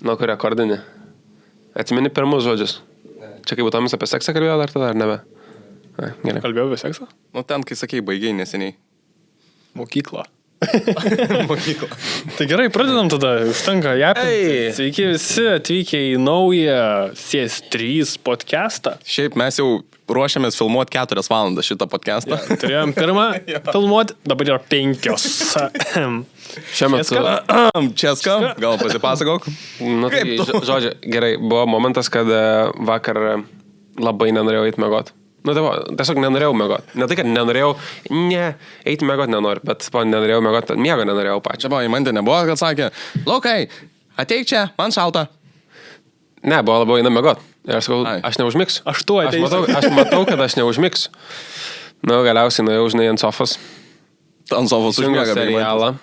Nu, kur rekordinį. Atsimeni pirmus žodžius. Čia kaip Tomis apie seksą kalbėjo dar tada, ar nebe? Gerai. Kalbėjau apie seksą? Nu, ten, kai sakei, baigiai neseniai. Mokyklą. Mokyklą. Tai gerai, pradedam tada. Užtenka japinti. Sveiki visi atvykę į naują CS3 podcastą. Šiaip mes jau ruošiamės filmuoti 4 valandas šitą podcastą. Turėjom pirmą filmuoti, dabar yra 5. Šiuo metu. Česka, gal pasipasakok. Nu, tai, žodžiu, gerai, buvo momentas, kad vakar labai nenorėjau eiti mėgot. Nu, tai tiesiog nenorėjau mėgot. Ne tai, kad nenorėjau, eiti mėgot nenoriu, bet nenorėjau mėgot, miego nenorėjau pačią. Čia buvo, įmantė nebuvo, kad sakė, Lukai, ateik čia, man šalta. Ne, buvo labiau eina mėgot. Ir aš sakau, aš neužmigsiu. Aš matau, kad aš neužmigsiu. Nu, galiausiai nuėjau, žinai, ant sofos. Ant sofos užmiega. Serialą.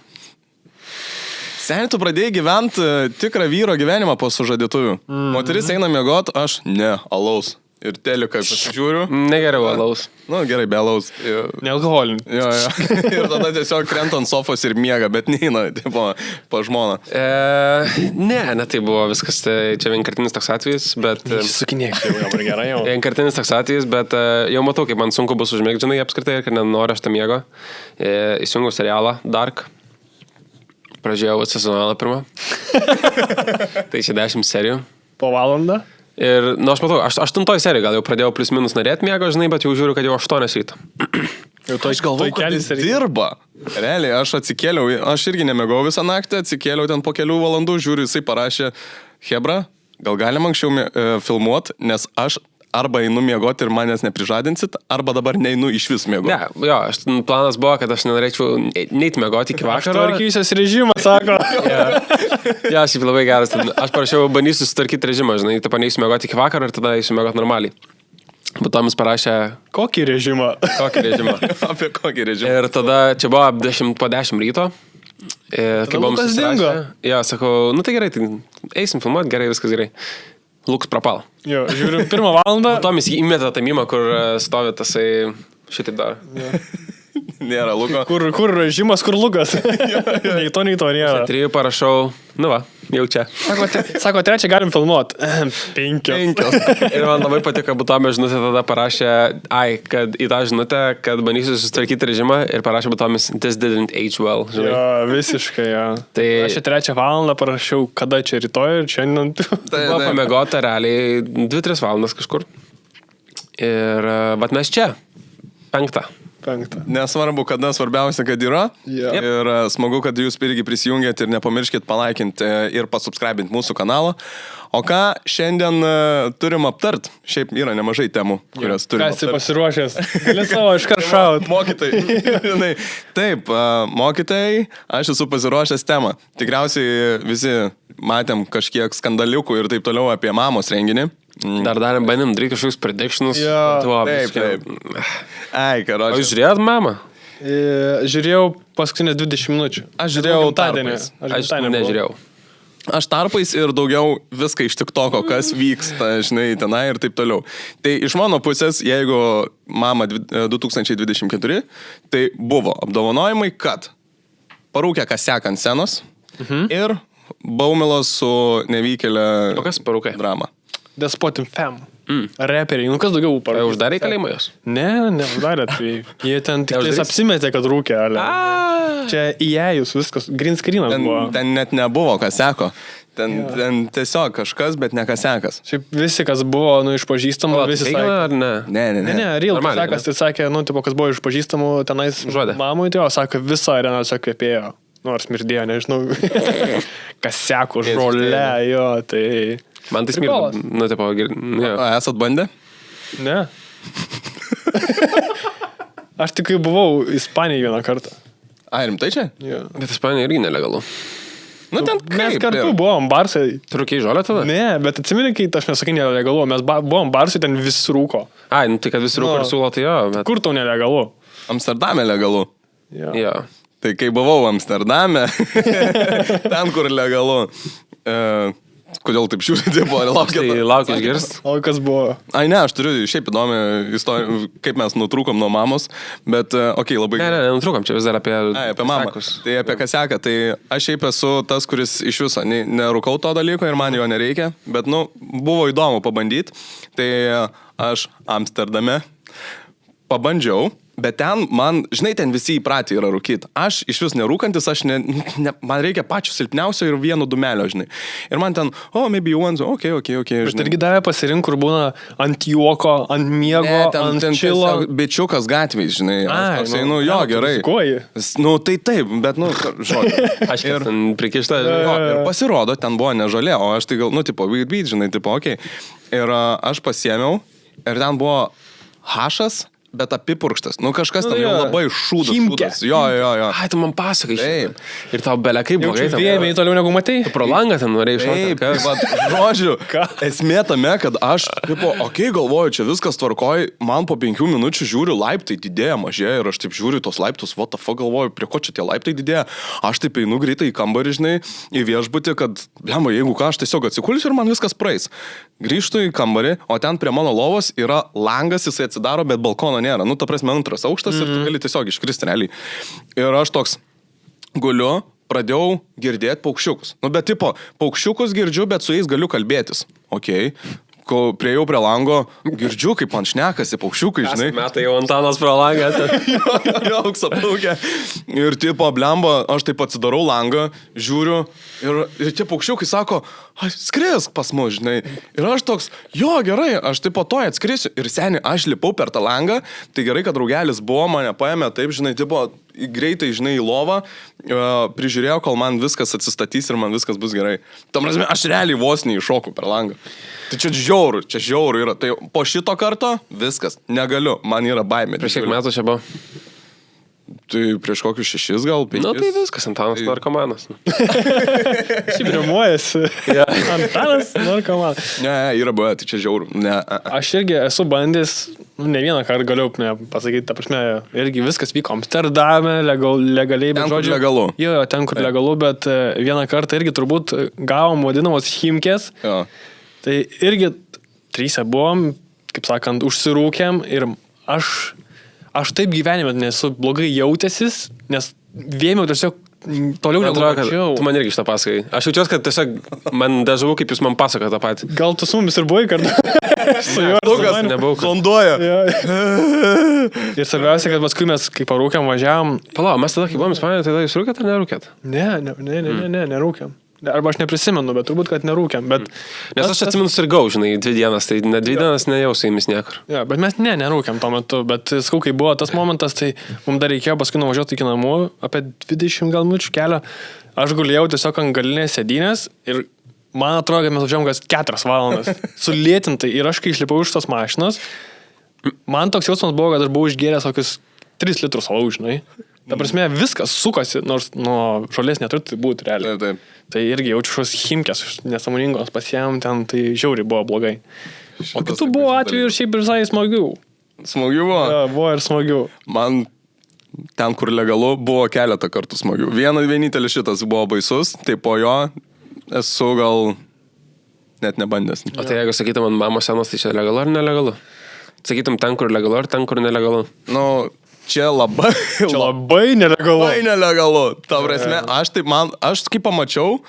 Seniai, tu pradėjai gyventi tikrą vyro gyvenimą po sužadėtuvių. Moteris eina mėgot, aš ne, alaus. Ir teliką pasižiūriu. Negeriau alaus. Nu, gerai, be alaus. Nealkoholinį. Jo. Ir tada tiesiog krenta ant sofos ir miega, bet neina, tipo, pa žmoną. Ne, tai buvo viskas, tai čia vienkartinis toks atvejis, bet... Sukinėk, jau dabar gerai jau. Vienkartinis toks atvejis, bet jau matau, kaip man sunku bus užmėgti, žinai, apskritai, kad nenoriu aš tą miego. Įsijungiau serialą Dark. Pradžiau sezoną pirmą. Tai čia 10 serijų. Po valandą? Ir, nu, aš matau, 8 serijų gal jau pradėjau plius minus norėti miego, žinai, bet jau žiūriu, kad jau 8 ryto. Aš galvoju, kad jis dirba. Realiai, aš atsikėliau, aš irgi nemėgau visą naktį, atsikėliau ten po kelių valandų, žiūriu, jisai parašė, Hebra, gal galim anksčiau filmuoti, nes aš arba einu miegoti ir manęs neprižadinsit, arba dabar neinu iš vis miegoti. Ne, jo, planas buvo, kad aš nenorėčiau neiti miegoti iki vakaro. Tvarkysios režimą, sako. Ja, šiaip labai geras. Aš parašiau, bandysiu sutvarkyti režimą, žinai, tai paneisiu miegoti iki vakaro ir tada eisiu miegoti normaliai. Bet Tomis parašė... Kokį režimą? Kokį režimą. Apie kokį režimą. Ir tada čia buvo po 10 ryto. Kai buvom susirašę. Ja, sakau, nu tai gerai, tai eisim filmuoti, gerai, viskas gerai. Luks propalo. Jo, žiūriu, 1 valandą. Tomis įmeta tą mimą, kur stovi tasai šitaip dar. Nėra Luko. Kur režimas, kur Lukas? Nei to nėra. 3 parašau, nu va, jau čia. Sako, 3 galim filmuoti. 5. Ir man labai patiko, Butomė žinutė tada parašė, kad į tą žinutę, kad bandysiu susitvarkyti režimą ir parašė Butomis, this didn't age well. Žinai. Jo, visiškai, jo. Tai aš 3 valandą parašiau, kada čia rytoj ir šiandien. Tai buvo pamėgota realiai 2-3 valandas kažkur. Ir vat mes čia. 5. Nesvarbu, kada, svarbiausia, kad yra. Yeah. Ir smagu, kad jūs irgi prisijungėt ir nepamirškit palaikinti ir pasubscribinti mūsų kanalą. O ką šiandien turim aptart? Šiaip yra nemažai temų, kurias turim aptart. Ką esi pasiruošęs? Gali savo iškart šaut. Mokytojai. Taip, mokytojai, aš esu pasiruošęs temą. Tikriausiai visi matėm kažkiek skandaliukų ir taip toliau apie mamos renginį. Dar bandėm daryti kažkokius predictions. Taip. Ai, karočią. O jūs žiūrėjot mamą? Žiūrėjau paskutinės 20 minučių. Aš žiūrėjau tarpais. Aš nežiūrėjau. Aš tarpais ir daugiau viską iš TikToko, kas vyksta, žinai, tenai ir taip toliau. Tai iš mano pusės, jeigu mama 2024, tai buvo apdovanojimai, kad parūkė kas seka ant scenos ir Baumilos su nevykėlė drama. Despotin Fem. Reperiai. Nu kas daugiau parūkė? Uždarė kalėjimą jos? Ne, neuždarė. Tai jie ten tik apsimetė, kad rūkė. Čia įėjus viskas. Green screenas buvo. Ten net nebuvo kas seko. Ten tiesiog kažkas, bet ne kas sekas. Šiaip visi, kas buvo, iš pažįstamų, visi sakė. Ar ne? Ne. Real sekas, tai sakė, tipo, kas buvo iš pažįstamų tenais mamui, tai sakė, visą areną kvepėjo. Nors mirdėjo, nežinau. Kas seko žolė, jo, tai... Man tai smirda. Nu, tipo, esat bandę? Ne. Aš tik buvau Ispanijoje vieną kartą. Rimtai čia? Jo. Bet Ispanija irgi nelegalu. Nu, ten mes kartu buvom Barsai. Trūkiai žolę tada? Ne, bet atsimeni, kai aš nesakai nelegalu, mes buvom Barsai, ten vis rūko. Nu tai kad vis rūko ir siūlo, tai jo. Bet... Kur tau nelegalu? Amsterdame legalu. Jo. Tai kai buvau Amsterdame, ten kur legalu. Kodėl taip žiūrėti, buvo, laukia. Tai laukia išgirst. O kas buvo? Ai, ne, aš turiu šiaip įdomią istoriją, kaip mes nutrūkom nuo mamos, bet, labai... Ne, nutrūkom, čia vis dar apie... Apie mamą. Tai apie ką seka, tai aš šiaip esu tas, kuris iš viso nerūkau to dalyko ir man jo nereikia, bet, buvo įdomu pabandyti. Tai aš Amsterdame pabandžiau. Bet ten man, žinai, ten visi įpratę yra rūkyti. Aš iš vis nerūkantis, man reikia pačio silpniausio ir vieno dumelio, žinai. Ir man ten, maybe you want, okay, žinai. Bet irgi davė pasirinkti, kur būna ant juoko, ant miego, ant čilo. Bičiukas gatvės, žinai. Gerai. Tai taip, bet, žodžiu. Aš ir ten prikišta. Ir pasirodo, ten buvo ne žolė, o aš tai gal, weed, žinai, okei. Ir aš pasiėmiau ir ten buvo hašas, bet apipurkštas. Kažkas ten jau labai šūdas. Jo. Ai, tu man pasakai. Taip. Ir tau belia kaip blogai. Tu vėjai toliau negu matai. Tu pro langą ten norėjai iššauti. Taip, žodžiu, esmė tame, kad aš, galvoju, čia viskas tvarkoj, man po 5 minučių žiūriu, laiptai didėja, mažėja ir aš taip žiūriu tos laiptus, what the fuck, galvoju, prie ko čia tie laiptai didėja. Aš taip einu greitai į kambarį, žinai, į viešbutį, kad, blemba, jeigu ką, aš tiesiog atsikulsiu ir man viskas praeis. Grįžtu į kambarį, o ten prie mano lovos yra langas, jisai atsidaro, bet balkono nėra. Ta prasme, antras aukštas ir tu gali tiesiog iškristi realiai. Ir aš toks guliu, pradėjau girdėti paukščiukus. Bet tipo, paukščiukus girdžiu, bet su jais galiu kalbėtis. Okei. Kol priejau prie lango, girdžiu, kaip man šnekasi paukščiukai, žinai. Metai jau Antanas pro langą. Jo, auksaplaukia. Ir tipo, blemba, aš taip atsidarau langą, žiūriu ir tie paukščiukai sako, skrisk pas mus, žinai. Ir aš toks, jo, gerai, aš taip po to atskrisiu. Ir seniai, aš lipau per tą langą, tai gerai, kad draugelis buvo, mane paėmė, taip, žinai, tipo, greitai, žinai, į lovą, prižiūrėjau, kol man viskas atsistatys ir man viskas bus gerai. Tam prasme, aš realiai vos neįšoku per langą. Tai čia žiauru yra. Tai po šito karto viskas, negaliu, man yra baimė. Prieš kiek metų čia buvo? Tai prieš kokius 6 gal, 5. Tai viskas, Antanas narkomanas. Šibrimuojasi. Antanas narkomanas. Ne, yra buvę, tai čia žiauru. Ne. Aš irgi esu bandęs, ne vieną kartą galiu pasakyti, ta prasme, irgi viskas vyko Amsterdame, legaliai, bet žodžiu. Legalu. Jo, ten, kur legalu, bet vieną kartą irgi turbūt gavom vadinamos chimkės. Jo. Tai irgi 3 buvom, kaip sakant, užsirūkėm ir aš taip gyvenime nesu blogai jautęsis, nes vėmiau tiesiog toliau negu anksčiau. Tu man irgi šitą pasakai. Aš jaučiuosi, kad tiesiog man dežavu, kaip jūs man pasakote tą patį. Gal tu su mumis ir buvai kartu? Su juo daugas nebuvau. Sonduoja. Ir svarbiausia, kad paskui mes, kai parūkėm, važiavom. Palauk, mes tada, kai buvom Ispanijoje, tada jūs rūkėt ar nerūkėt? Ne, nerūkėm. Arba aš neprisimenu, bet turbūt, kad nerūkėm. Nes aš atsimenu sirgau, žinai, 2 dienas, tai ne 2 dienas nejau su jumis niekur. Ja, bet mes nerūkėm tuo metu, bet skau, kai buvo tas momentas, tai mums dar reikėjo paskui nuvažiuoti iki namų, apie 20 gal minučių kelio. Aš gulėjau tiesiog ant galinės sėdynės ir man atrodo, kad mes važiavom kas 4 valandas. Sulėtintai. Ir aš, kai išlipau iš tos mašinos, man toks jausmas buvo, kad aš buvau išgėręs kokius 3 litrus alaus, žinai. Ta prasme, viskas sukosi, nors nuo žolės neturėtų būti realiai. Taip. Tai irgi jaučiu šios chimkės nesąmoningos pasiėm ten, tai žiauriai buvo blogai. O kitų buvo atveju ir šiaip visai smagių. Smagių buvo? Ja, buvo ir smagių. Man ten, kur legalu, buvo keletą kartų smagių. Vienintelis šitas buvo baisus, tai po jo esu gal net nebandęs. O tai jeigu sakytum, man mamos senos, tai čia legalu ar nelegalu? Sakytum, ten, kur legalu ar ten, kur nelegalu? Čia labai nelegalu. Labai nelegalu. Ta prasme, aš kaip pamačiau,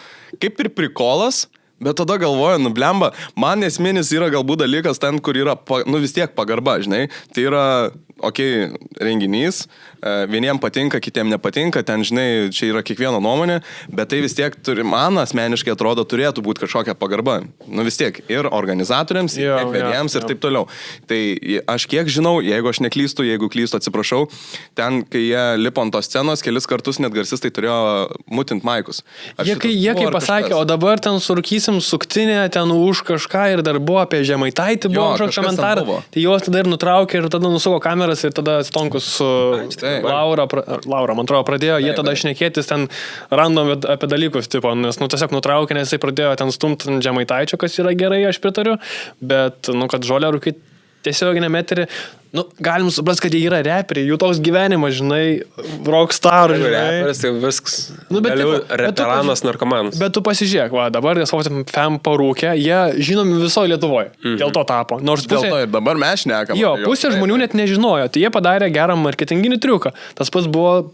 kaip ir prikolas, bet tada galvoju, blemba, man esminis yra galbūt dalykas ten, kur yra, vis tiek pagarba, žinai. Tai yra, renginys, vieniem patinka, kitiem nepatinka, ten, žinai, čia yra kiekvieno nuomonė, bet tai vis tiek man asmeniškai atrodo turėtų būti kažkokia pagarba. Vis tiek ir organizatoriams, ir vedėjams ir taip toliau. Tai aš kiek žinau, jeigu aš neklystu, jeigu klystu, atsiprašau, ten, kai jie lipo ant tos scenos, kelis kartus net garsistai turėjo mutint maikus. Jie kaip pasakė, o dabar ten surkysim suktinę, ten už kažką ir dar buvo apie Žemaitaitį, buvo kažkoks komentaras. Tai juos tada ir nutraukė ir tada nusuko kameras ir tada Stonkus su Laura, man atrodo, pradėjo jie tada šnekėtis ten random apie dalykus, tipo, nes tiesiog nutraukė, nes jisai pradėjo ten stumti ant Žemaitaičio, kas yra gerai, aš pritariu, bet, kad žolę rūkyti tiesioginiam eterį, nu, galim suprasti, kad jie yra reperiai, jų toks gyvenimas, žinai, rockstar, žinai. Reperis, tai viskas. Nu, bet reperanas, narkomanas. Bet tu pasižiūrėk, va, dabar jie savo fem parūkė, jie žinomi visoje Lietuvoje. Dėl to tapo. Nors Dėl to ir dabar mes šnekam. Jo, pusė žmonių net nežinojo, tai jie padarė gerą marketinginį triuką. Tas pats buvo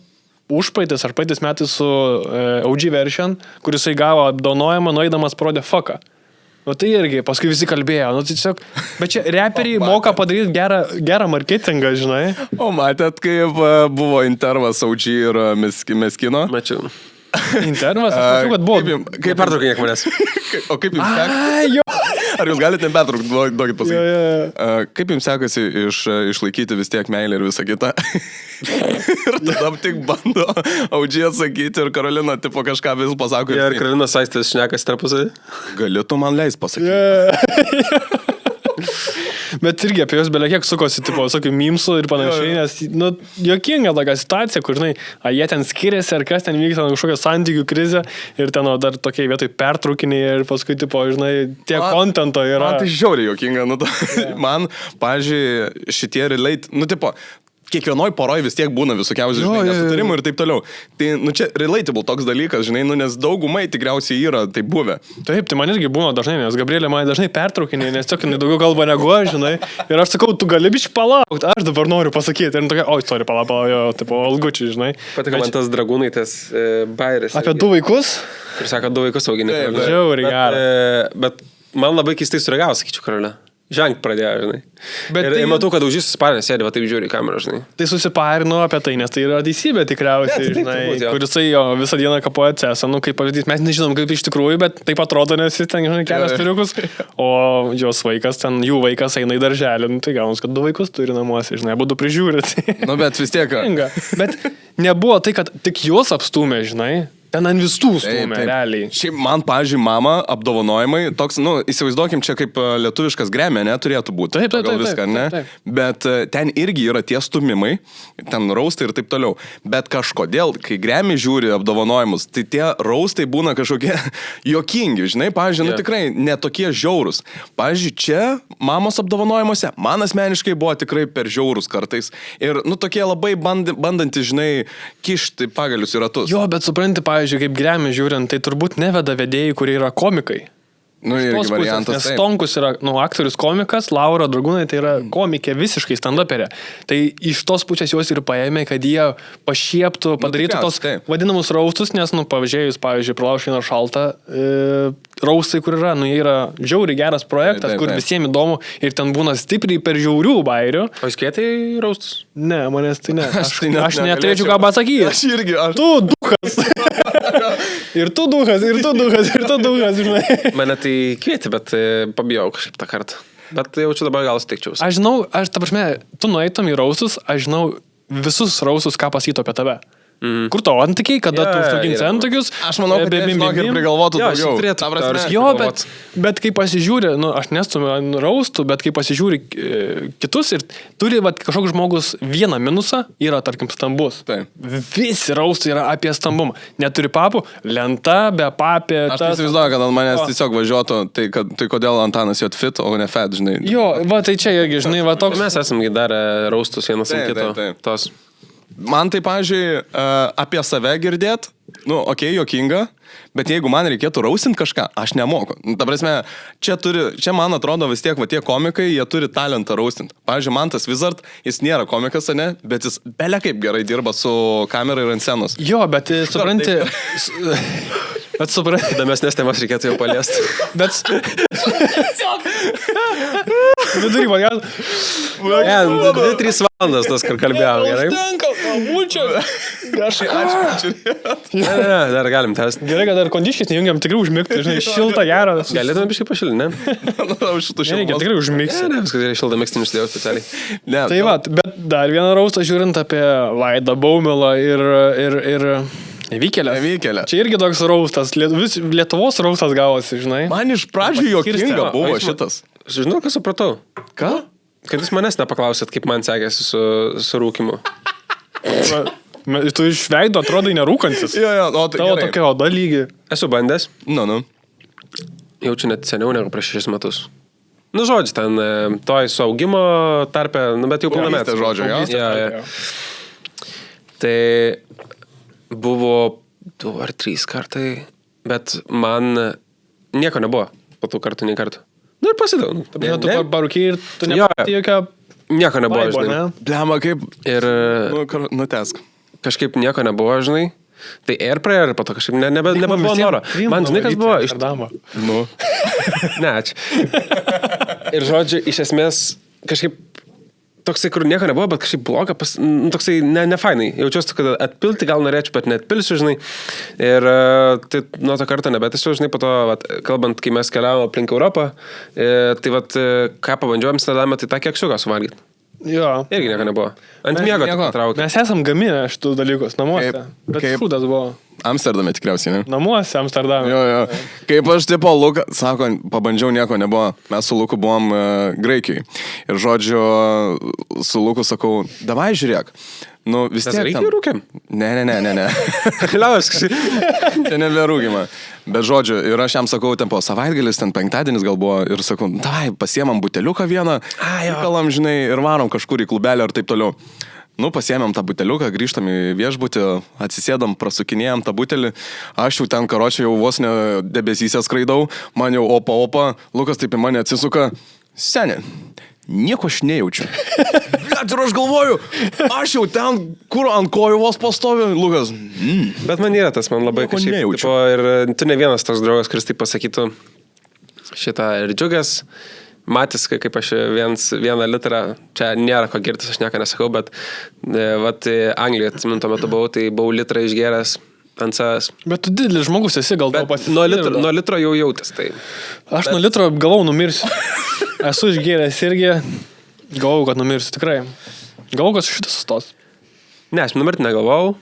užpraeitis ar praeitis metais su OG Version, kuris gavo apdovanojimą nueidamas pro The Fucką. Nu tai irgi, paskui visi kalbėjo, nu tai tiesiog, bet čia reperiai moka padaryti gerą marketingą, žinai. O matėt, kaip buvo intervas OG ir Meskino? Mačiau. Intervas, aš mačiau, kad buvo. Kaip pertraukinėk manęs? O kaip jums sekasi? Ar jūs galite nepertraukti, duokit pasakyti. Kaip jums sekasi išlaikyti vis tiek meilę ir visą kitą? Ir tada tik bando OG atsakyti ir Karolina tipo kažką vis pasako. Ir Karolina Saistas šnekas tarpusai. Galėtų man leis pasakyti. Bet irgi apie juos belekiek sukosi, tipo, visokių mimsų ir panašiai, nes, nu, jokinga tokia situacija, kur, žinai, jie ten skiriasi, ar kas ten vyksta, kažkokia santykių krizė ir ten dar tokiai vietoj pertraukiniai ir paskui, tipo, žinai, tiek kontento yra. Man tai žiauriai jokinga, nu, man, pažiūrėjau, šitie relate, nu, tipo, kiekvienoj poroj vis tiek būna visokiausių, žinai, nesutarimų ir taip toliau. Tai, nu, čia relatable toks dalykas, žinai, nu, nes daugumai tikriausiai yra taip buvę. Taip, tai man irgi būna dažnai, nes Gabrielė man dažnai pertraukinė, nes tiesiog jinai daugiau kalba negu aš, žinai. Ir aš sakau, tu gali biškai palaukti, aš dabar noriu pasakyti. Ir tokia, oi, sorry, palauk, tipo, algučiai, žinai. Patiko man tas dragūnaitės bairis. Apie du vaikus? Ir sako, du vaikus auginė. Žiauriai gerai. Bet man labai keistai sureagavo, sakyčiau, Karolina. Žengt pradėjo, žinai. Bet ir matau, kad užžys susparinę sėdė, va taip žiūri į kamerą, žinai. Tai susiparino apie tai, nes tai yra teisybė tikriausiai, žinai, kuris jo visą dieną kapoja cesą, nu kaip pavyzdys, mes nežinom kaip iš tikrųjų, bet taip atrodo, nes jis ten, žinai, kelias turiukus, o jos vaikas, ten jų vaikas eina į darželį, nu tai gaunas, kad du vaikus turi namuose, žinai, abu prižiūrėt. Nu, bet vis tiek. Bet nebuvo tai, kad tik juos apstūmė, žinai. Ten ant visų stumė, realiai. Šiaip man, pavyzdžiui, mama apdovanojimai, toks, nu, įsivaizduokim, čia kaip lietuviškas Grammy, ne, turėtų būti. Taip, viską, ne? Taip. Bet ten irgi yra tie stumimai, ten raustai ir taip toliau. Bet kažkodėl, kai Grammy žiūri apdovanojimus, tai tie raustai būna kažkokie juokingi, žinai, pavyzdžiui, nu tikrai netokie žiaurūs. Pavyzdžiui, čia mamos apdovanojimuose man asmeniškai buvo tikrai per žiaurūs kartais. Ir, nu, tokie labai bandantys, žinai, kišti pagalius į ratus. Jo, bet supranti, pavyzdžiui, kaip Grammy žiūrint, tai turbūt neveda vedėjai, kurie yra komikai. Nu, irgi variantas. Nes Stonkus yra, nu, aktorius komikas, Laura Dragūnai tai yra komikė visiškai stand-uperė. Tai iš tos pusės juos ir paėmė, kad jie pašieptų, padarytų tos vadinamus raustus, nes, nu, pavyzdžiui, Pralaušino šaltą raustai, kur yra, nu, jie yra žiauriai geras projektas, kur visiems įdomu ir ten būna stipriai per žiaurių bairių. O jūs kietai raustus? Ne, manęs tai ne. Aš neturėčiau ką pasakyti. Aš irgi. Tu duhas. Ir tu duhas, žinai. Mane tai kvieti, bet pabijau kažkaip tą kartą. Bet jaučiu dabar gal sutikčiausi. Aš žinau, ta prasme, tu nueitum į raustus, aš žinau visus raustus, ką pasakytų apie tave. Kur tau antakiai, kada tu užtoginsi antakius? Aš manau, kad ir prigalvotų daugiau. Jo, bet kai pasižiūri, nu, aš nestumiu raustų, bet kai pasižiūri kitus ir turi kažkoks žmogus vieną minusą, yra, tarkim, stambus. Taip. Visi raustai yra apie stambumą. Neturi papų, lenta, be papė. Aš įsivaizduoju, kad ant manęs tiesiog važiuotų, tai kodėl Antanas jot fit, o ne fat, žinai. Jo, va, tai čia irgi, žinai, va toks. Mes esame darę raustus vienas ant kito. Tos. Man tai, pavyzdžiui, apie save girdėt, nu, okei, juokinga, bet jeigu man reikėtų rausinti kažką, aš nemoku. Ta prasme, čia man atrodo vis tiek, va tie komikai, jie turi talentą rausinti. Pavyzdžiui, Mantas Wizard, jis nėra komikas, ne, bet jis belia kaip gerai dirba su kamera ir ant scenos. Jo, bet supranti... Bet supranti... Įdomesnės temas reikėtų jau paliesti. Bet... Vidurį man gal... 2-3 valandas tas, kur kalbėjom, gerai? Užtenka, būčiau. Ačiū. Ne, dar galim tęsti. Gerai, kad dar kondiškis nejungiam, tikrai užmigti, žinai, šilta, gera. Galėtume biškai pašilti, ne? Nereikia, tikrai užmigsi. Ne, viskas gerai, šiltą mėgstinius dėjau specialiai. Tai va, bet dar vieną raustą žiūrint apie Vaidą Baumilą ir Nevykėlę. Čia irgi toks raustas, Lietuvos raustas gavosi, žinai. Man iš pradžių juokinga buvo šitas. Žinau, ką supratau. Ką? Kad jūs manęs nepaklausėt, kaip man sekėsi su rūkimu. Tu iš veido atrodai nerūkantis. Jo, o tai tavo tokia oda lygi. Esu bandęs. Nu. Jaučiu net seniau negu prieš 6 metus. Nu, žodžiu, ten toj su augimo tarpe, nu, bet jau pilnametė. Žodžio, jo? Ja. Tai buvo 2 ar 3 kartai, bet man nieko nebuvo po tų kartų, nei kartų. Nu ir pasidau. Tu parūkiai ir tu nepatį jokią... Nieko nebuvo, žinai. Ne? Blemba, kaip... Ir Nutesk. kažkaip nieko nebuvo, žinai. Tai ir praėjo, ir po to kažkaip nebebuvo noro. Man, žinai, kas buvo? Nu. Ne, ačiū. Ir žodžiu, iš esmės, kažkaip toksai, kur nieko nebuvo, bet kažkaip bloga, toksai ne fainai. Jaučiuosi, kad atpilti gal norėčiau, bet neatpilsiu, žinai. Ir tai nuo to karto nebetęsiu, žinai, po to, vat, kalbant, kai mes keliavome aplink Europą, tai vat, ką pabandžiau Amsterdame, tai tą keksiuką suvalgyti. Jo. Irgi nieko nebuvo. Ant miego tik patraukė. Mes esam gaminę šitus dalykus namuose. Bet šūdas buvo. Amsterdame tikriausiai, ne? Namuose Amsterdame. Jo. Kaip aš tipo, Luka, sako, pabandžiau, nieko nebuvo. Mes su Luku buvom Graikijai. Ir žodžiu, su Luku sakau, davai žiūrėk. Nu, vis tiek. Reikia rūkiam? Ne. Liaus, Čia neberūkima. Bet žodžiu, ir aš jam sakau, ten po savaitgalis, ten penktadienis gal buvo, ir sakau, davai, pasiemam buteliuką vieną, įkalam, žinai, ir varom kažkur į klubelį ir taip toliau. Nu, pasiėmėm tą buteliuką, grįžtam į viešbutį, atsisėdam, prasukinėjom tą butelį, aš jau ten karočią jau vos ne debesyse skraidau, man jau opa, Lukas taip į mane atsisuka, seni, nieko aš nejaučiu. Bet ir aš galvoju, aš jau ten, kur ant kojų vos pastoviu, Lukas. Bet man yra tas, man labai Nieko kažkaip. nejaučiu. Tipo, ir tu ne vienas toks draugas, kuris taip pasakytų šitą ir džiugas. Matys, kaip aš vieną litrą, čia nėra ko girtis, aš nieko nesakau, bet vat Anglijoje, atsimint, tuo metu buvau, tai buvau litrą išgėręs ant savęs. Bet tu didelis žmogus esi, gal tau pasitikė. Nuo litro jau jautės, tai. Aš nuo litro galvau numirsiu. Esu išgėręs irgi, galvau, kad numirsiu, tikrai. Galvau, kad šitas sustos. Ne, aš numirti negalvojau.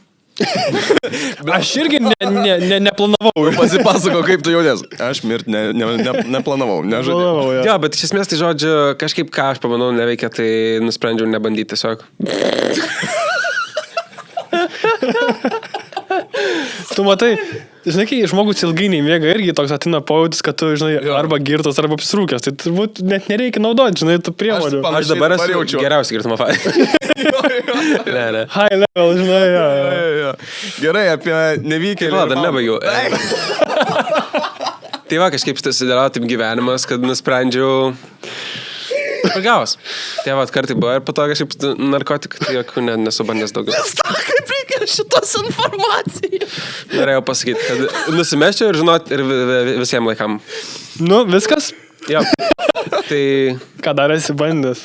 Aš irgi neplanavau. Pasipasako, kaip tu jautės. Aš mirti neplanavau, nežadėjau. Planavau, jo. Jo, bet iš esmės tai žodžiu, kažkaip ką aš pamanau neveikia, tai nusprendžiau nebandyti tiesiog. Tu matai, žinai, kai žmogus ilgai nemiega, irgi toks atina pojūtis, kad tu, žinai, arba girtas, arba apsirūkęs. Tai turbūt net nereikia naudoti, žinai, tų priemonių. Aš dabar esu geriausiai girtumo fai. Ne. High level, žinai, jo. Gerai, apie nevykėlį. Gal, dar nebaigiau. Tai va, kažkaip susidėlėjo taip gyvenimas, kad nusprendžiau pagavus. Tai va, kartai buvo ir po to kažkaip narkotikų, tai jokių nesubandęs daugiau. Kaip reikia šitos informacijos? Norėjau pasakyti, kad nusimeščiau ir žinot ir visiems laikam. Nu, viskas? Jo. Tai... Ką dar esi bandęs?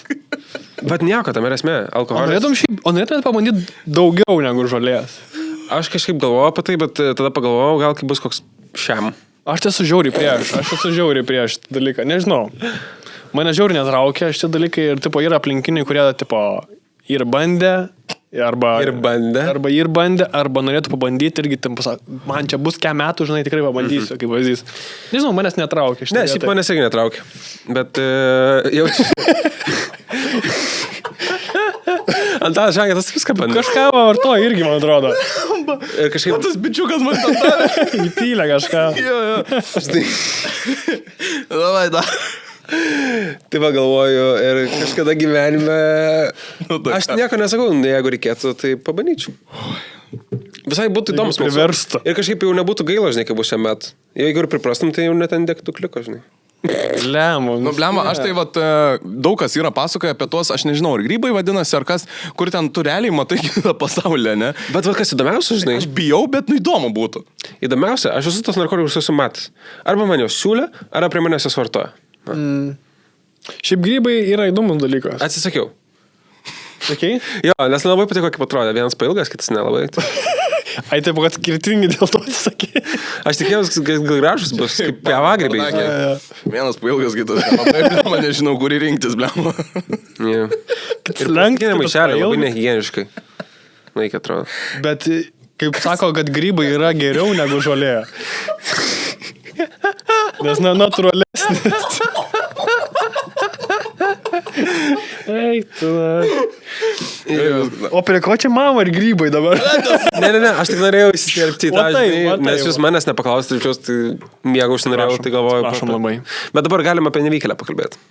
Bet nieko, tam yra esmė. Alkoholis. O norėtumėt pabandyti daugiau negu žolės? Aš kažkaip galvojau apie tai, bet tada pagalvojau, gal kai bus koks šiam. Aš esu žiauriai prieš šitą dalyką, nežinau. Mane žiauriai netraukia šitie dalykai ir tipo yra aplinkiniai, kurie tipo ir bandė, arba norėtų pabandyti irgi, man čia bus ką metų, žinai, tikrai pabandysiu, kaip pavyzdys. Nežinau, manęs netraukia. Ne, šiaip manęs irgi netraukia, bet jaučiu. Antanas Žangė, tas viską bandė. Kažką vartoja irgi, man atrodo. Ir kažkaip... Tas bičiukas man ten davė. Įpylė kažką. Jo. Davai, da. Tai va galvoju, ir kažkada gyvenime... Aš nieko nesakau, jeigu reikėtų, tai pabandyčiau. Visai būtų įdomus. Priversta. Ir kažkaip jau nebūtų gaila, žinai, kaip bus šiam metu. Jeigu ir priprastum, tai jau net ant degtukliko, žinai. Lemon. Nu, blemba, aš tai vat, daug kas yra pasakoja apie tuos, aš nežinau, ar grybai vadinasi, ar kas, kur ten tu realiai matai kitą pasaulį, ne? Bet va, kas įdomiausia, žinai? Aš bijau, bet įdomu būtų. Įdomiausia, aš esu tos narkotikus esu matęs. Arba man jos siūlė, arba prie manęs jos vartoja. Šiaip grybai yra įdomus dalykas. Atsisakiau. Okay? Jo, nes nelabai patiko, kaip atrodė. Vienas pailgas, kitas nelabai. Ai, taip, kad skirtingi dėl to atsisakė. Aš tikėjausi, kad gal gražus bus, kaip pievagrybiai. Vienas pailgas, kitas. Labai, blemba, nežinau, kurį rinktis, blemba. Ir plastinė maišelė, labai nehigieniškai. Laikia atrodo. Bet, kaip sako, kad grybai yra geriau negu žolė. Nes natūralesnis. Ei, tu. O prie ko čia mama ir grybai dabar? Ne, aš tik norėjau įsiterpti į tą, Va taip, žinai, va taip, nes jūs manęs nepaklausite, tai miego užsinorėjau, tai galvoju. Prašom labai. Bet dabar galime apie nevykėlę pakalbėti.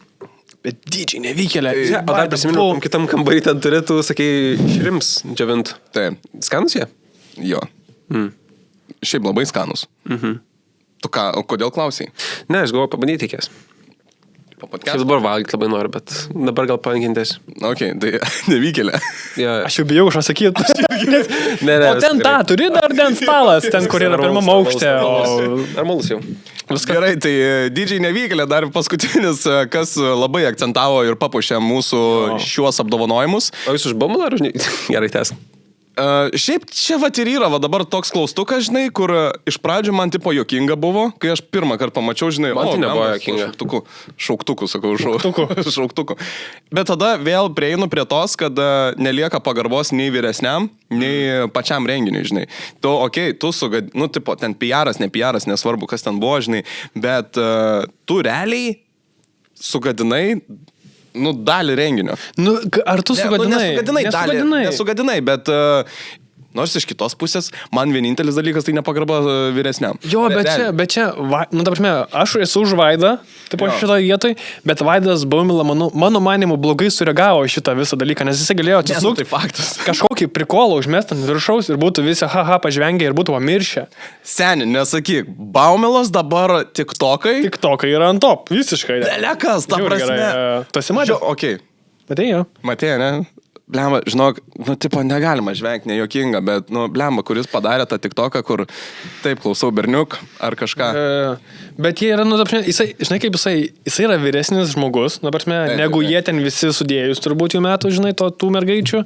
Bet dydžiai nevykėlė. O dar prisimenu, kitam kambarį ten turėtų, sakai, šrims džiavint. Taip. Skanus jie? Jo. Šiaip labai skanus. Tu ką, o kodėl klausai? Ne, aš galvoju pabandyti tikės. Aš dabar valgyti labai noriu, bet dabar gal pankintės. Ok, tai nevykėlė. Ja. Aš jau bijau užsakyti. Ne, O ten tą turi dar ten stalas, ten kur yra pirmam aukšte. Normalus jau. Gerai, tai didžiai nevykėlė dar paskutinis, kas labai akcentavo ir papuošė mūsų šiuos apdovanojimus. O jūs už bambalą ar už... Gerai, tęsk. Šiaip čia vat ir yra, va dabar toks klaustukas, žinai, kur iš pradžių man tipo jokinga buvo, kai aš pirmą kartą pamačiau, žinai, man tai nebuvo jokinga. Šauktukų, sakau, šauktukų. Bet tada vėl prieinu prie tos, kad nelieka pagarbos nei vyresniam, nei pačiam renginiui, žinai. Tu, okei, tu sugadinai, nu, tipo, ten PR'as, ne PR'as, nesvarbu, kas ten buvo, žinai, bet tu realiai sugadinai nu, dalį renginio. Nu, ar tu sugadinai? Nesugadinai, bet nors iš kitos pusės, man vienintelis dalykas tai nepagarba vyresniam. Jo, bet čia, nu, ta prasme, aš esu už Vaidą, taip pat šitoje vietoje, bet Vaidas Baumila, mano manimu, blogai sureagavo šitą visą dalyką, nes jisai galėjo atsisukti kažkokį prikolą užmest ant viršaus ir būtų visi haha pažvengę ir būtų pamiršę. Seni, nesakyk, Baumilas dabar tiktokai. Tiktokai yra ant top, visiškai. Delekas, ta prasme. Tu esi matęs? Okei. Matėjai, jo. Matėjai, ne? Blemba, žinok, nu, tipo, negalima žvengti, nejuokinga, bet, nu, blemba, kuris padarė tą TikToką, kur taip klausau berniuk ar kažką. Bet jie yra, nu, jisai, žinai, kaip jisai yra vyresnis žmogus, nu, prasme, negu jie ten visi sudėjus, turbūt jų metų, žinai, tų mergaičių,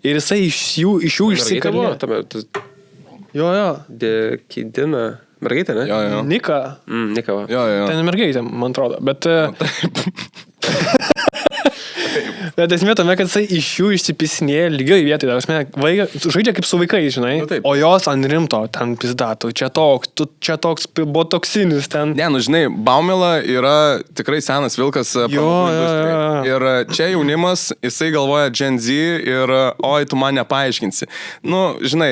ir jisai iš jų išsikalbėjo. Jo. Dekidina. Mergaitė, ne? Jo. Nika. Nika, va. Jo. Ten mergaitė, man atrodo, bet... Bet esmė tame, kad jisai iš jų išsipisinėja lygiai vietoje. Žaidžia kaip su vaikais, žinai. O jos ant rimto, ten pizdatų, čia toks botoksinis ten. Ne, nu žinai, Baumila yra tikrai senas vilkas. Jo. Ir čia jaunimas, jisai galvoja Gen Z ir oi, tu man nepaaiškinsi. Nu, žinai,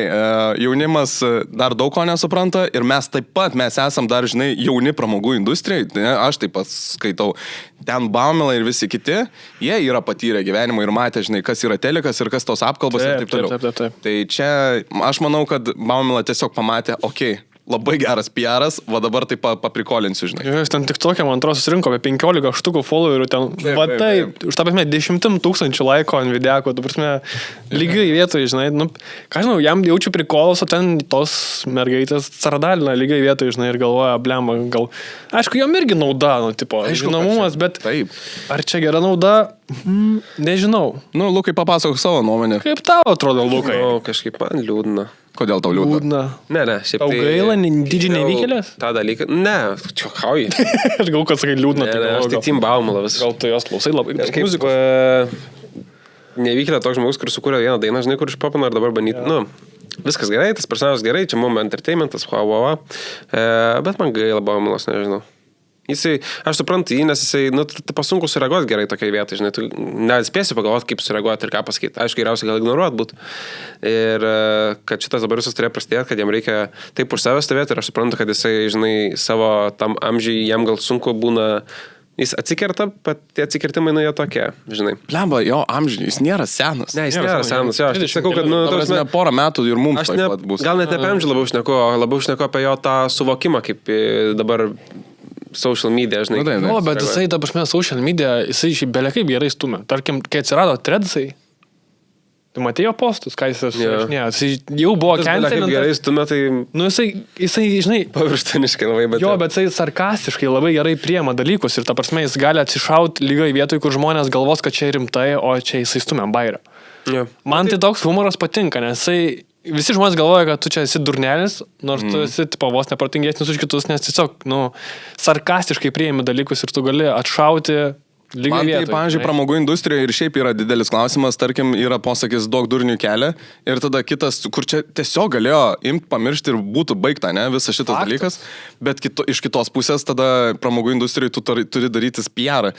jaunimas dar daug ko nesupranta ir mes taip pat, mes esam dar, žinai, jauni pramogų industrijai. Aš taip pat skaitau. Ten Baumila ir visi kiti, jie yra patyrę gyvenimą ir matė, žinai, kas yra telekas ir kas tos apkalbos ir taip toliau. Taip. Tai čia, aš manau, kad Baumila tiesiog pamatė, okei, labai geras PR'as, va dabar taip paprikolinsiu, žinai. Jis ten TikTok'e, man atrodo, susirinko apie 15 štukų followerių, ten, va taip, už tą prasme, 10 000 laiko ant videko, tu prasme, lygiai vietoje, žinai, nu, ką žinau, jam jaučiu prikolos, o ten tos mergaitės caradalina lygiai vietoje, žinai, ir galvoja, blemba, gal, aišku, jom irgi nauda, nu, tipo, žinomumas, bet taip. Ar čia gera nauda? Nežinau. Nu, Lukai, papasakok savo nuomonę. Kaip tau atrodo, Lukai? O, kažkaip man liūdna. Kodėl tau liūdna? Ne, šiaip tau gaila, didžiai nevykėlės? Ta dalyką, ne, čiokauji. Aš gal, kad sakai liūdna. Ne, aš tik Tim Baumila vis. Gal tu jos klausai labai daug muzikos. Nevykėlė toks žmogus, kuris sukūrė vieną dainą, žinai, kur išpopino ir dabar bandyti. Nu, viskas gerai, tas personažas gerai, čia mums entertainmentas, bet man gaila Baumilos, nežinau. Jisai, aš suprantu jį, nes jisai, nu, pasunku sureaguoti gerai tokiai vietai, žinai, tu neatspėsi pagalvoti, kaip sureaguoti ir ką pasakyti. Aišku, geriausiai gal ignoruoti būtų. Ir kad šitas dabar visas turėjo prasidėti, kad jam reikia taip už save stovėti ir aš suprantu, kad jisai, žinai, savo tam amžiai, jam gal sunku būna, jis atsikerta, bet tie atsikirtimai nu jie tokie, žinai. Blemba, jo amžiai, jis nėra senas. Ne, jis nėra senas, jo, aš sakau, kad, nu, prasme, porą metų ir mums taip pat bus. Gal net apie amžių labiau šneku apie jo tą suvokimą, kaip dabar social media, žinai. O, bet jisai, ta prasme, social media, jisai šiaip belia kaip gerai stumia. Tarkim, kai atsirado Threadsai, tu matėjo postus, ką jis surašinėjo. Jisai jau buvo cancel. Kaip gerai stumia, tai... Nu, jisai, žinai... Pavirštaniškai labai, bet... Jo, bet jisai sarkastiškai labai gerai priema dalykus ir ta prasme, jis gali atsišauti lygiai vietoj, kur žmonės galvos, kad čia rimtai, o čia jisai stumia bairą. Man tai toks humoras patinka, nes jisai... Visi žmonės galvoja, kad tu čia esi durnelis, nors tu esi tipo, vos neprotingesnis už kitus, nes tiesiog, nu, sarkastiškai priimi dalykus ir tu gali atšauti Man tai, pavyzdžiui, pramogų industrijoje ir šiaip yra didelis klausimas, tarkim, yra posakis daug durnių kelia ir tada kitas, kur čia tiesiog galėjo imti, pamiršti ir būtų baigta, ne, visas šitas dalykas, bet iš kitos pusės tada pramogų industrijoje tu turi darytis PR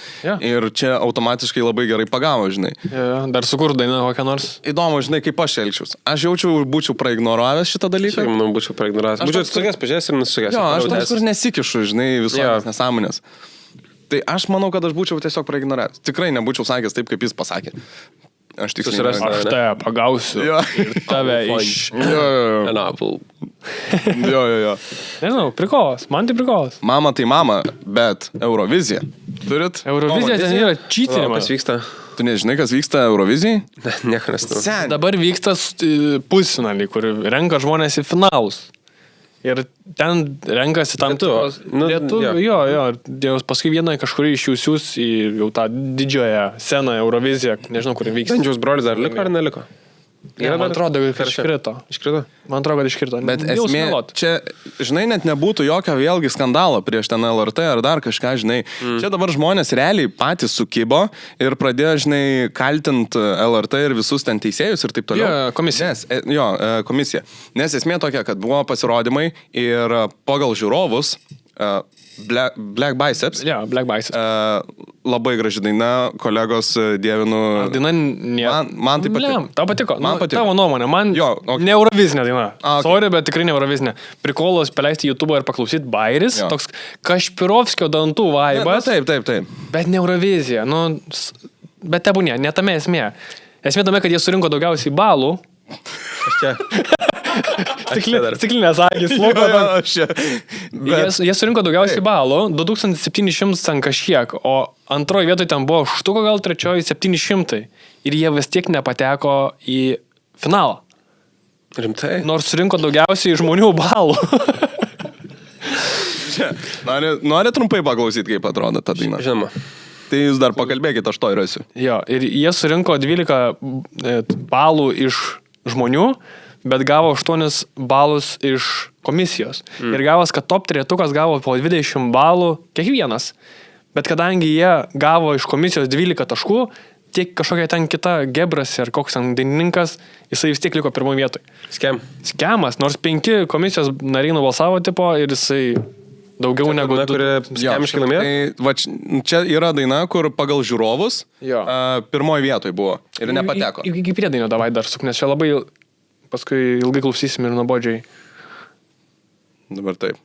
ir čia automatiškai labai gerai pagavo, žinai. Dar sukur dainą kokią nors. Įdomu, žinai, kaip aš elgčiaus. Aš būčiau praignoravęs šitą dalyką. Šiaip, manau, būčiau praignoravęs. Būčiau atsisukęs, pažiūrėjęs ir nusisukęs. Jo, aš toks, kur nesikišu, žinai, visuomenės nesąmonės. Tai aš manau, kad aš būčiau tiesiog praignoravęs. Tikrai nebūčiau sakęs taip, kaip jis pasakė. Aš tik susirasiu. Aš tave pagausiu. Ir tave iš... Jo. Nežinau, prikolas. Man tai prikolas. Mama tai mama, bet Eurovizija. Turit? Eurovizija ten yra čytinimas. Kas vyksta? Tu nežinai, kas vyksta Eurovizijai? Nieko nežinau. Dabar vyksta pusfinalį, kur renka žmonės į finalus. Ir ten renkasi tam tikros... Lietuvių, jo. Paskui vieną kažkurį iš jų siūs į jau tą didžioją sceną Euroviziją. Nežinau, kur vyksta. Bendžiaus brolis dar liko ar neliko? Man atrodo, kad iškrito. Man atrodo, kad iškrito. Bet esmė, čia, žinai, net nebūtų jokio vėlgi skandalo prieš ten LRT ar dar kažką, žinai. Čia dabar žmonės realiai patys sukibo ir pradėjo, žinai, kaltinti LRT ir visus ten teisėjus ir taip toliau. Komisija. Komisija. Nes esmė tokia, kad buvo pasirodymai ir pagal žiūrovus Black Biceps. Black Biceps. Labai graži daina, kolegos dievinu. Daina nėra. Man tai patiko. Tau patiko? Man patiko. Tavo nuomonė. Man ne Eurovizinė daina. Sorry, bet tikrai ne Eurovizinė. Prikolos paleisti YouTube ir paklausyti Bairis. Toks Kašpirovskio dantų vaibas. Taip. Bet ne Eurovizija. Bet tebūnė, ne tame esmė. Esmė tame, kad jie surinko daugiausiai balų. Aš čia. Stiklinės akis. Jie surinko daugiausiai balų, 2700 ant kažkiek, o antroji vietoje ten buvo štuko, gal trečioji 700. Ir jie vis tiek nepateko į finalą. Rimtai? Nors surinko daugiausiai žmonių balų. Nori trumpai paklausyti, kaip atrodo ta daina? Žinoma. Tai jūs dar pakalbėkite, aš to ir esu. Jo, ir jie surinko 12 balų iš žmonių, bet gavo 8 balus iš komisijos. Ir gavos, kad top 3 gavo po 20 balų kiekvienas. Bet kadangi jie gavo iš komisijos 12 taškų, tiek kažkokia ten kita Gebras ir koks ten dainininkas, jisai vis tiek liko pirmoje vietoje. Skemas, nors 5 komisijos nariai nubalsavo tipo ir jisai daugiau negu... Skemiškai laimėjo? Čia yra daina, kur pagal žiūrovus pirmoje vietoje buvo ir nepateko. Iki priedainio davai dar suk, nes čia labai paskui ilgai klausysim ir nuobodžiai. Dabar taip.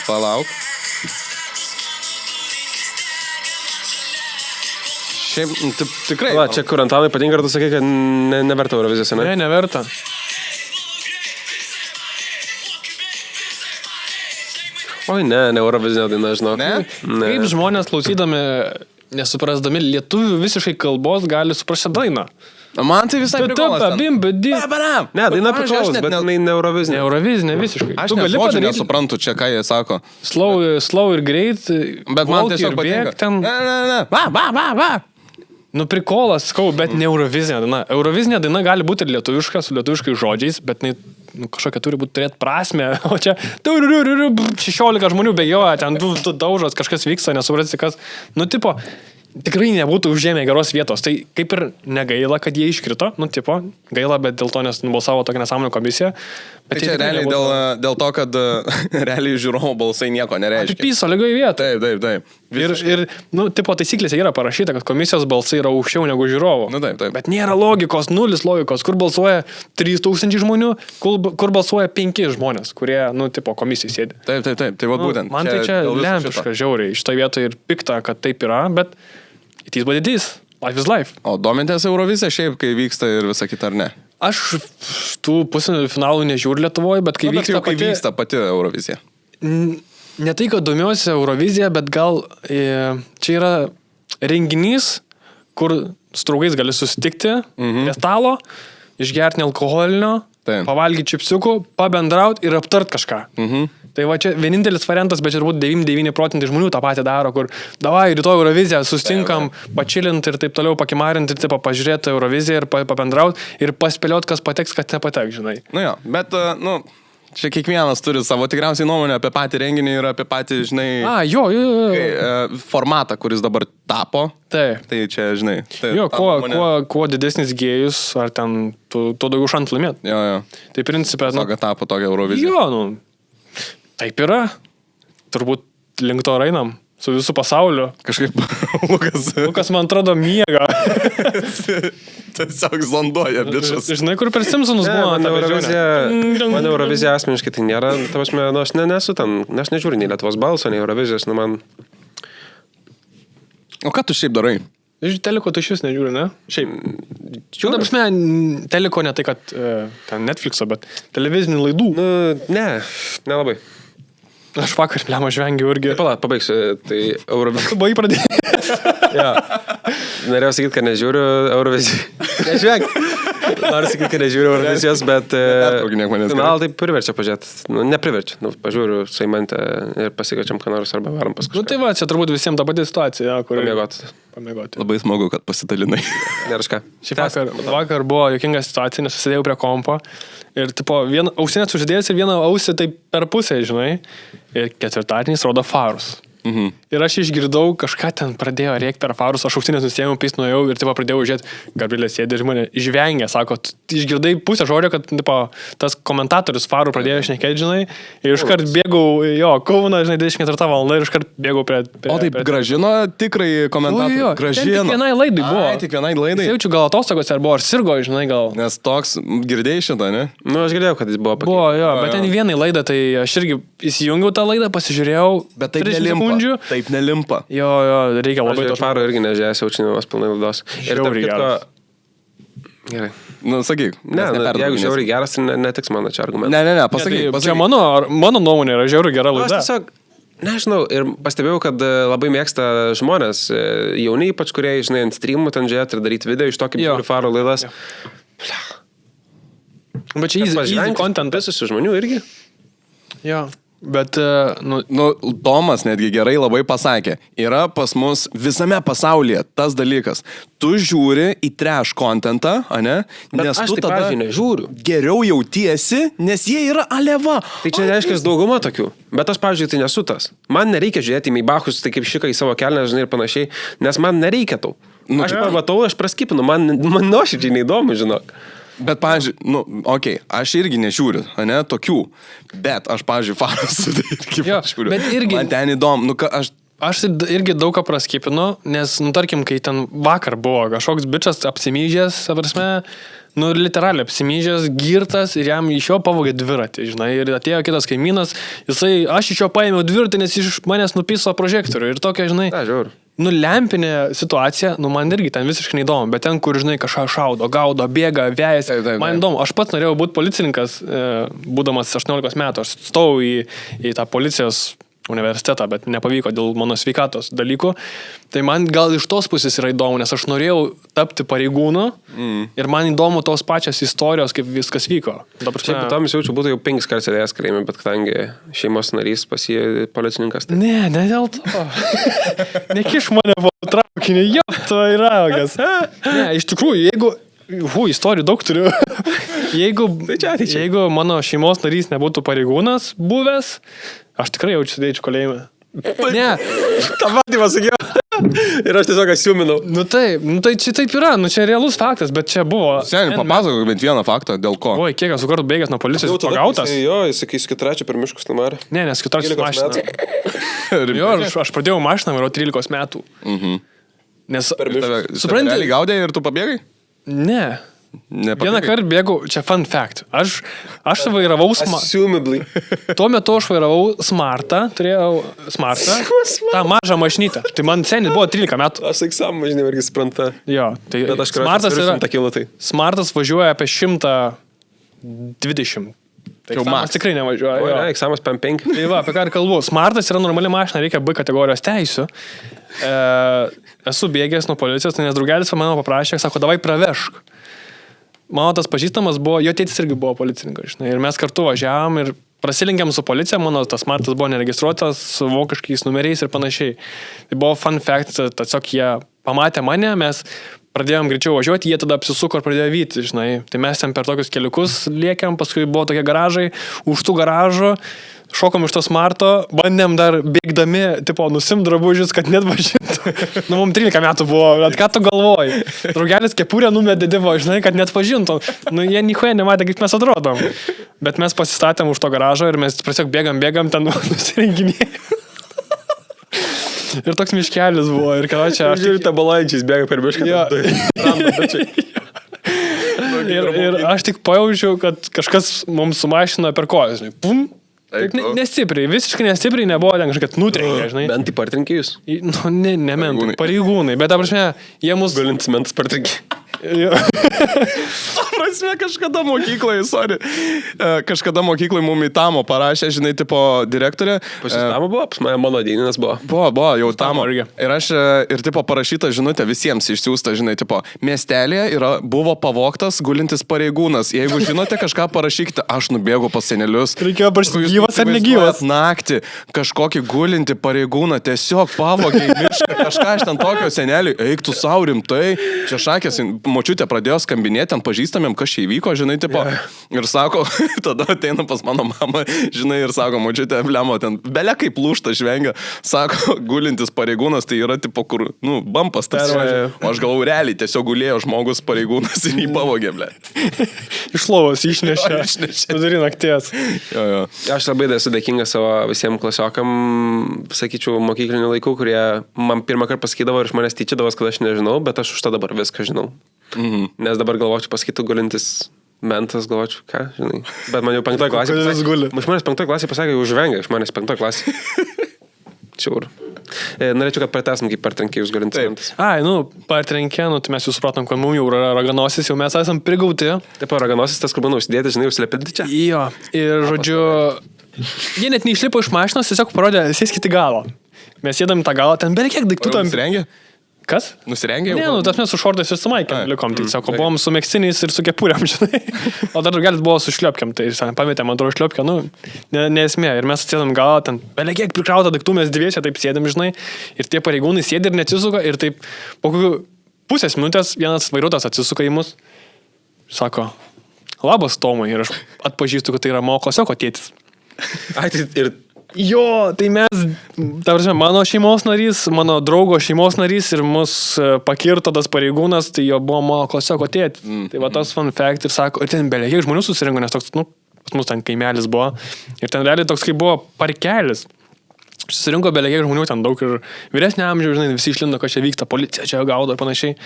Palauk. Šiaip, tikrai. Va, čia kur Antanai patinka, ar tu sakai, kad neverta Eurovizijos, ne? Ne, neverta. Oi, ne Eurovizinė daina, žinok. Ne? Kaip žmonės klausydami, nesuprasdami lietuvių visiškai kalbos, gali suprasti dainą? Man tai visai prikolas. Ne, daina prikolas, bet ne Eurovizinė. Ne Eurovizinė visiškai. Aš nesuprantu čia, ką jie sako. Slow ir greit, bet man tiesiog patinka. Va. Nu, prikolas, skau, bet ne Eurovizinė daina. Eurovizinė daina gali būti ir lietuviška, su lietuviškai žodžiais, bet kažkokia turi būti turėti prasme, o čia 16 žmonių bėgioja, ten daužos, kažkas vyksta, nesuprasi kas. Nu, tipo, tikrai nebūtų užėmę geros vietos. Tai kaip ir negaila, kad jie iškrito, gaila, bet dėl to, nes nubalsavo tokia nesąmonė komisija. Bet tai čia realiai dėl to, kad realiai žiūrovų balsai nieko nereiškia. Apipyso lygiai vietą. Taip. Ir taisyklėse yra parašyta, kad komisijos balsai yra aukščiau negu žiūrovų. Taip. Bet nėra logikos, nulis logikos, kur balsuoja 3000 žmonių, kur balsuoja 5 žmonės, kurie, komisijai sėdi. Taip. Tai va būtent. Man tai čia lempiška žiauriai. Šitoje vietoje ir pikta, kad taip yra, bet it is what it is. Life is life. O domitės Euroviziją šiaip, kai vyksta ir visa kita, ar ne? Aš tų pusinių finalų nežiūriu Lietuvoje, bet kai vyksta pati Eurovizija. Ne tai, kad domiuosi Eurovizija, bet gal čia yra renginys, kur su draugais gali susitikti prie stalo, išgerti nealkoholinio, pavalgyti čipsiukų, pabendrauti ir aptart kažką. Tai va čia vienintelis variantas, bet turbūt 99% žmonių tą patį daro, kur davai, rytoj Euroviziją, sustinkam, pačilint ir taip toliau, pakimarint ir taip pažiūrėti Euroviziją ir pabendrauti ir paspėlioti, kas pateks, kas nepateks, žinai. Nu jo, bet, Čia kiekvienas turi savo tikriausiai nuomonę apie patį renginį ir apie patį, žinai, Jo. formatą, kuris dabar tapo. Taip. Tai čia, žinai. Tai Jo, kuo didesnis gėjus, ar ten, tuo daugiau šansų laimėti. Jo. Tai principė, Tokia tapo tokia Eurovizija. Jo, taip yra. Turbūt link to einam. Su visų pasauliu. Kažkaip Lukas, man atrodo, miega. Tiesiog zonduoja, bičias. Žinai, kur per Simpsonus buvo? Man Eurovizija asmeniškai tai nėra, ta prasme, aš nesu ten, aš nežiūriu nei Lietuvos balso, nei Eurovizijos, man... O ką tu šiaip darai? Teliko tu šis nežiūri, ne? Šiaip. Ta prasme, teliko ne tai, kad ten Netflixo, bet televizinių laidų. Nelabai. Aš vakar, blema, žvengiu irgi. Pala, pabaigsiu, tai Eurovizija. Tu buvai pradėjai. Ja. Norėjau sakyti, kad nežiūriu Eurovizijos. Nežveng. Noriu sakyti, kad nežiūriu Eurovizijos, bet finalą taip priverčia pažiūrėti. Nepriverčia. Pažiūriu su Eimante ir pasikeičiam, ką nors arba varom paskui. Tai va, čia turbūt visiems ta pati situacija, kur... Pamiegoti. Labai smagu, kad pasidalinai. Neraška. Vakar buvo juokinga situacija, nes susidėjau prie kompo ir, tipo, ausinės uždėjęs ir vieną ausį taip per pusę, žinai. Ir ketvirtadienys rodo farus. Ir aš išgirdau, kažką ten pradėjo rėkti per farus, aš ausinės nusėmiau, pys nuėjau ir tipo pradėjau žiūrėti, Gabrielė sėdė ir mane žvengia, sako, išgirdai pusę žodžio, kad tipo, tas komentatorius farų pradėjo šnekėti, žinai, ir iškart bėgau, Kauną, žinai, 24 valandą ir iškart bėgau prie... O taip, gražino tikrai komentatorių. Gražino. Tik vienai laidai buvo. Tik vienai laidai. Jaučiu gal atostogos ar buvo, ar sirgo, žinai, gal. Nes toks, girdėjai šitą, ne? Aš girdėjau, kad jis buvo pakeisti. Buvo, jo, bet ten vienai laidą, tai aš irgi įsijungiau tą laidą, pasižiūrėjau, bet taip nelimpa. Taip nelimpa. Jo, reikia labai to faro irgi nežiūrėjęs jaučinimas pilnai laidos. Ir žiauriai geras. Gerai. Sakyk. Jeigu žiauriai geras, tai netiks mano čia argumentas. Ne, pasakyk. Čia mano nuomonė yra žiauriai gera laida. Aš tiesiog, nežinau, ir pastebėjau, kad labai mėgsta žmonės, jauni ypač, kurie, žinai, ant streamų ten žiūrėti ir daryti video iš to, kaip žiūri faro laidas. Bet čia easy content. Visus žmonių irgi. Jo. Bet, Tomas netgi gerai labai pasakė, yra pas mus visame pasaulyje tas dalykas. Tu žiūri į trash contentą, ane? Bet nes aš tu taip, pavyzdžiui, nežiūriu. Geriau jautiesi, nes jie yra aleva. Tai čia reiškia dauguma tokių. Bet aš, pavyzdžiui, tai nesu tas. Man nereikia žiūrėti į Meibachus, tai kaip šiką į savo kelnes, žinai, ir panašiai, nes man nereikia tau. Aš pamatau, aš praskipinu, man nuoširdžiai neįdomu, žinok. Bet, pavyzdžiui, aš irgi nežiūriu, ne, tokių, bet aš, pavyzdžiui, faras, bet irgi... Man ten įdomu, Aš irgi daug ką praskipinu, nes, tarkim, kai ten vakar buvo kažkoks bičas apsimyžęs, literaliai apsimyžęs, girtas ir jam iš jo pavogė dviratį, žinai, ir atėjo kitas kaimynas, aš iš jo paėmiau dviratį, nes iš manęs nupiso prožektorių ir tokia, žinai... lempinė situacija, man irgi ten visiškai neįdomu, bet ten, kur, žinai, kažką šaudo, gaudo, bėga, vėjasi, man įdomu. Aš pats norėjau būti policininkas, būdamas 18 metų, aš stojau į tą policijos universitetą, bet nepavyko dėl mano sveikatos dalykų. Tai man gal iš tos pusės yra įdomu, nes aš norėjau tapti pareigūnu ir man įdomu tos pačios istorijos, kaip viskas vyko. Šiaip Tomis jaučiu būtų jau 5 kartus sėdėjęs kalėjime, bet kadangi šeimos narys pas jį policininkas. Tai... Ne dėl to. Nekiš mane buvo traukinį, to yra augas. Ne, iš tikrųjų, jeigu... istorijų daug turiu. Jeigu mano šeimos narys nebūtų pareigūnas buvęs, aš tikrai jaučiu sėdėčiau kalėjime. Ne. Tą patį pasakiau. Ir aš tiesiog asiuminau. Tai čia taip yra, čia realus faktas, bet čia buvo... Seniai, papasakok bent vieną faktą, dėl ko. Oi, kiek esu kartų bėgęs nuo policijos pagautas? Jis sakys, kad trečią per miškus numarė. Ne, nes kitoks mašiną. Jo, aš pradėjau mašiną vairuoti 13 metų. Nes... Supranti, gaudė ir tu pabėgai? Ne. Vieną kartą bėgau, čia fun fact. Aš vairavau tuo metu aš vairavau Smartą, turėjau Smartą, tą mažą mašinytą. Tai man seniai buvo 13 metų. Aš sam važinėjau irgi spranta. Jo, tai Smartas yra... Smartas važiuoja apie 120. Tai Samas tikrai nevažiuoja. O, ne, Samas PM5. Tai va, apie ką ir kalbu. Smartas yra normali mašina, reikia B kategorijos teisių. Esu bėgęs nuo policijos, nes draugelis mano paprašė, sako, davai pravešk. Mano tas pažįstamas buvo, jo tėtis irgi buvo policininkas, žinai, ir mes kartu važiavom ir prasilenkėm su policija, mano tas Smartas buvo neregistruotas, su vokiškais numeriais ir panašiai. Tai buvo fun fact, tiesiog jie pamatė mane, mes pradėjom greičiau važiuoti, jie tada apsisuko ir pradėjo vyti, žinai. Tai mes ten per tokius keliukus lėkiam, paskui buvo tokie garažai, už tų garažų, šokom iš to smarto, bandėm dar bėgdami, tipo, nusimt drabužius, kad net važintų. Nu, mums 13 metų buvo, bet ką tu galvoji? Draugelis kepurę numetė, divo, žinai, kad net pažintų. Nu, jie nichuoje nematė, kaip mes atrodom. Bet mes pasistatėm už to garažo ir mes tiesiog bėgam ten nusirenginėjom. Ir toks miškelis buvo. Ir kada čia... Aš žiūriu, tabalančiais bėga per mišką. Jo. Ir aš tik pajaučiau, kad kažkas mums sumažino per kojas. Pum. Taip, nestipriai, visiškai nestipriai nebuvo ten kažkaip nutrenkė, žinai. Bent į partrenkėjus. Nu, ne mentai, pareigūnai. Bet, ta prasme, jie mus... Galintis mentas partrenkė. Ta prasme, kažkada mokyklai mum į Tamo parašė, žinai, tipo direktorė. Pas jūs Tamo buvo? Pas mano Dėninas buvo. Buvo, jau Tamo. Ir aš, tipo, parašyta žinutė visiems išsiųsta, žinai, tipo, miestelėje buvo pavogtas gulintis pareigūnas. Jeigu žinote kažką, parašykite, aš nubėgu pas senelius. Reikėjo parašyti, gyvas ar negyvas. Naktį kažkokį gulinti pareigūną tiesiog pavogė į mišką, kažką aš ten tokio seneliui, eik tu sau rimtai, čia šakės, močiutė pradėjo skambinėti, ten pažįstamėm, kas čia įvyko, žinai, tipo, ir sako, tada ateina pas mano mamą, žinai, ir sako, močiutė, blemo, ten belia kaip lūšta žvengia, sako, gulintis pareigūnas, tai yra, tipo, kur, nu, bampas tas, o aš galvau, realiai, tiesiog gulėjo žmogus pareigūnas ir jį pavogė, ble. Iš lovos išnešė. Vidury nakties. Jo. Aš labai esu dėkingas savo visiems klasiokam, sakyčiau, mokyklinių laikų, kurie man pirmą kartą pasakydavo ir iš manęs tyčiadavos, kad aš nežinau, bet aš už tą dabar viską žinau. Nes dabar galvočiau pasakytų gulintis mentas, galvočiau, ką, žinai. Bet man jau 5 klasė pasakė. Iš manęs 5 klasė pasakė, jau užvengia, iš manęs 5 klasė. Čiaur. Norėčiau, kad pratęsim kaip partrenkėjus gulintis mentas. Ai, nu, partrenkė, nu, tai mes jau supratom, kad mums jau raganosis, jau mes esam prigauti. Taip, raganosis tas, kur manau, užsidėti, žinai, užsilepinti čia. Jo, ir žodžiu, jie net neišlipo iš mašinos, tiesiog parodė, sėskite galą. Mes sėdam tą galą, ten beveik kiek daiktų tam. Nusirengė? Kas? Nusirengė? Ne, nu, tas mes su šortais ir su maikėm likom, tik sako, buvom su mėgstiniais ir su kepuriam, žinai. O dar draugelis buvo su šliopkiam, tai pametėm, man atrodo, šliopkę, nu, nesmė. Ir mes atsėdam galą, ten beveik kiek prikrauta daiktų, mes dviese taip sėdėm, žinai. Ir tie pareigūnai sėdi ir neatsisuka ir taip po kokių pusės minutės vienas vairuotojas atsisuka į mus. Sako, labas Tomai, ir aš atpažįstu, kad tai yra mano klasioko tėtis. Ai, tai ir... Jo, tai mes, ta prasme, mano šeimos narys, mano draugo šeimos narys ir mus pakirto tas pareigūnas, tai jo buvo mano klasioko tėtis. Tai va tas fun fact ir sako, ir ten beveik žmonių susirinko, nes toks, nu, pas mus ten kaimelis buvo. Ir ten realiai toks, kaip buvo parkelis. Susirinko beveik žmonių, ten daug ir vyresnio amžiaus, žinai, visi išlindo, kad čia vyksta, policija čia gaudo ir panašiai.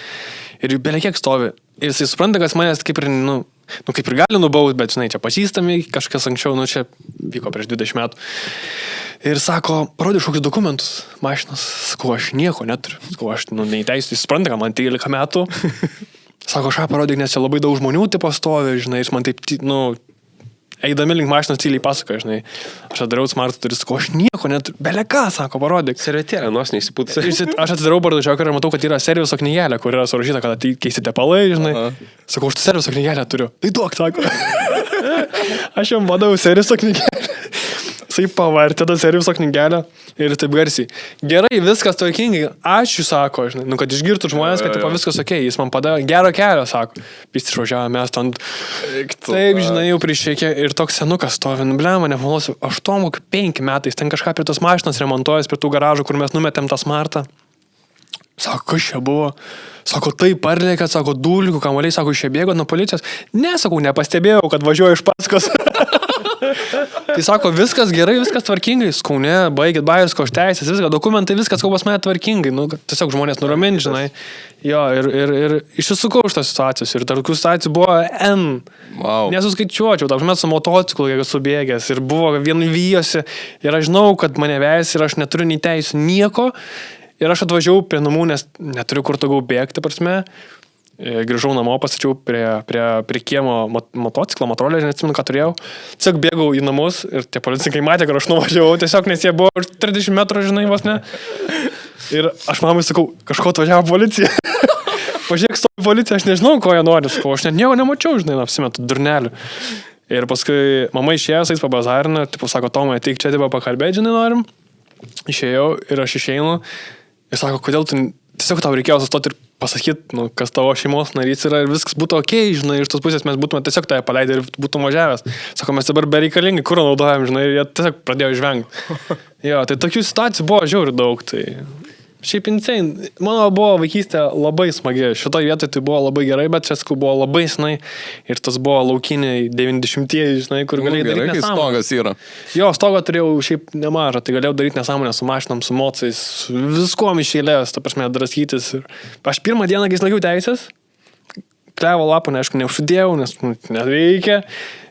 Ir beveik stovi. Ir jisai supranta, kad manęs kaip ir, nu, kaip ir gali nubaut, bet, žinai, čia pažįstami, kažkas anksčiau, nu, čia vyko prieš 20 metų. Ir sako, parodė kažkokius dokumentus mašinos. Sakau, aš nieko neturiu. Sakau, aš, nu, neįteisiu, jis supranta, kad man 13 metų. Sako, aš parodyk, nes čia labai daug žmonių tipo stovi, žinai, ir man taip, nu, eidami link mašinos tyliai pasakoja, žinai. Aš atdariau smartą ir sakau, aš nieko neturiu. Beleka, sako, parodyk. Servetėlė, nos neįsipūtė. Aš atidariau parduočiauką ir matau, kad yra serviso knygelė, kur yra surašyta, kad keisite palai, žinai. Sakau, aš serviso knygelę turiu. Tai duok, sako. Aš jam vadau serviso knygelę. Jisai pavartė tą serviso knygelę ir taip garsiai. Gerai, viskas tvarkingai. Ačiū, sako, žinai. Nu, kad išgirtų žmonės, kad tipo, viskas okei. Jis man padavė gerą kelią, sako. Pist išvažiavome, mes ten... Taip, žinai, jau priešėkė ir toks senukas stovi. Nu, blema, nemalosiu. 8-5 metais ten kažką prie tos mašinos remontuojas, prie tų garažų, kur mes numetėm tą smartą. Sako, kas čia buvo? Sako, taip parlėkė, sako, dulkių, kamuoliai, sako, iš čia bėgo nuo policijos. Ne, sakau, nepastebėjau, kad važiuoju iš paskos. Tai sako, viskas gerai, viskas tvarkingai. Skaune, baigit bajus, koš teisės, viskas, dokumentai, viskas, kau pas mane tvarkingai. Nu, tiesiog žmonės nuraminti, žinai. Jo, ir išsisukau iš tos situacijos. Ir tokių situacijų buvo N. Wow. Nesuskaičiuočiau, tam mes su motociklu, jeigu subėgęs. Ir buvo vienu vyjosi. Ir aš žinau, kad mane veis ir aš neturiu nei teisų nieko. Ir aš atvažiavau prie namų, nes neturiu kur toliau bėgti, prasme. Grįžau namo, pasačiau prie kiemo motociklą, motorolę, neatsimenu, ką turėjau. Tiesiog bėgau į namus ir tie policininkai matė, kad aš nuvažiavau, tiesiog, nes jie buvo už 30 metrų, žinai, vos ne. Ir aš mamai sakau, kažko atvažiavo policija. Pažiūrėk, stovi policija, aš nežinau, ko jie nori, sakau, aš net nieko nemačiau, žinai, apsimetu durnelių. Ir paskui mama išėjo, jis pabazarino, tipo, sako, Tomai, ateik čia, tipo, pakalbėti, žinai, norim. Išėjau ir aš išeinu. Ir sako, kodėl tu, tiesiog tau reikėjo sustoti ir pasakyti, nu, kas tavo šeimos narys yra ir viskas būtų okei, žinai, iš tos pusės mes būtume tiesiog tai paleidę ir būtų važiavęs. Sako, mes dabar bereikalingai, kur naudojam, žinai, ir jie tiesiog pradėjo žvengti. Jo, tai tokių situacijų buvo žiauri daug, tai šiaip insane. Mano buvo vaikystė labai smagi, šitoje vietoje tai buvo labai gerai, bet čia buvo labai senai ir tas buvo laukiniai 90-ieji, žinai, kur galėjai daryti nesąmonę. Stogas yra. Jo, stogą turėjau šiaip nemažą, tai galėjau daryti nesąmonę su mašinom, su mocais, viskuom iš eilės, ta prasme, draskytis. Aš pirmą dieną, kai slaikiau teisės, klevo lapą, aišku, neužsidėjau, nes nereikia.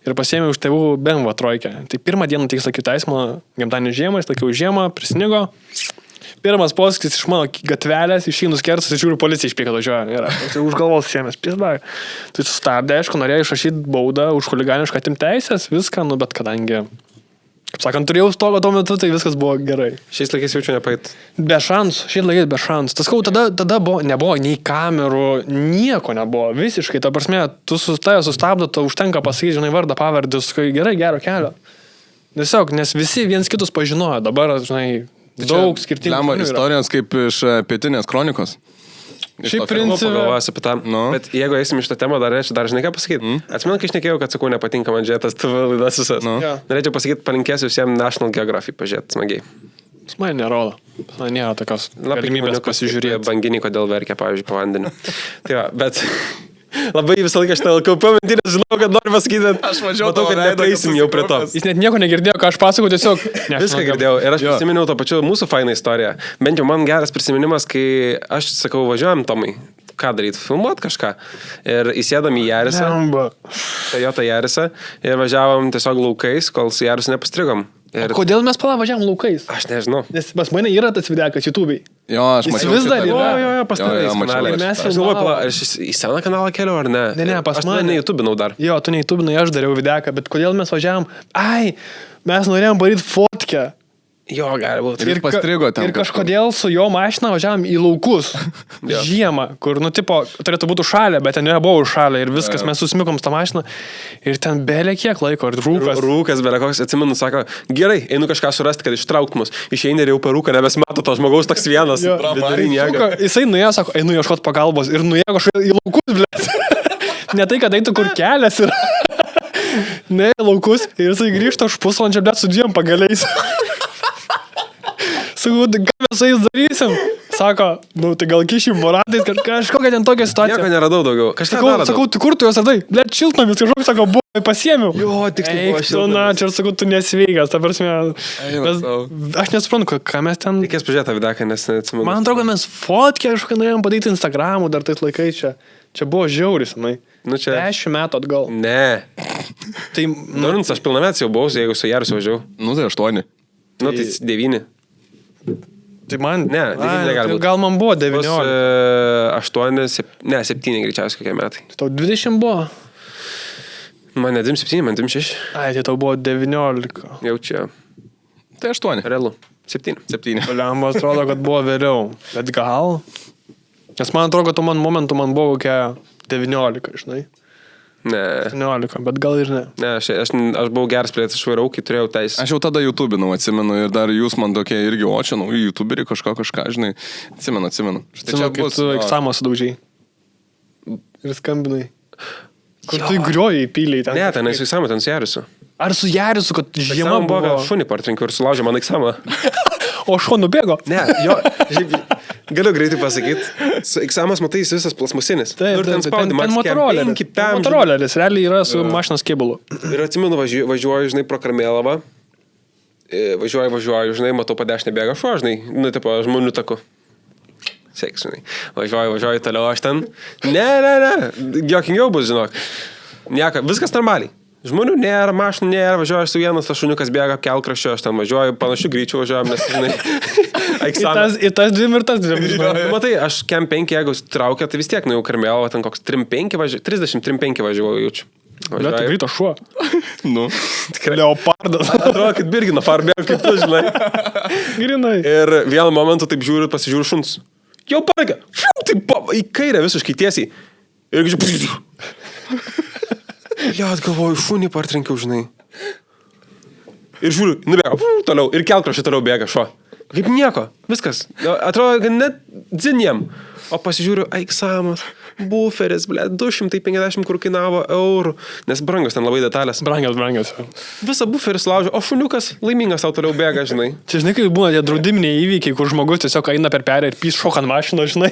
Ir pasiėmiau už tėvų BMW trojkę. Tai pirmą dieną tik slaikiau teismą, gimtadienį žiemą, slaikiau žiemą, prisnigo. Pirmas posūkis iš mano gatvelės, išeinu skersas ir žiūriu, policija išpėka važiuoja. Už galvos siemės, pizda. Tai sustabdė, aišku, norėjau išrašyti baudą už chuliganišką atimti teisės, viską, nu, bet kadangi, kaip sakant, turėjau stogą tuo metu, tai viskas buvo gerai. Šiais laikais jaučiu nepait. Be šansų, šiais laikais be šansų. Tas kau, tada nebuvo nei kamerų, nieko nebuvo, visiškai, ta prasme, tu sustabdo, tu užtenka pasakyti, žinai, vardą, pavardį, gerai, gero kelio. Tiesiog, nes visi viens kitus pažinojo, dabar, žinai, daug skirtingų. Lemba istorijos kaip iš Pietinės kronikos. Šiaip principė. Pagalvosiu apie tą. No. Bet jeigu eisim iš tą temą, dar žinai ką pasakyti. Atsimenu, kai šnekėjau, kad sakau, nepatinka man žiūrėtas TV laidas visas. No. Ja. Norėčiau pasakyti, palinkėsiu visiems National Geographic pažiūrėti smagiai. Man nerodo. Man nėra tokios galimybės pasižiūrėti. Banginiai, kodėl verkia, pavyzdžiui, po vandeniu. Tai va, bet labai visą laiką šitą LKP mintinę, žinau, kad noriu pasakyti, bet aš matau, kad neprieisim jau prie to. Jis net nieko negirdėjo, ką aš pasakau, tiesiog. Viską girdėjau ir aš prisiminiau to pačiu mūsų fainą istoriją. Bent jau man geras prisiminimas, kai aš sakau, važiuojam Tomai, ką daryti, filmuot kažką. Ir įsėdam į Jarisą, Toyota Jarisą ir važiavom tiesiog laukais, kol su Jarisu nepastrigom. Ir... Kodėl mes važiavom laukais? Aš nežinau. Nes pas mane yra tas videokas YouTube'ai. Jo, aš mačiau. Vis dar yra. Jo, pastarais kanalai. Aš į seną kanalą keliu, ar ne? Ne, pas mane. Aš ne YouTube'inau dar. Jo, tu ne YouTube'inai, aš dariau videoką, bet kodėl mes važiavom? Ai, mes norėjom daryti fotkę. Jo, gali būti. Ir pastrigo ten. Ir kažkodėl su jo mašina važiavam į laukus. Žiemą, kur, nu, tipo, turėtų būti šalia, bet ten nebuvo šalia ir viskas, mes susmikom tą mašiną. Ir ten belė kiek laiko, ir rūkas. Rūkas, belė koks, atsimenu, sako, gerai, einu kažką surasti, kad ištraukt mus. Išeini ir jau per rūką, nebesimato to žmogaus toks vienas. Jisai nuėjo, sako, einu ieškoti pagalbos ir nuėjo kažką į laukus, blėt. Ne tai, kad eitų kur kelias ir... Ne, laukus ir jisai grįžta už pusvalandžio, blėt, su 2 pagaliais. Sakau, ką mes su jais darysim? Sako, nu, tai gal kišim boratais, kažkokia ten tokia situacija. Nieko neradau daugiau. Sakau, tu kur tu juos radai? Blet, šiltnamis, kažkoks, sako, buvo, pasiėmiau. Jo, tiksliai buvo šiltnamis. Čia, sakau, tu nesveikas, ta prasme. Aš nesuprantu, ką mes ten... Reikės pažiūrėti tą videoką, nes neatsimenu. Man atrodo, mes fotkę kažką norėjom padaryti Instagramų dar tais laikais čia. Čia buvo žiauris, manai. Nu, čia... 10 metų atgal. Ne. Tai... Norint, aš pilnametis jau buvau, jeigu su Jarisu važiavau. Nu, tai 8. Nu, tai 9. Tai man... Ne, 9 negali būti. Gal man buvo 19. 8, 7 greičiausiai kokie metai. Tau 20 buvo? Man ne 27, man 26. Ai, tai tau buvo 19. Jau čia. Tai 8. Realu. 7. Lemba atrodo, kad buvo vėliau. Bet gal? Nes man atrodo, kad man momentu man buvo kokia 19, žinai. Ne. 17, bet gal ir ne. Ne, aš buvau geras plėtas, aš vairau, kai turėjau teisę. Aš jau tada YouTube'inau, atsimenu, ir dar jūs man tokie irgi očinau, YouTuberį kažką, žinai. Atsimenu. Štai čia kaip tu eksamą sudaužiai. Ir skambinai. Kur tu įgrioji į pyliai ten? Ne, ten su eksamą, ten su Jarisu. Ar su Jarisu, kad žiema buvo? Šunį partrinkiu ir sulaužė man eksamą. O šuo nubėgo? Ne, jo, galiu greitai pasakyti. Eksamas, matai, jis visas plasmasinis. Taip, ten motoroleris, realiai yra su mašinos kėbulu. Ir atsimenu, važiuoju, žinai, pro Karmėlavą. Važiuoju, žinai, matau padešinę bėgą šuo, žinai, nu, tipo, žmonių taku. Seks, žinai. Važiuoju toliau aš ten. Ne, jokingiau bus, žinok. Nieka, viskas normaliai. Žmonių nėra, mašinų nėra, važiuoju su vienas, tas šuniukas bėga kelkraščio, aš ten važiuoju, panašių greičių važiuojam, nes, žinai, į tas 2 ir tas 2. Matai, aš kem 5, jeigu traukia, tai vis tiek, nu jau Karmėlava, ten koks 30-35 važiuoju jaučiu. Bet tai greito šuo. Nu. Leopardas. Atrodo, kad Birgino farbėjo, kaip tu, žinai. Grinai. Ir vienu momentu taip žiūriu, pasižiūriu šuns. Jau paragė, taip į kairę visiškai tiesiai. Ir žiūriu. Jo, atgalvoju, šunį partrenkiau, žinai. Ir žiūriu, nubėga, toliau. Ir kelkraščiai toliau bėga šuo. Kaip nieko, viskas. Atrodo, kad net dziniem. O pasižiūriu, Aiksamas, buferis, 250 kur kainavo eurų, nes brangios ten labai detalės. Brangios. Visą buferį sulaužė, o šuniukas laimingas tau toliau bėga, žinai. Čia žinai, kai būna tie draudiminiai įvykiai, kur žmogus tiesiog eina per perę ir pys šoka ant mašinos, žinai.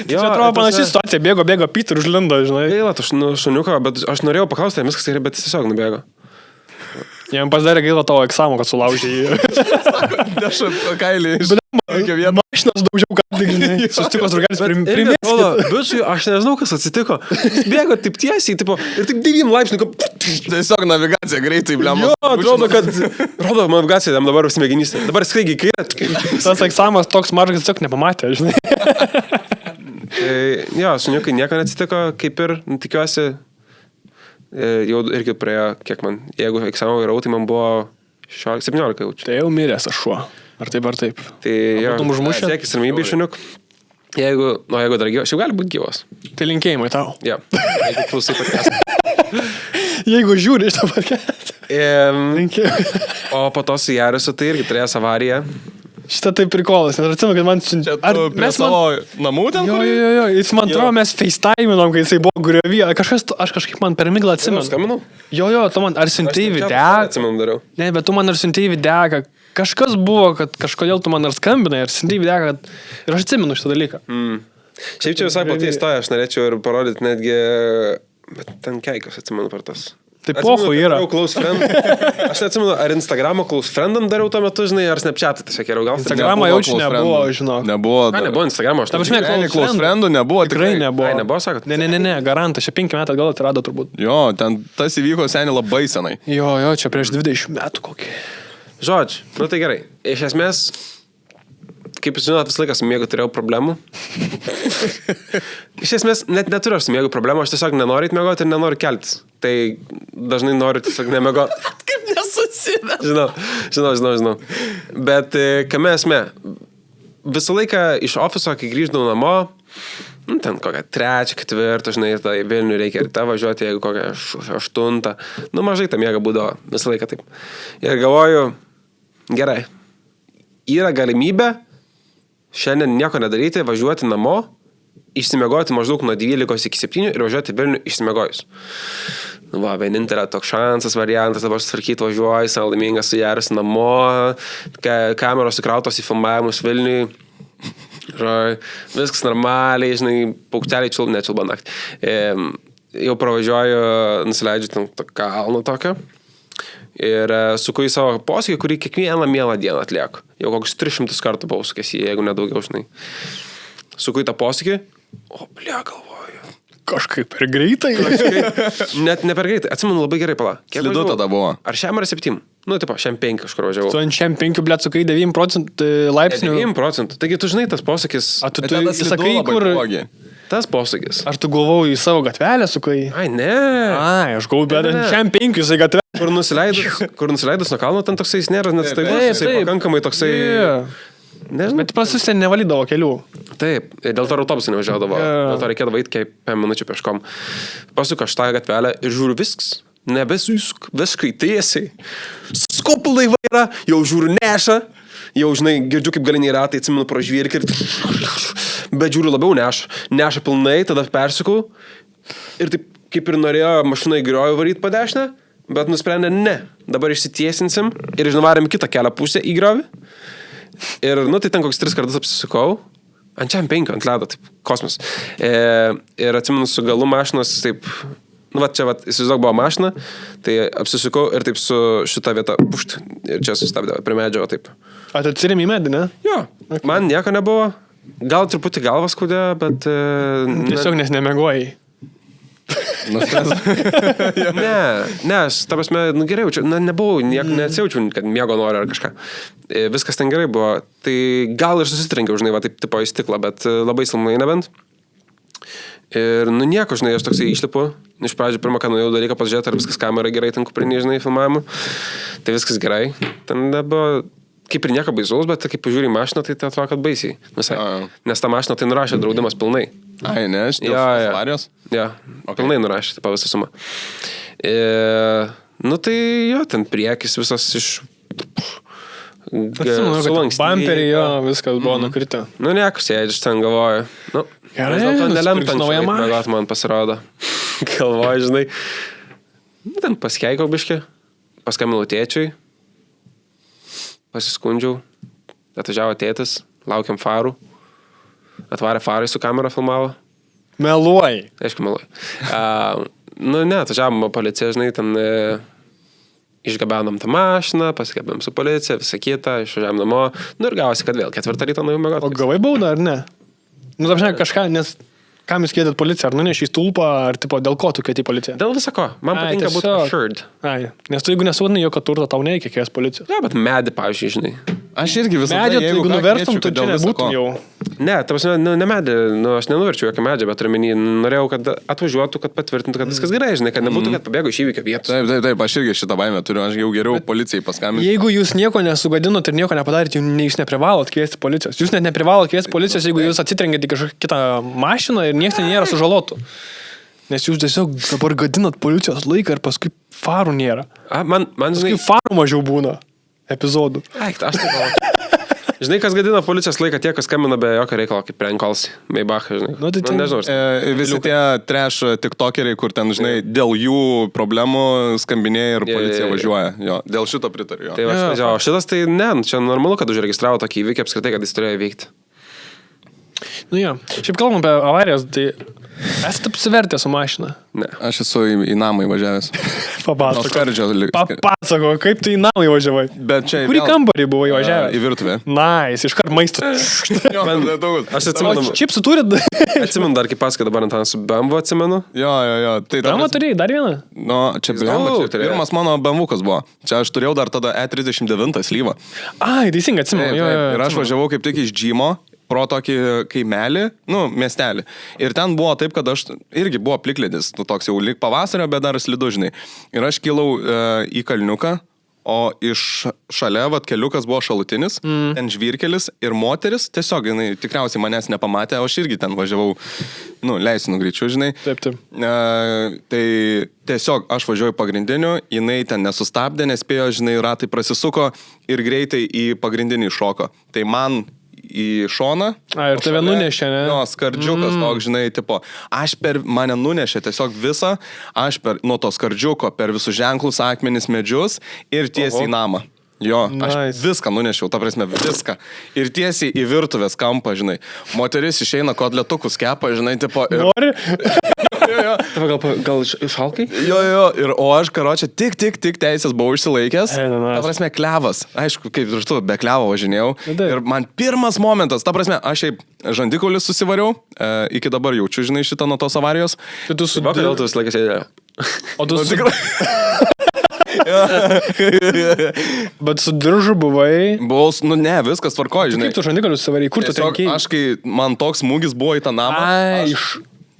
Čia atrodo panaši situacija, bėgo pys ir užlindo, žinai. Gaila, tu šuniuką, bet aš norėjau paklausti, viskas gerai, bet jis tiesiog nubėgo. Jam pasidarė gaila tavo Eksamo, kad sulaužė jį. Aš kailį iš Mašinas daugiau kartų, žinai. Sustikos draugelis primės. Bičiui, aš nežinau, kas atsitiko. Jis bėgo taip tiesiai, tipo, ir taip 9 laipsnių. tiesiog navigacija greitai, blem. Jo, atrodo, kad navigacija jam dabar smegenys. Dabar skraigi kairę. Tas Eksamas toks mažas, tiesiog nepamatė, žinai. Jo, šuniukai nieko neatsitiko, kaip ir, tikiuosi, jau irgi praėjo, kiek man, jeigu Eksamo vairavau, tai man buvo 17 jaučiu. Tai jau miręs aš šuo. Ar taip. Tai jo, siekis ramybė šuniuk. Jeigu dar gyvas, šiaip gali būti gyvas. Tai linkėjimai tau. Jo, jeigu klausai podcastą. Jeigu žiūri iš tą podcastą. Linkėjimai. O po to su Jarisu tai irgi turėjęs avariją. Šitą tai prikolas, nes atsimenu, kad man... Ar mes savo namų ten? Jo, jis man atrodo, mes FaceTime'inom, kai jisai buvo griovyje. Aš kažkaip man per miglą atsimenu. Skambinau? Jo, tu man ar siuntėjai videą. Atsimenu dariau. Ne, bet tu man ar siuntėjai videą, kad kažkas buvo, kad kažkodėl tu man ar skambinai, ar siuntėjai videą, kad... Ir aš atsimenu šitą dalyką. Šiaip čia visai platį istoriją, aš norėčiau ir parodyti netgi... Bet ten keikas atsimenu per tas. Tai pohu yra. Aš neatsimenu, ar Instagramo close friendam dariau tuo metu, žinai, ar Snapchat'ą tiesiog geriau gal. Instagramą jaučiu nebuvo, žinok. Nebuvo Instagramo, aš nežinau. Close friendų nebuvo, tikrai nebuvo. Ai, nebuvo, sakot? Ne, garantas, čia 5 metų atgal atsirado turbūt. Jo, ten tas įvyko seniai labai senai. Jo, čia prieš 20 metų kokį. Žodžiu, nu tai gerai. Iš esmės, kaip jūs žinot, visą laiką su miegu turėjau problemų. Iš esmės, net neturiu aš su miegu problemų, aš tiesiog nenoriu miegoti ir nenoriu keltis. Tai dažnai noriu tiesiog nemiegoti. Kaip nesusivė. Žinau. Bet kame esmė? Visą laiką iš ofiso, kai grįždavau namo, ten kokią 3, 4, žinai, tai Vilnių reikia ir tą važiuoti, jeigu kokią 8, mažai tą miegą būdavo, visą laiką taip. Ir galvoju, gerai, yra galimybė šiandien nieko nedaryti, važiuoti namo, išsimiegoti maždaug nuo 12 iki 7 ir važiuoti Vilnių išsimiegojus. Vienintelė toks šansas, variantas, dabar sutvarkyti važiuoju, savo laimingas su Jaris namo, kameros sukrautos į filmavimus Vilniui. Viskas normaliai, žinai, paukšteliai nečilba naktį. Jau pravažiuoju, nusileidžiu ten kalną tokio. Ir suku į savo posūkį, kurį kiekvieną mielą dieną atlieku. Jau kokius 300 kartų pausukęs jį, jeigu nedaugiau, žinai. Suku į tą posūkį, galvoju. Kažkaip per greitai. Net ne per greitai. Atsimenu labai gerai, pala. Slidu tada buvo. Ar šiam ar 7? Tipo, šiam 5 kažkur važiavau. Tu ant šiam 5, blėt, sukai 9% laipsnių. 9%. Taigi tu žinai tas posūkis. A tu sakai, kur... Tas posūkis. Ar tu galvojau į savo gatvelę sukai? Ai, ne. Ai, aš galvoju, bet ant šiam 5 jisai gatvelę. Kur nusileidus nuo kalno, ten toksai jis nėra net staigus. Jisai pakankamai toksai... Nežinau. Bet pasus ten nevalydavo kelių. Taip, dėl to autobusą nevažiuodavo. Dėl to reikėdavo eiti kaip 5 minučių peškom. Pasuku aš tą gatvelę ir žiūriu viskas. Nebesisuk, viskai tiesiai. Skopulai vaira, jau žiūriu neša. Jau, žinai, girdžiu kaip galiniai ratai, atsimenu pro žvyrkį ir... Bet žiūriu labiau neša. Neša pilnai, tada persukau. Ir taip, kaip ir norėjo mašiną į griovį varyti po dešinę, bet nusprendė ne. Dabar išsitiesinsim ir išnuvarėm kitą kelią pusę į griovį. Ir, tai ten koks 3 kartus apsisukau. Ant šiam 5, ant ledo, taip, kosmos. Ir atsimenu su galu mašinos, taip, čia, įsivaizduok, buvo mašina, tai apsisukau ir taip su šitą vietą, pušt, ir čia sustabdė, prie medžio, taip. A, tu atsirėmė į medį, ne? Jo, okay. Man nieko nebuvo. Gal truputį galvas skaudėjo, bet... Tiesiog nes nemegojai. Ne, aš, ta prasme, gerai jaučiu, nebuvau, nesijaučiu, kad miego noriu ar kažką. Viskas ten gerai buvo. Tai gal ir susitrenkiau, žinai, taip tipo į stiklą, bet labai silpnai nebent. Ir, nieko, žinai, aš toksai išlipu. Iš pradžių pirmą, ką nuėjau dalyką pasižiūrėti, ar viskas kamera gerai ten kuprinė, žinai, filmavimu. Tai viskas gerai. Ten nebuvo... Kaip ir nieko baisaus, bet kaip pažiūrį į mašiną, tai atrodo, kad baisiai. Nes tą mašiną tai nurašė draudimas pilnai. Ai, ne, aš dėl avarijos? Ja, pilnai nurašė, tai visą sumą. Tai jo, ten priekis visas iš Bumperį jo, viskas buvo nukritę. Nu, nieko, sėdžiu, aš ten galvoju. Nu, gerai, vis dėlto nelemta nusipirksiu naują mašiną. mėgot, man pasirodo. Galvoju, žinai. Nu, ten paskeikau biškį, paskambinau tėčiui, pasiskundžiau, atvažiavo tėtis, laukiam farų, atvarė farai su kamera filmavo. Meluoji. Aišku, meluoju. Nu, ne, atvažiavom policija, žinai, ten išgabenom tą mašiną, pasikabėm su policija, visą kitą, išvažiavom namo. Nu ir gavosi, kad vėl 4 ryto nuėjau mėgoti. O gavai baudą ar ne? Nu, taip žinai, kažką, nes kam jūs kvietėt policiją? Ar nunešė į stulpą, ar tipo, dėl ko tu kvietė policiją? Dėl visako. Man patinka būti assured. Ai, nes tu jeigu nesūdinai jokio turto, tau nereikia kvies policijos. Ne, bet medį, pavyzdžiui, žinai. Aš irgi visą Medį, jeigu nuverstum, tu čia nebūtum jau. Ne, ta prasme, ne medį, nu, aš nenuverčiau jokio medžio, bet norėjau, kad atvažiuotų, kad patvirtintų, kad viskas gerai, žinai, kad nebūtų, kad pabėgo iš įvykio vietos. Taip, aš irgi šitą baimę turiu, aš jau geriau policijai paskambinti. Jeigu jūs nieko nesugadinot ir nieko nepadarėt, jūs neprivalot kviesti policijos. Jūs net neprivalot kviesti policijos, jeigu jūs atsitrenkėte į kažkokią kitą mašiną ir niekas ten nėra sužalotų. Nes jūs tiesiog dabar gadinat policijos laiką ir paskui farų nėra. Man žinai, paskui farų mažiau būna epizodų. Ai, aš taip galvoju. Žinai, kas gadina policijos laiką, tie, kas skambina be jokio reikalo, kaip prank calls, Maybach, žinai. Nu, tai nežinau. Visi tie trash tiktokeriai, kur ten, žinai, dėl jų problemų skambinėja ir policija važiuoja. Jo, dėl šito pritariu. Tai o šitas tai ne, čia normalu, kad užregistravo tokį įvykį apskritai, kad jis turėjo įvykti. Nu jo, šiaip kalbam apie avarijas, tai esate apsivertę su mašina? Ne. Aš esu į namą įvažiavęs. Papasako, kaip tu į namą įvažiavai? Bet čia kurį kambarį buvo įvažiavęs? Į virtuvę. Nice, iškart maisto. Aš atsimenu. Čipsų turit? Atsimenu dar kaip paskai dabar ant su BMW atsimenu. Jo. Tai BMW turėjai, dar vieną? Nu, čia pirmas mano BMW-kas buvo. Čia aš turėjau dar tada E39 slyvą. Ai, teisingai atsimenu. Ir aš važiavau kaip tik iš Džymo pro tokį kaimelį, miestelį. Ir ten buvo taip, kad aš irgi buvo plikledis, toks jau lyg pavasario, bet dar slidu, žinai. Ir aš kilau į kalniuką, o iš šalia, keliukas buvo šalutinis, ten žvyrkelis ir moteris, tiesiog, jinai tikriausiai manęs nepamatė, o aš irgi ten važiavau, leisinu greičiu, žinai. Taip. Tai tiesiog aš važiuoju pagrindiniu, jinai ten nesustabdė, nespėjo, žinai, ratai prasisuko ir greitai į pagrindinį šoko. Tai man į šoną. Ir tave nunešė, ne? Jo, skardžiukas toks, žinai, tipo, mane nunešė tiesiog visą, aš nuo to skardžiuko per visus ženklus, akmenis, medžius ir tiesiai į namą. Jo, aš viską nunešiau, ta prasme, viską. Ir tiesiai į virtuvės kampą, žinai. Moteris išeina kotletukus kepa, žinai, tipo... Nori? Gal šalkai? Jo, o aš, karočią, tik teisės buvau išsilaikęs. Ta prasme, klevas. Aišku, kaip ir tu, be klevo važinėjau. Ir man pirmas momentas, ta prasme, aš šiaip žandikaulis susivariau, iki dabar jaučiu, žinai, šitą nuo tos avarijos. Tai tu sudėl tu vis laikas sėdėjo. O tu tikrai... Bet su diržu buvai. Buvau, ne, viskas tvarkoja, žinai. Kaip tu žandikalius savariai, kur tu trenkėjai? Aš, kai man toks smūgis buvo į tą namą.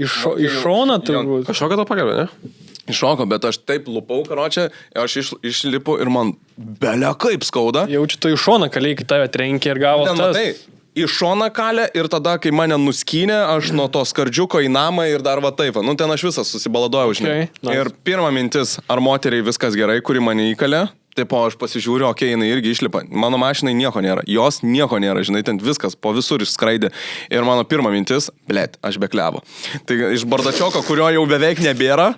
Iš šono turbūt. Kažkokia to pagalbė, ne? Iššoko, bet aš taip lupau, karočią, aš išlipu ir man belia kaip skauda. Jaučiu, tu iš šoną kaliai, kai tave trenkė ir gavo tas. Iš šoną kalė ir tada, kai mane nuskynė, aš nuo to skardžiuko į namą ir dar va taip. Ten aš visas susibaladojau, žinai. Ir pirma mintis, ar moteriai viskas gerai, kuri mane įkalė. Taip, aš pasižiūriu, jinai irgi išlipa. Mano mašinai nieko nėra. Jos nieko nėra, žinai, ten viskas po visur išskraidė. Ir mano pirma mintis, aš be klevo. Tai iš bardačioko, kurio jau beveik nebėra,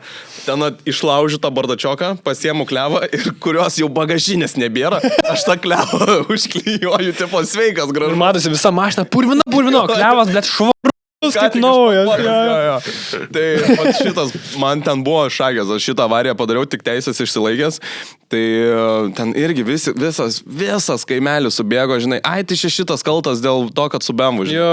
ten išlaužiu tą bardačioką, pasiemu klevą ir kurios jau bagažinės nebėra, aš tą klevą užklijuoju, tipo sveikas, gražus. Ir matosi visa mašina, purvino, klevas, bet švarus. Kaip naujas. Tai šitas, man ten buvo šagės, aš šitą avariją padariau, tik teisės išsilaikęs. Tai ten irgi visas kaimelis subėgo, žinai, tai šitas kaltas dėl to, kad su BMW. Jo,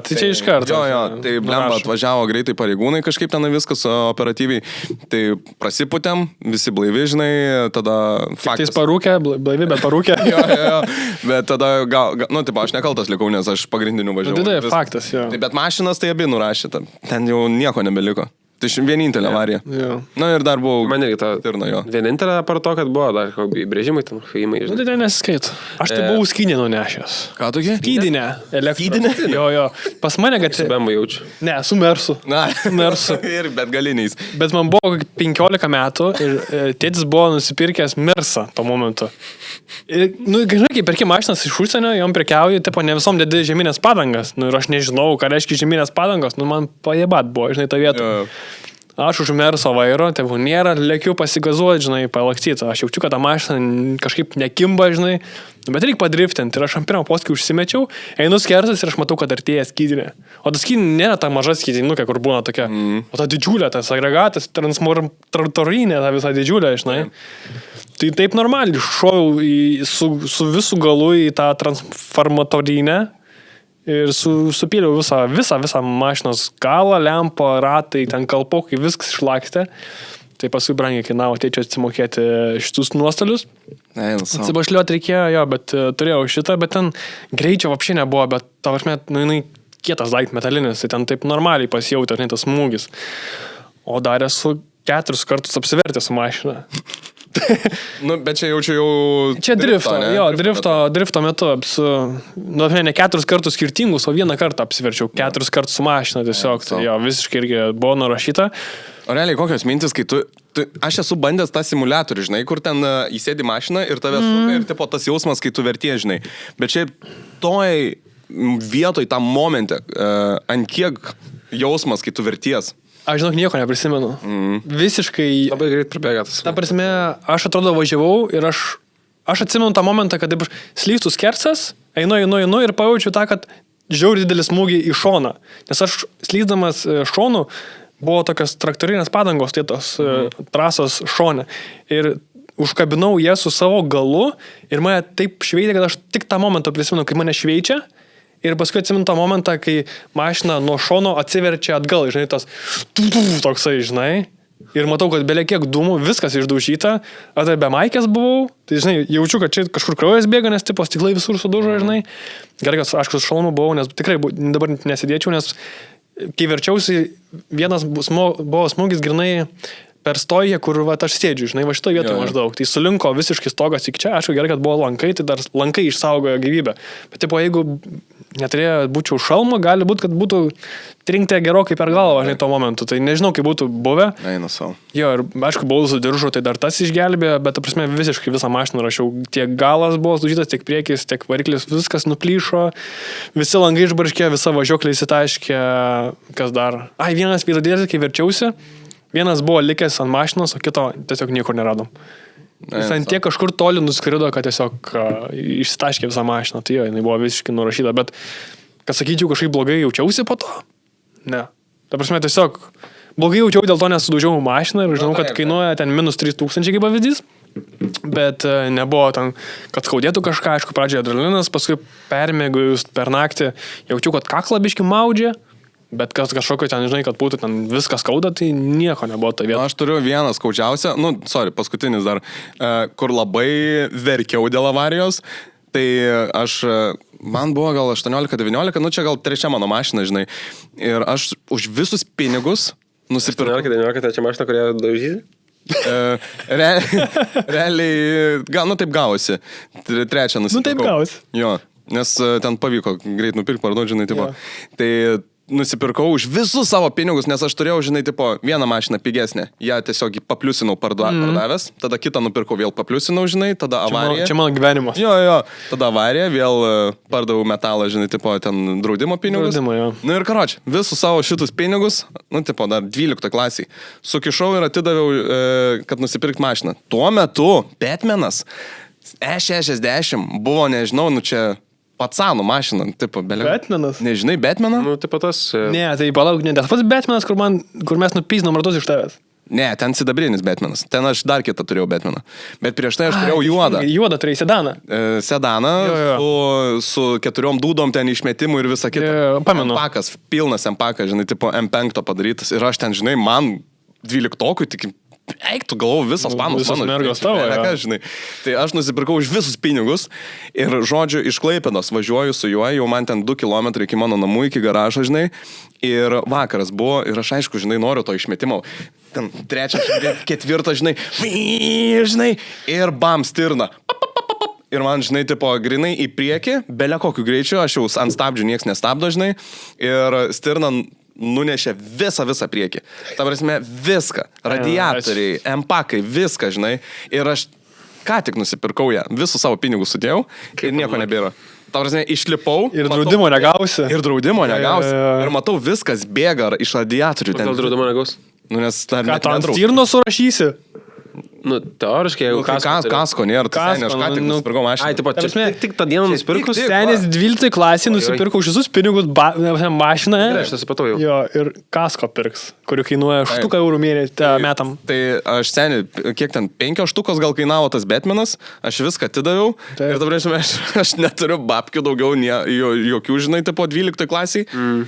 tai čia iš karto. Jo, tai blemba atvažiavo greitai pareigūnai, kažkaip ten viskas operatyviai. Tai prasiputėm, visi blaivi, žinai, tada faktas. Tais parūkė, blaivi, bet parūkė. Jo, bet tada taip, aš nekaltas likau, nes aš pagrindiniu važiavau. Tai faktas, jo. Bet mašinas tai abi nurašė, ten jau nieko nebeliko. Tai vienintelė avarija. Jo. Na ir dar buvau... Man irgi ta Tirna jo. vienintelė apart to, kad buvo dar įbrėžimai, ten įmai, Nu, tai ten nesiskaito. Aš tai buvau skydinę nunešęs. Ką tokie? Skydinę. Skydinę? Jo. Pas mane, kad... Su bemba jaučiu. Ne, su Mersu. Na, Mersu. ir bet galiniais. Bet man buvo 15 metų ir tėtis buvo nusipirkęs Mersą tuo momentu. Ir, nu, žinai, kai perki mašinas iš užsienio, jom prekiauju, tipo, ne visom dedi žeminės padangas. Nu, ir aš nežinau, ką reiškia žeminės padangos. Nu, man pajebat buvo, žinai, tą vietą. Jo. Aš už Merso vairo, tėvų nėra, lėkiu pasigazuoti, žinai, palakstyti. Aš jaučiu, kad ta mašina kažkaip nekimba, žinai. Bet reikia padriftinti. Ir aš ant pirmą poskį užsimečiau, einu skersas ir aš matau, kad artėja skydinė. O ta skydinė nėra ta maža skydinukė, kur būna tokia. O ta didžiulė, tas agregatas, transformatorinė, ta visa didžiulė, žinai. Tai taip normaliai šoviau su visų galu į tą transformatorinę. Ir supyliau visą mašinos galą, lempą, ratai, ten kalpokai, viskas išlakstė. Tai paskui brangiai kainavo tėčio atsimokėti šitus nuostolius. Atsibašliuoti reikėjo, jo, bet turėjau šitą, bet ten greičio vapšė nebuvo, bet tavo prasme, nu, jinai kietas daikt metalinis, tai ten taip normaliai pasijautė, ne tas smūgis. O dar esu 4 kartus apsivertęs su mašina. Nu, bet čia jaučiu jau... Čia drifto metu nu, ne 4 kartus skirtingus, o 1 kartą apsiverčiau. 4 kartus su mašina tiesiog. Tai jo, visiškai irgi buvo nurašyta. O realiai, kokios mintis, kai tu aš esu bandęs tą simuliatorių, žinai, kur ten įsėdi mašiną ir tave suka ir tipo tas jausmas, kai tu vertie, žinai. Bet čia toj vietoj, tam momente, ant kiek jausmas, kai tu verties. Aš žinok, nieko neprisimenu. Visiškai... Labai greit prabėgėtas. Ta prasme, aš atrodo važiavau ir aš atsimenu tą momentą, kad taip slystų skersas, einu ir pajaučiu tą, kad žiauriai didelis smūgį į šoną. Nes aš slysdamas šonu buvo tokios traktorinės padangos, tai tos trasos šone. Ir užkabinau ją su savo galu ir mane taip šveitė, kad aš tik tą momentą prisimenu, kai mane šveičia. Ir paskui atsimenu tą momentą, kai mašina nuo šono atsiverčia atgal, žinai, tas toksai, žinai. Ir matau, kad belie kiek dūmų, viskas išdaužyta. Ar tai be maikės buvau, tai, žinai, jaučiu, kad čia kažkur kraujas bėga, nes tipo stiklai visur sudužo, žinai. Gerai, kad aš su šalmu buvau, nes tikrai dabar nesidėčiau, nes kai verčiausi, vienas buvo smūgis grinai per stoją, kur va, aš sėdžiu, žinai, va šitoje vietoje maždaug. Tai sulinko visiškai stogas iki čia, aišku, gerai, kad buvo lankai, tai dar lankai išsaugojo gyvybę. Bet, tipo, jeigu neturėjo būčiau šalmo, gali būti, kad būtų trinktę gerokai per galvą, žinai, tuo momentu. Tai nežinau, kaip būtų buvę. Eina savo. Jo, ir aišku, buvau su diržu, tai dar tas išgelbėjo, bet, ta prasme, visiškai visą mašiną rašiau. Tiek galas buvo sužytas, tiek priekis, tiek variklis, viskas nuplyšo, visi langai išbarškė, visa važiuoklė įsitaškė, kas dar. Vienas veidrodėlis, kai verčiausi. Vienas buvo likęs ant mašinos, o kito tiesiog niekur neradom. Jis ant tiek kažkur toli nuskrido, kad tiesiog išsitaškė visą mašiną. Tai jo, jinai buvo visiškai nurašyta. Bet, kad sakyčiau, kažkaip blogai jaučiausi po to? Ne. Ta prasme, tiesiog blogai jaučiau, dėl to nesudaužiau mašiną ir žinau, kad kainuoja ten minus 3000 kaip pavyzdys. Bet nebuvo ten, kad skaudėtų kažką. Aišku, pradžioje adrenalinas, paskui permėgojus per naktį jaučiu, kad kaklą biškį maudžia. Bet kažkokio ten, žinai, kad būtų ten viskas skauda, tai nieko nebuvo tai vieta. Aš turiu vieną skaudžiausią, paskutinis dar, kur labai verkiau dėl avarijos. Tai man buvo gal 18-19, čia gal 3 mano mašina, žinai. Ir aš už visus pinigus nusipirkau. 18-19, tai čia mašina, kurią daužysi? Realiai, taip gavosi. 3 nusipirkau. Taip gavosi. Jo, nes ten pavyko greit nupirkti, parduoti, žinai, tipo. Tai nusipirkau už visus savo pinigus, nes aš turėjau, žinai, tipo, vieną mašiną pigesnę. Ja tiesiog papliusinau pardavęs, tada kitą nupirkau, vėl papliusinau, žinai, tada avarija. Čia mano gyvenimas. Jo, tada avarija, vėl pardaviau metalą, žinai, tipo, ten draudimo pinigus. Draudimo, jo. Nu ir karoči, visus savo šitus pinigus, tipo, dar 12 klasiai, sukišau ir atidaviau, kad nusipirkti mašiną. Tuo metu Batmanas E60 buvo, nežinau, čia Patsanų mašina, tipo, belia. Batmanas? Nežinai, Batmaną? Nu, tipo tas... Ne, tai palauk, ne, tas pats Batmanas, kur mes nupysnom ratus iš tavęs. Ne, ten sidabrinis Batmanas. Ten aš dar kitą turėjau Batmaną. Bet prieš tai aš turėjau juodą. Juodą turėjai sedaną. Sedaną su 4 dūdom ten išmetimų ir visa kita. Pamenu. M-pakas, pilnas M-pakas, žinai, tipo M5 padarytas. Ir aš ten, žinai, man 12-okui tik eik tu galvoju, visos panos Visos mergos tavo, ne, jo. ką, žinai. Tai aš nusipirkau už visus pinigus ir, žodžiu, iš Klaipėdos važiuoju su juo, jau man ten 2 km iki mano namų, iki garažo, žinai. Ir vakaras buvo ir aš, aišku, žinai, noriu to išmetimo. Ten 3, 4, žinai, ir bam, stirna. Ir man, žinai, tipo, grinai į priekį, belia kokiu greičiu, aš jau ant stabdžių nieks nestabdo, žinai, ir stirna nunešė visą priekį. Ta prasme, viską. Radiatoriai, empakai, viską, žinai. Ir aš ką tik nusipirkau ją, visus savo pinigus sudėjau ir nieko nebėra. Ta prasme, išlipau. Ir draudimo negausi. Ir draudimo negausi. Ir matau, viskas bėga iš radiatorių. Gal draudimo negaus? Nu, nes dar Ką net tu ant nedraud. stirno surašysi? Nu, teoriškai, jeigu Kasko nėra, tai seniai, aš ką tik nu, nusipirkau mašiną. Ai, taip pat, prasme, tik tą dieną nusipirkus. tik- Senis 12 klasį nusipirko už visus pinigus mašiną. Gerai, aš nesupratau jau. Jo, ir kasko pirks, kurių kainuoja 8 eurų metam. Tai aš seniai, kiek ten, 5 štukos gal kainavo tas Batmanas, aš viską atidaviau. Taip. Ir dabar aš neturiu babkių daugiau, jokių, žinai, tipo 12 klasiai.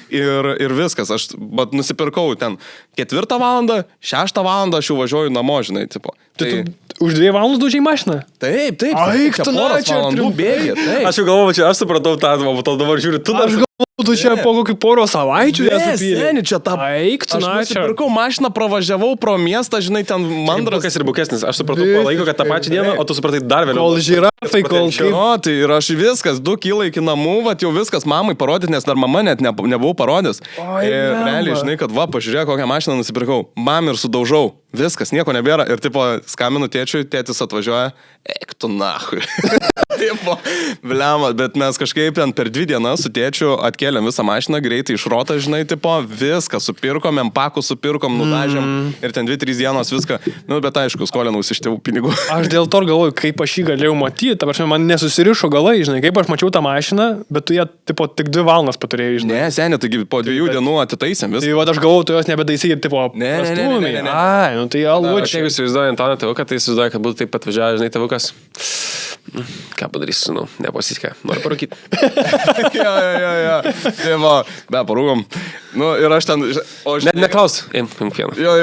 Ir viskas, aš nusipirkau ten 4 valandą, 6 valandą aš jau važiuoju namo, žinai, tipo. Tai tu už 2 valandų daužiai mašiną? Taip, Eik, čia tu, na, poros čia valandų trumpai. bėgi, taip. Aš jau galvoju, čia aš supratau tą, o po to dabar žiūriu, tu dar... Aš galvoju, tu čia po kokių poros savaičių Seniai, čia tą... Eik, tu, Aš na, čia. nusipirkau mašiną, pravažiavau pro miestą, žinai, ten mandras. Mandras ir bukesnis. Aš supratau po laiko, kad tą pačią dieną, o tu supratai dar vėliau. Kol žirafai, kol kaip... O, tai ir aš viskas, 2 kilai iki namų, va, jau viskas mamai parodyti, nes dar mama net nebuvau parodęs. Oi, Ir blemba. realiai, žinai, kad va, pažiūrėk, kokią mašiną nusipirkau. Mam ir sudaužau. Viskas, nieko nebėra. Ir tipo, skambinu tėčiui, tėtis atvažiuoja. Eik tu nahui. Tipo, blema, bet mes kažkaip ten per 2 dienas su tėčiu atkėlėm visą mašiną, greitai išrotą, žinai, tipo, viską supirkom, empakų supirkom, nudažėm ir ten 2-3 dienos viską. Nu, bet aišku, skolinausi iš tėvų pinigų. Aš dėl to ir galvoju, kaip aš jį galėjau matyti, ta prasme, man nesusirišo galai, žinai, kaip aš mačiau tą mašiną, bet tu ją, tipo, tik 2 valandas paturėjai, žinai. Ne, seniai, taigi po 2 dienų atitaisėm viską. Tai va, aš galvoju, tu jos nebedaisai ir, tipo, Ne. pastūmei. Ai, nu tai Aš albučiai. jeigu įsivaizduoju Antaną tėvuką, tai įsivaizduoju, kad būtų taip atvažiavęs, žinai, tėvukas. Ką padarysiu, nu, nepasitikė. Noriu parūkyti. jo. Tai va, be, parūkom. Nu, ir aš ten... O, Net neklaus. Imk vieną. Jo.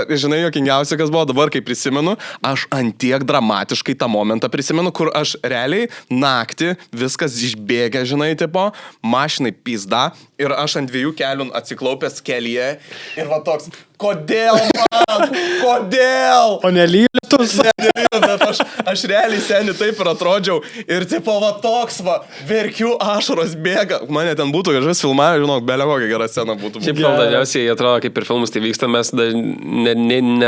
Ir žinai, jokingiausia, kas buvo dabar, kai prisimenu, aš antiek dramatiškai tą momentą prisimenu, kur aš realiai naktį viskas išbėgė, žinai, tipo, mašinai pizda ir aš ant 2 kelių atsiklaupęs kelyje ir va toks, kodėl man? Kodėl? O nelylitus. Bet aš realiai seniai taip ir atrodžiau ir tipo va toks va, verkiu ašaros bėga. Mane ten būtų kažkas filmavę, žinok, belia kokia gera scena būtų. Šiaip gal dažniausiai atrodo, kaip ir filmus tai vyksta, mes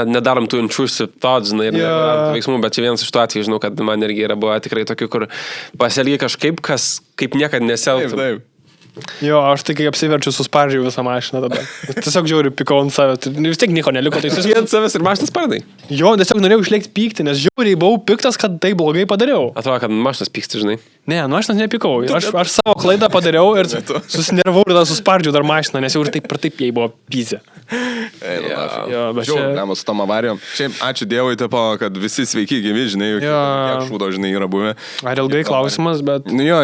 nedarom tų intrusive thoughts, žinai, ir nedarom tų veiksmų, bet čia vienas iš tų atvejų, žinau, kad man irgi yra buvę tikrai tokių, kur pasielgi kažkaip, kas kaip niekad nesielgtų. Taip. Jo, aš tai kai apsiverčiu, suspardžiau visą mašiną tada. Tiesiog žiauriu, pikau ant savęs. Tai vis tiek nieko neliko. Tai tiesiog... Vien savęs ir mašinas pardai. Jo, tiesiog norėjau išlėkti pykti, nes žiauriai buvau piktas, kad tai blogai padariau. Atrodo, kad mašinas pyksti, žinai. Ne, nu aš net nepykau. Aš savo klaidą padariau ir susinervau ir tada suspardžiau dar mašiną, nes jau ir taip jai buvo pyzė. Jo, bet čia... Žiauriai, su tom avarijom. Šiaip ačiū Dievui, tipo, kad visi sveiki gyvi, žinai, kiek šūdo, žinai, yra buvę. Ar ilgai klausimas, bet... Nu jo,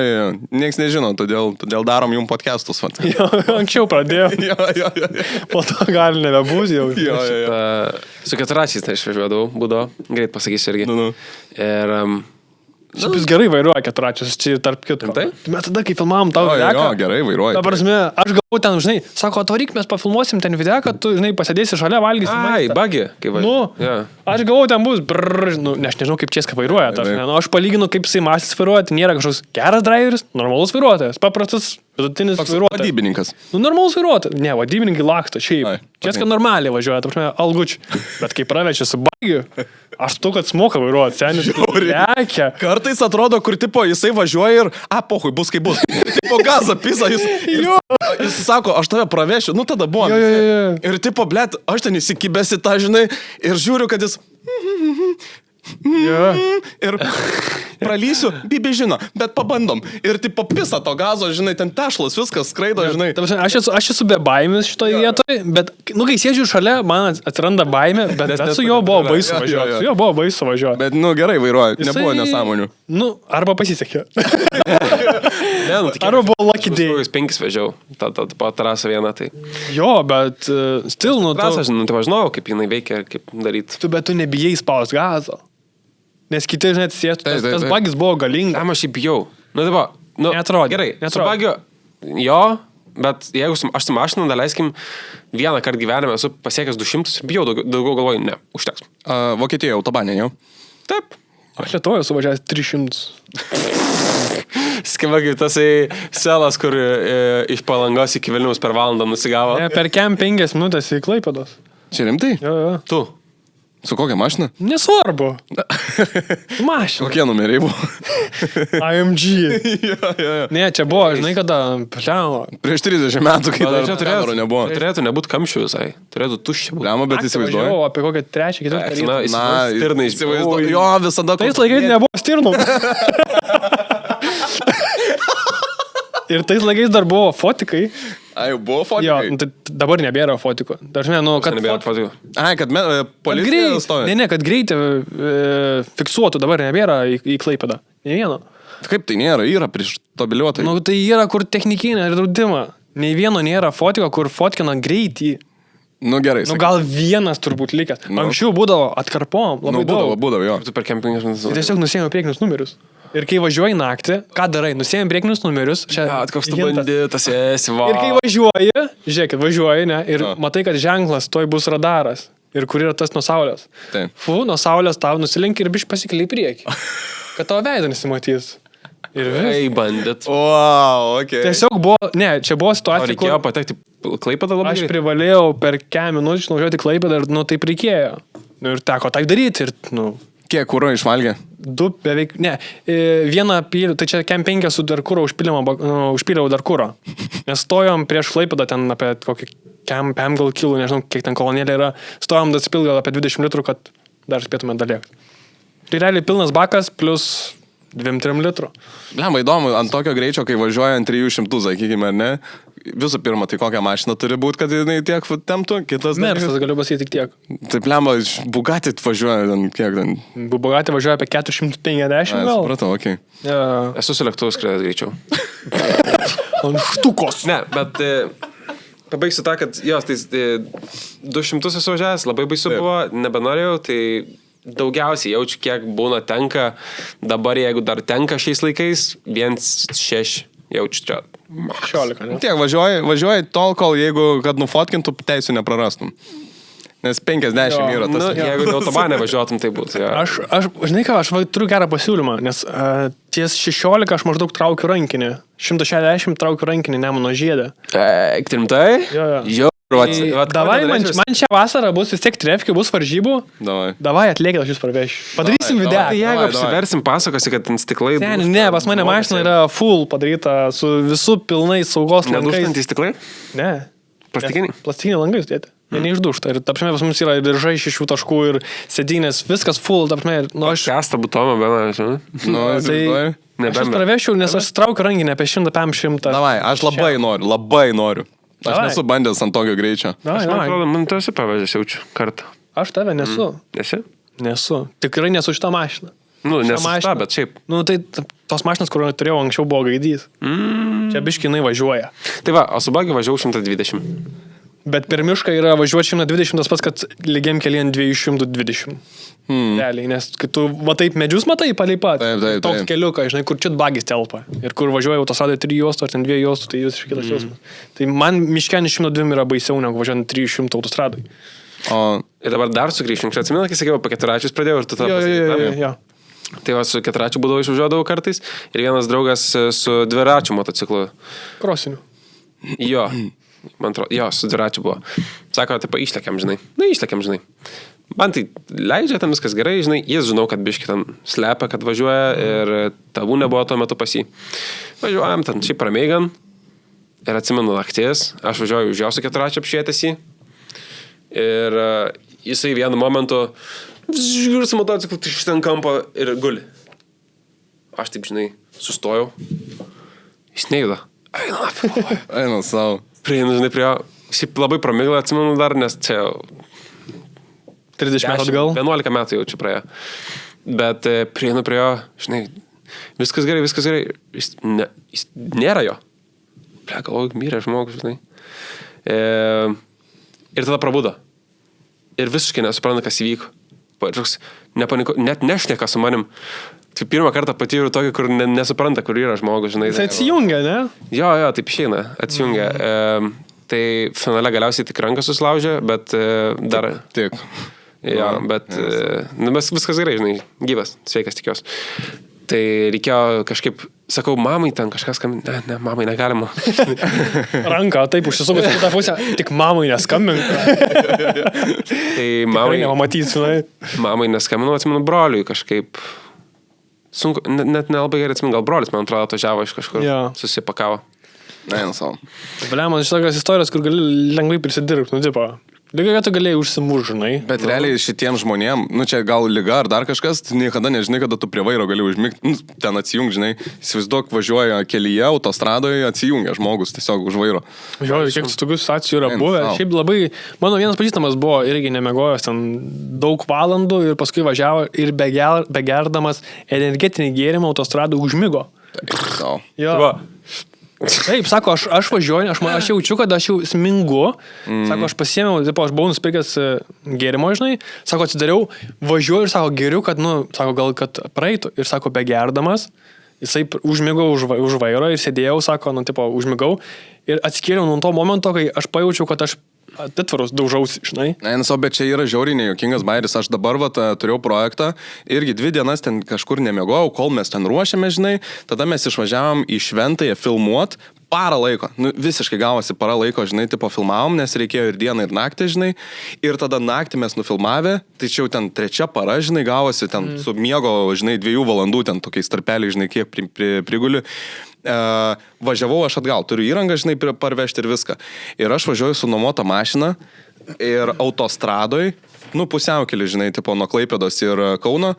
nieks nežino, todėl darom jums podcastus. Jo, anksčiau pradėjau. Jo. Po to gali nebebūs jau. Jo. Su keturačiais tai išvažiuodavau, būdavo, greit pasakysiu irgi. Nu. Ir... Šiaip jis gerai vairuoja keturačius, čia tarp kitko. Rimtai? Bet tada, kai filmavom tavo Jo, videką, gerai vairuoja. ta prasme, aš galvoju ten, žinai, sako, atvaryk, mes pafilmuosim ten videką, tu, žinai, pasėdėsi šalia, valgysi. Ai, bagi, kaip Nu, Yeah. aš galvoju, ten bus, nu, ne, aš nežinau, kaip Česka vairuoja, ta prasme, nu, aš palyginu, kaip jisai masis vairuoja, tai nėra kažkoks geras driveris, normalus vairuotojas, paprastas, vidutinis vairuotojas. Vadybininkas. Nu, normalus vairuotojas. Ne, vadybininkai laksto, šiaip. Ai, Česka normaliai važiuoja, ta prasme, algučiai. Bet kai pravečia su bagiu, aš tu, kad smoka vairuoti, senis. Lekia. Kartais atrodo, kur tipo jisai važiuoja ir, pohui, bus kaip bus. Tipo gazą pisa, jis sako, aš tave pravešiu, nu tada buvo. Jo. Ir tipo, blėt, aš ten įsikibęs į tą, žinai, ir žiūriu, kad jis... Jo. Ir pralysiu, Bibi žino, bet pabandom. Ir taip papisa to gazo, žinai, ten tešlas, viskas skraido, žinai. Aš esu be baimės šitoje vietoje, bet, kai sėdžiu šalia, man atsiranda baimė, bet su juo buvo baisu važiuoti. Su juo buvo baisu važiuoti. Bet, gerai vairuoja, nebuvo nesąmonių. Arba pasisekė. Arba buvo lucky day. Jūs 5 vežiau, po trasą vieną, tai. Jo, bet still, Trasą, tai žinau, kaip jinai veikia ir kaip daryti. Bet tu nebijai spaus gazo. Nes kiti, žinai, atsisėstų, tas bagis buvo galingas. Tam aš jį bijau. Neatrodė. Gerai, su bagiu, jo, bet jeigu aš su mašinu, daleiskim, vieną kartą gyvenime esu pasiekęs 200, bijau, daugiau galvoju, ne, užteks. Vokietijoje autobanė jau? Taip. Aš Lietuvoje esu važiavęs 300. Skamba kaip tasai selas, kur iš Palangos iki Vilniaus per valandą nusigavo. Per kem 5 minutės į Klaipėdos. Čia rimtai? Jo. Tu. Su kokia mašina? Nesvarbu. Mašina. Kokie numeriai buvo? AMG. jo. Ne, čia buvo, žinai, kada pliavo. Prieš 30 metų, kai dar kamerų nebuvo. Turėtų nebūti kamščių visai. Turėtų tuščia būti. Pliamo, bet įsivaizduoju. Važiavau apie kokią 3-4 stirnai įsivaizduoju. Jo, visada. Tais laikais nebuvo stirnų. Ir tais laikais dar buvo fotikai. Ai, buvo fotikai? Jo, dabar nebėra fotikų. Dažnai, kad... Nebėra fotikų. Ai, kad policija stovi. Ne, kad greitį fiksuotų, dabar nebėra į Klaipėdą. Ne vieno. Kaip tai nėra? Yra prieš tobiliuotai. Tai yra kur technikinė ir draudimą. Nei vieno nėra fotiko, kur fotkina greitį. Gerai. Gal vienas turbūt likęs. Anksčiau būdavo atkarpom. Labai daug. Būdavo, jo. Tu per kempingas minus. Tiesiog nusėmė priekinius numerius. Ir kai važiuoji naktį, ką darai? Nusėmė priekinius numerius. Koks tu banditas esi, va. Ir kai važiuoji, žiūrėkit, važiuoji, ne, ir matai, kad ženklas, toj bus radaras. Ir kur yra tas nuo saulės. Taip. Nuo saulės tau nusilenki ir biš pasikeliai į priekį. Kad tavo veidą nesimatys. Ir Ei, bandit. Wow, okay. Tiesiog buvo, čia buvo situacija, reikėjo patekti Klaipėdą labai. Aš privalėjau per kem minučių nuvažiuoti Klaipėdą ir, taip reikėjo. Ir teko taip daryti ir, Kiek kuro išvalgė? 2 beveik, ne, vieną pilių, tai čia kem 5 su dar kuro užpyliau dar kuro. Nes stojom prieš Klaipėdą ten apie kokį kem gal kilų, nežinau, kiek ten kolonėlė yra, stojom dasipil gal apie 20 litrų, kad dar spėtume dalėk. Tai realiai pilnas bakas plus 2-3 litrų. Lemba, įdomu, ant tokio greičio, kai važiuoja ant 300, sakykime, ar ne? Visų pirma, tai kokią mašiną turi būti, kad jinai tiek temptų, kitas dalykas. Mersas, galiu pasakyti tik tiek. Taip, lemba, Bugatti važiuoja ten kiek ten? Bugatti važiuoja apie 450 gal. Supratau, okei. Esu su lėktuvu skridęs greičiau. Ant štukos. Ne, bet pabaigsiu tą, kad jos, tai 200 esu važiavęs, labai baisu buvo, nebenorėjau, tai daugiausiai jaučiu, kiek būna tenka. Dabar, jeigu dar tenka šiais laikais, 1,6 jaučiu čia. 16, ne? Tiek, važiuoji tol, kol jeigu, kad nufotkintų, teisų neprarastum. Nes 50 yra tas. Jeigu autobanė važiuotum, tai būtų. Ja. Aš žinai ką, aš turiu gerą pasiūlymą, nes ties 16 aš maždaug traukiu rankinį. 160 traukiu rankinį Nemuno žiedę. Rimtai? Jo. Davai, man šią vasarą bus vis tiek trefkių, bus varžybų. Davai, atlėkit, aš jūs parvešiu. Padarysim video. Tai jeigu apsiversim, pasakosi, kad ten stiklai... Ne, pas mane mašina yra full padaryta su visų pilnai saugos langais. Nedūžtantys stiklai? Ne. Plastikiniai? Plastikiniai langai sudėti. Jie neišdūžta. Ir tapšmė pas mums yra diržai 6 taškų ir sėdynės, viskas full, tapšmė. Aš kestą butomą, bet aš jūs pravešiu, nes aš traukiu ranginę apie 100. Davai, aš labai noriu. Aš nesu bandęs ant tokio greičio. Aš man atrodo, man tu esi pavežęs jaučiu kartą. Aš tave nesu. Esi? Nesu. Tikrai nesu šitą mašiną. Nesu šitą, bet šiaip. Tai tos mašinas, kur turėjau anksčiau, buvo gaidys. Čia biškinai važiuoja. Tai va, o su bagi važiavau 120. Bet per mišką yra važiuoti 120 tas pats, kad lygiam keliant 220. Realiai, nes kai tu taip medžius matai palei pat. Toks keliukas, žinai, kur čia bagis telpa. Ir kur važiuoja autostradai 3 juostų ar ten 2 juostų, tai visiškai kitas jausmas. Tai man miškenis 102 yra baisiau negu važiuojant 300 autostradai. Ir dabar dar sugrįžčiau. Aš atsimenu, kai sakiau, apie 4 pradėjau ir tu tą pasakyti. Jo. Tai va, su 4 būdavo išvažiuodavau kartais ir vienas draugas su 2 motociklu. Krosiniu. Jo. Man atrodo, su 2 buvo. Sako, taip, išlekiam, žinai. Man tai leidžia, ten viskas gerai, žinai. Jis žinau, kad biški ten slepia, kad važiuoja ir tavų nebuvo tuo metu pas jį. Važiuojam ten šiaip rameigan ir atsimenu nakties. Aš važiuoju už jo su 4 apšvietęs jį. Ir jisai vienu momentu žiūrės motociklų iš ten kampo ir guli. aš taip, žinai, sustojau. Jis nejuda. Eina savo. Prieinu, žinai, prie jo. Šiaip labai pramiglą atsimenu dar, nes čia 30 metų atgal. 11 metų jau čia praėjo. Bet prieinu prie jo, žinai, viskas gerai. Jis nėra jo. Ble, galvoju, mirė žmogus, žinai. Ir tada prabudo. Ir visiškai nesupranta, kas įvyko. Toks nepaniko, net nešneka su manim. Tai pirmą kartą patyriau tokį, kur nesupranta, kur yra žmogus, žinai. Jis atsijungia, ne? Jo, taip išeina, atsijungia. Tai finale galiausiai tik ranką susilaužė, bet dar... Tik. Jo, bet viskas gerai, žinai, gyvas, sveikas tikiuosi. Tai reikėjo kažkaip, sakau, mamai ten kažkas, ne, mamai negalima. Ranką, taip, užsisukus į tą pusę, tik mamai neskambink. Tai mamai... Nematys, žinai. Mamai neskambinu, atsimenu broliui kažkaip... Sunku, net nelabai gerai atsimenu, gal brolis, man atrodo, atvažiavo iš kažkur, susipakavo. Eina savo. Ble, man iš tokios istorijos, kur gali lengvai prisidirbti, nu, tipo... Lygiai, kad tu galėjai užsimužinai. Bet realiai šitiem žmonėm, nu čia gal liga ar dar kažkas, tu niekada nežinai, kada tu prie vairo gali užmigti, nu, ten atsijung, žinai, įsivaizduok, važiuoja kelyje, autostradoje, atsijungia žmogus tiesiog už vairo. Jo, kiek tokių situacijų yra buvę. Šiaip labai, mano vienas pažįstamas buvo irgi nemegojęs ten daug valandų ir paskui važiavo ir begerdamas energetinį gėrimą autostradų užmigo. Taip, jo. Taip, sako, aš važiuoju, aš jaučiu, kad aš jau smingu. Sako, aš pasiėmiau, aš buvau nusipirkęs gėrimo, žinai. Sako, atsidariau, važiuoju ir sako, geriu, kad, nu, sako, gal kad praeitų. Ir sako, begerdamas, jisai užmigau už vairo ir sėdėjau, sako, nu, tipo, užmigau. Ir atskėliau nuo to momento, kai aš pajaučiau, kad aš atitvarus daužausi, žinai. Ne, bet čia yra žiauriai nejuokingas bairis. Aš dabar turėjau projektą, irgi 2 dienas ten kažkur nemiegojau, kol mes ten ruošiame, žinai. Tada mes išvažiavom į Šventąją filmuot parą laiko. Nu, visiškai gavosi parą laiko, žinai, tipo filmavom, nes reikėjo ir dieną, ir naktį, žinai. Ir tada naktį mes nufilmavę, tai čia jau ten 3 para, žinai, gavosi ten su miego, žinai, 2 valandų, ten tokiais tarpeliai, žinai, kiek priguli. Važiavau aš atgal, turiu įrangą, žinai, parvežti ir viską. Ir aš važiuoju su nuomota mašina ir autostradoj, nu, pusiaukelį, žinai, tipo nuo Klaipėdos ir Kauno.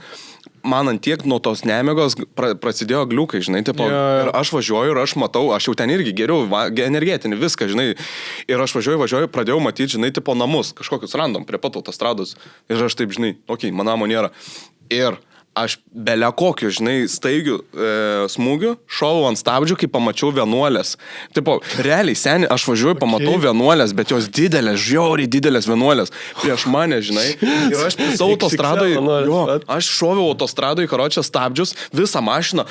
Man ant tiek nuo tos nemigos prasidėjo gliukai, žinai, tipo, ir aš važiuoju ir aš matau, aš jau ten irgi geriau, energetinį, viską, žinai, ir aš važiuoju, pradėjau matyti, žinai, tipo namus, kažkokius random prie pat autostrados, ir aš taip, žinai, okei, man namo nėra. Ir aš belia kokiu, žinai, staigiu smūgiu, šovau ant stabdžių, kai pamačiau vienuolės. Tipo, realiai, seniai, aš važiuoju, pamatau vienuolės, bet jos didelės, žiauriai didelės vienuolės prieš mane, žinai. Ir aš pisau autostradoj, aš šoviau autostradoj, karočią stabdžius, visą mašiną.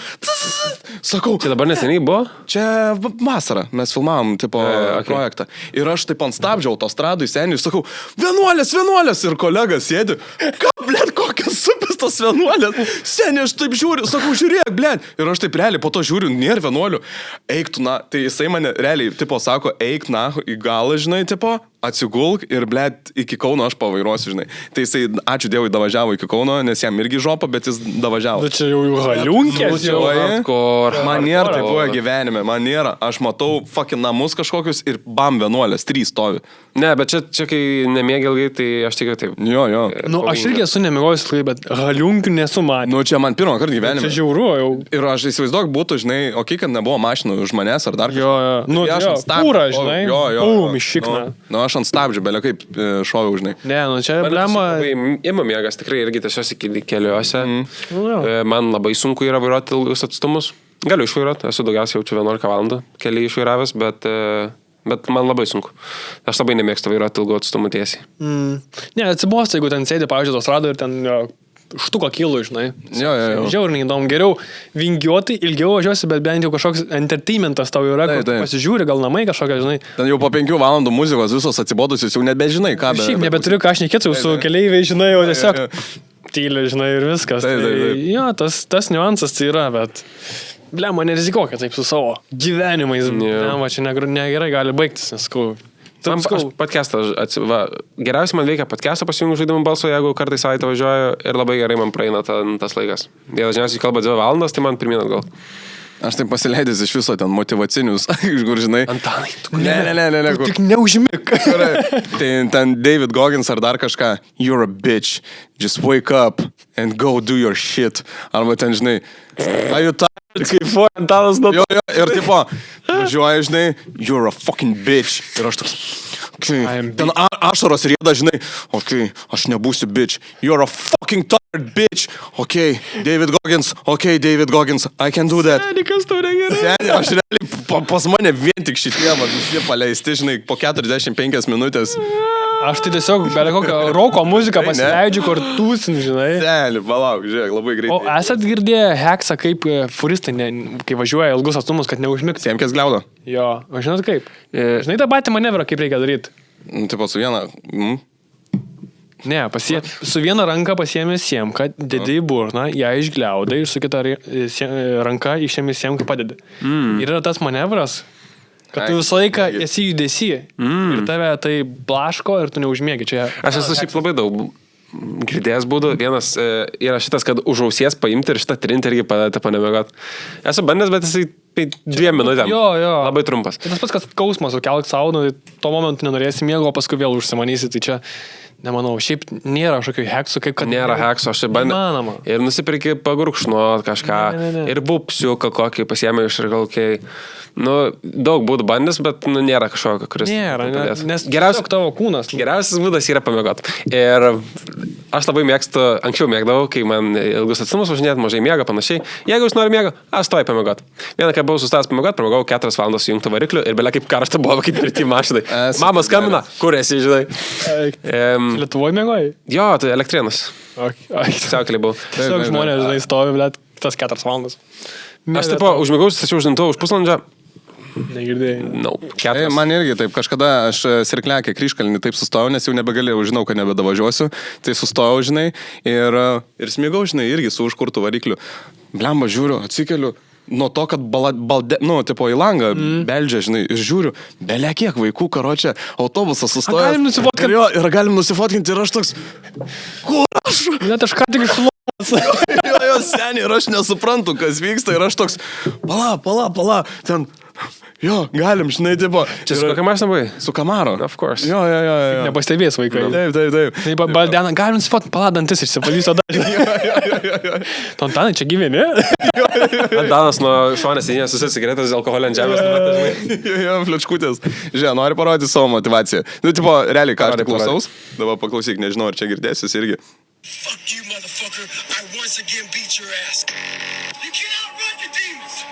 Sakau, čia dabar neseniai buvo? Čia vasarą, mes filmavom, tipo, projektą. Ir aš taip ant stabdžio autostradoj, seniai, sakau, vienuolės, ir kolega sėdi. Ką, blėt, kokias supistos vienuolės? Seniai, aš taip žiūriu, sakau, žiūrėk, blėt. Ir aš taip realiai po to žiūriu, nėra vienuolių. Eik tu, na, tai jisai mane realiai, tipo, sako, eik, na, į galą, žinai, tipo, atsigulk ir, blėt, iki Kauno aš pavairuosiu, žinai. Tai jisai, ačiū Dievui, davažiavo iki Kauno, nes jam irgi žopa, bet jis davažiavo. Bet čia jau haliunkės, Man nėra tai buvo gyvenime, man nėra. Aš matau fucking namus kažkokius ir bam, vienuolės, 3 stovi. Ne, bet čia kai nemiegi ilgai, tai aš tikiu taip. Jo. Nu, aš irgi esu nemigojęs ilgai, bet haliunkių nesu matęs. Nu, čia man pirmą kartą gyvenime. Čia žiauru jau. Ir aš įsivaizduoju, būtų, žinai, kad nebuvo mašinų už manęs ar dar kažkas. Jo. Nu, aš ant stabdžių. Pūra, žinai. Jo. Mišikna. Nu, aš ant stabdžių, belia kaip šoviau, žinai. Ne, nu, čia blema. Ima miegas tikrai irgi tiesiog keliuose. Man labai sunku yra vairuoti ilgus atstumus. Galiu išvairuoti, esu daugiausiai jaučiu 11 valandų keliai išvairavęs, bet man labai sunku. Aš labai nemėgstu vairuoti ilgų atstumų tiesiai. Ne, atsibosta, jeigu ten sėdi, pavyzdžiui, tos rado ir ten štuko kilų, žinai. Jo. Žiauriai neįdomu. Geriau vingiuoti, ilgiau važiuosi, bet bent jau kažkoks entertainmentas tau yra, kur pasižiūri, gal namai kažkokia, žinai. Ten jau po 5 valandų muzikos visos atsibodusios, jau nebežinai, ką. Šiaip nebeturiu ką aš nekėtų su keleiviai, žinai, jau tiesiog tyliai, žinai, ir viskas. Jo, tas niuansas tai yra, bet... Blema, nerizikuokit taip su savo gyvenimais. Blema, čia negerai gali baigtis, nes Aš podcastą, geriausiai man veikia podcastą pasijungu žaidimų balso, jeigu kartais savaitę važiuoju ir labai gerai man praeina tas laikas. Jei dažniausiai kalba 2 valandas, tai man pirmin atgal. Aš tai pasileidęs iš viso ten motivacinius, iš kur žinai. Antanai, tu Ne. Tik neužmik. Tai ten David Goggins ar dar kažką. You're a bitch. Just wake up and go do your shit. Arba ten, žinai. Are you tired? kaip Antanas nuo... Jo, ir tipo, važiuoja, žinai, you're a fucking bitch. Ir aš toks, ten ašaros rieda, žinai, aš nebūsiu bitch. You're a fucking tired bitch. David Goggins, I can do that. Kas tau negerai? Seniai, aš realiai, pas mane vien tik šitie, visi paleisti, žinai, po 45 minutės. Aš tai tiesiog be kokio roko muziką pasileidžiu, kur tūsin, žinai. Seniai, palauk, žiūrėk, labai greitai. O esat girdėję heksą, kaip furistai, kai važiuoja ilgus atstumus, kad neužmigti? Siemkės gliaudo. Jo, o žinot kaip? Žinai tą patį manevrą, kaip reikia daryti? Tipo su viena. Ne, su viena ranka pasiėmė siemką, dedi į burną, ją išgliaudai ir su kita ranka išėmė siemką padedi. Ir yra tas manevras, kad tu visą laiką esi judesi ir tave tai blaško ir tu neužmiegi čia. Aš esu šiaip labai daug girdėjęs būdų. Vienas yra šitas, kad už ausies paimti ir šitą trinti irgi padėti panemiegot. Esu bandęs, bet jisai 2 minutėm. Jo. Labai trumpas. Tai tas pats, kad skausmą sukelk savo, nu, tuo momentu nenorėsi miego, o paskui vėl užsimanysi, tai čia, nemanau, šiaip nėra kažkokių heksų, kaip kad... Nėra hekso, aš bandžiau. Įmanoma. Ir nusipirki pagurkšnuot kažką. Ne. Ir bupsiuką kokį pasiėmė iš ir galkiai. Daug būdų bandęs, bet nėra kažkokio, kuris... Nėra, nes geriausias tavo kūnas. Geriausias būdas yra pamiegot. Ir aš labai mėgstu, anksčiau mėgdavau, kai man ilgus atstumus važinėt, mažai miega, panašiai. Jeigu jūs nori miego, aš stoju pamiegot. Vieną, kai buvau sustojęs pamiegot, pramogau 4 valandas su jungtų varikliu ir belia kaip karšta buvo, kaip pirti mašinai. Mama skambina, kur esi, žinai. Lietuvoje mėgoji? Jo, tai Elektrėnas. Siaukeliai buvau. Tiesiog žmonės, žinai, stovi, bet tas 4 valandas. Aš taip užmigau, tačiau uždintau už pusvalandžio. Negirdėjai. Man irgi taip, kažkada aš Sirkliakė kryžkalnį taip sustojau, nes jau nebegalėjau, žinau, kad nebedavažiuosiu, tai sustojau, žinai, ir smigau, žinai, irgi su užkurtų varikliu. Blemba, žiūriu, atsikeliu, nuo to, kad tipo į langą beldžia, žinai, ir žiūriu, belia kiek vaikų, karočią, autobusas sustoja. Galim nusifotkinti. Ir galim nusifotkinti, ir aš toks, kur aš? Net aš ką tik iš Jo, seniai, ir aš nesuprantu, kas vyksta, ir aš toks, pala, ten... Jo, galim, žinai, tipo. Čia su kokia mašina buvai? Su Kamaro. Of course. Jo. Nepastebės vaikai. Taip. Tai Baldena, galim nusifot, paladantis išsipalysto dar. Antanai, čia gyveni? Antanas nuo šonės įnės susisigaretas alkoholio ant žemės. Jo, flečkutės. Žiūrėk, nori parodyti savo motivaciją. Tipo, realiai, ką aš tik klausaus. Dabar paklausyk, nežinau, ar čia girdėsis irgi. Fuck you, motherfucker. I once again beat your ass. You cannot run your demons.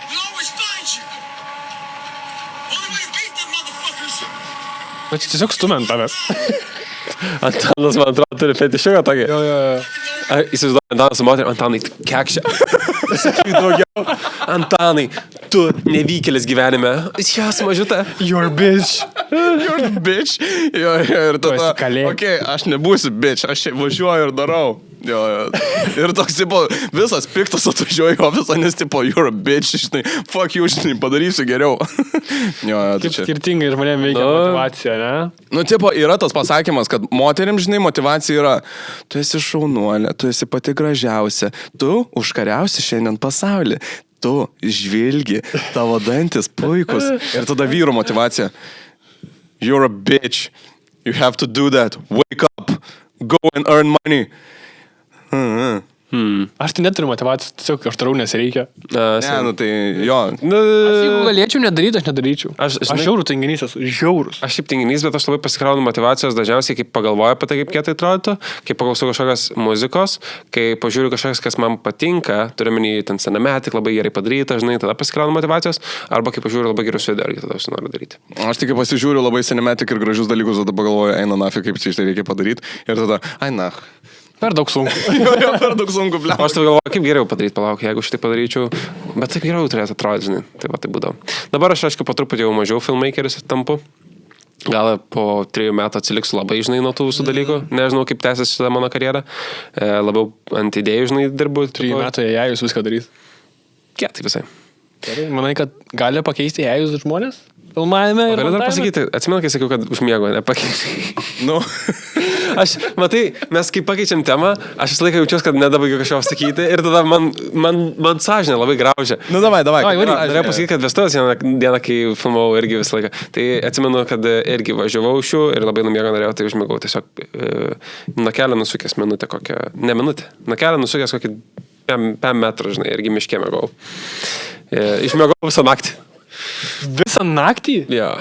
We'll always find you. Only way to beat them motherfuckers. Bet tiesiog stumiant tavęs. Antanas, man atrodo, turi fetišiuką tokį. Jo. Įsivaizduoju, Antanas su moterim, Antanai, kekšė. Sakyk daugiau. Antanai, tu nevykėlis gyvenime. Jas, mažiutė. You're bitch. You're bitch. Jo, ir Tu tada, esi kalė. aš nebūsiu bitch, aš važiuoju ir darau. Jo. Ir toks, tipo, visas piktas atvažiuoju į ofisą, nes, tipo, you're a bitch, žinai, fuck you, žinai, padarysiu geriau. Jo, tai Kaip čia. skirtingai žmonėm veikia motivacija, ne? Tipo, yra tas pasakymas, kad moterim, žinai, motivacija yra, tu esi šaunuolė, tu esi pati gražiausia, tu užkariausi šiandien pasaulį, tu žvilgi, tavo dantis puikus. Ir tada vyro motivacija. You're a bitch. You have to do that. Wake up. Go and earn money. Aš tai neturiu motivacijos, tiesiog aš darau, nes reikia. Ne, tai jo. Jeigu galėčiau nedaryti, aš nedaryčiau. Aš žiaurų tinginys esu, žiaurus. Aš šiaip tinginys, bet aš labai pasikraunu motivacijos dažniausiai, kai pagalvoju apie tai, kaip kietai atrodytų, kai paklausau kažkokios muzikos, kai pažiūriu kažkokias, kas man patinka, turiu menį ten cinematic, labai gerai padaryta, žinai, tada pasikraunu motivacijos, arba kai pažiūriu labai gerus video, tada aš noriu daryti. Aš tik pasižiūriu labai cinematic ir gražius dalykus, tada pagalvoju, eina nafik, kaip čia reikia padaryti. Ir tada, nah. Per daug sunku. Jo, per daug sunku, ble. Aš tai galvoju, kaip geriau padaryti, palauk, jeigu šitai padaryčiau, bet taip geriau turėtų atrodyti, žinai, tai va, tai būdavo. Dabar aš, aišku, po truputį jau mažiau filmmakeris tampu. Gal po 3 metų atsiliksiu labai, žinai, nuo tų visų dalykų. Nežinau, kaip tęsiasi šitą mano karjerą. Labiau ant idėjų, žinai, dirbu. 3 metų jūs viską darys. Kiek tai visai? Gerai, manai, kad gali pakeisti jūs žmonės? Filmavime ir Galiu dar pasakyti, atsimenu, kai sakiau, kad užmiego, nepakeisti. Nu. Aš, matai, mes kai pakeičiam temą, aš visą laiką jaučiuosi, kad nedabaigiu kažko sakyti ir tada man sąžinė labai graužia. Nu, davai. Norėjau pasakyti, kad vestuvės dieną, kai filmavau irgi visą laiką. Tai atsimenu, kad irgi važiavau šių ir labai numiego norėjau, tai užmigau tiesiog nuo kelio nusukęs minutę kokią, ne minutę, nuo kelio nusukęs kokį 5 metrų, žinai, irgi miške mėgau. Išmėgau visą naktį. Visą naktį? Jo.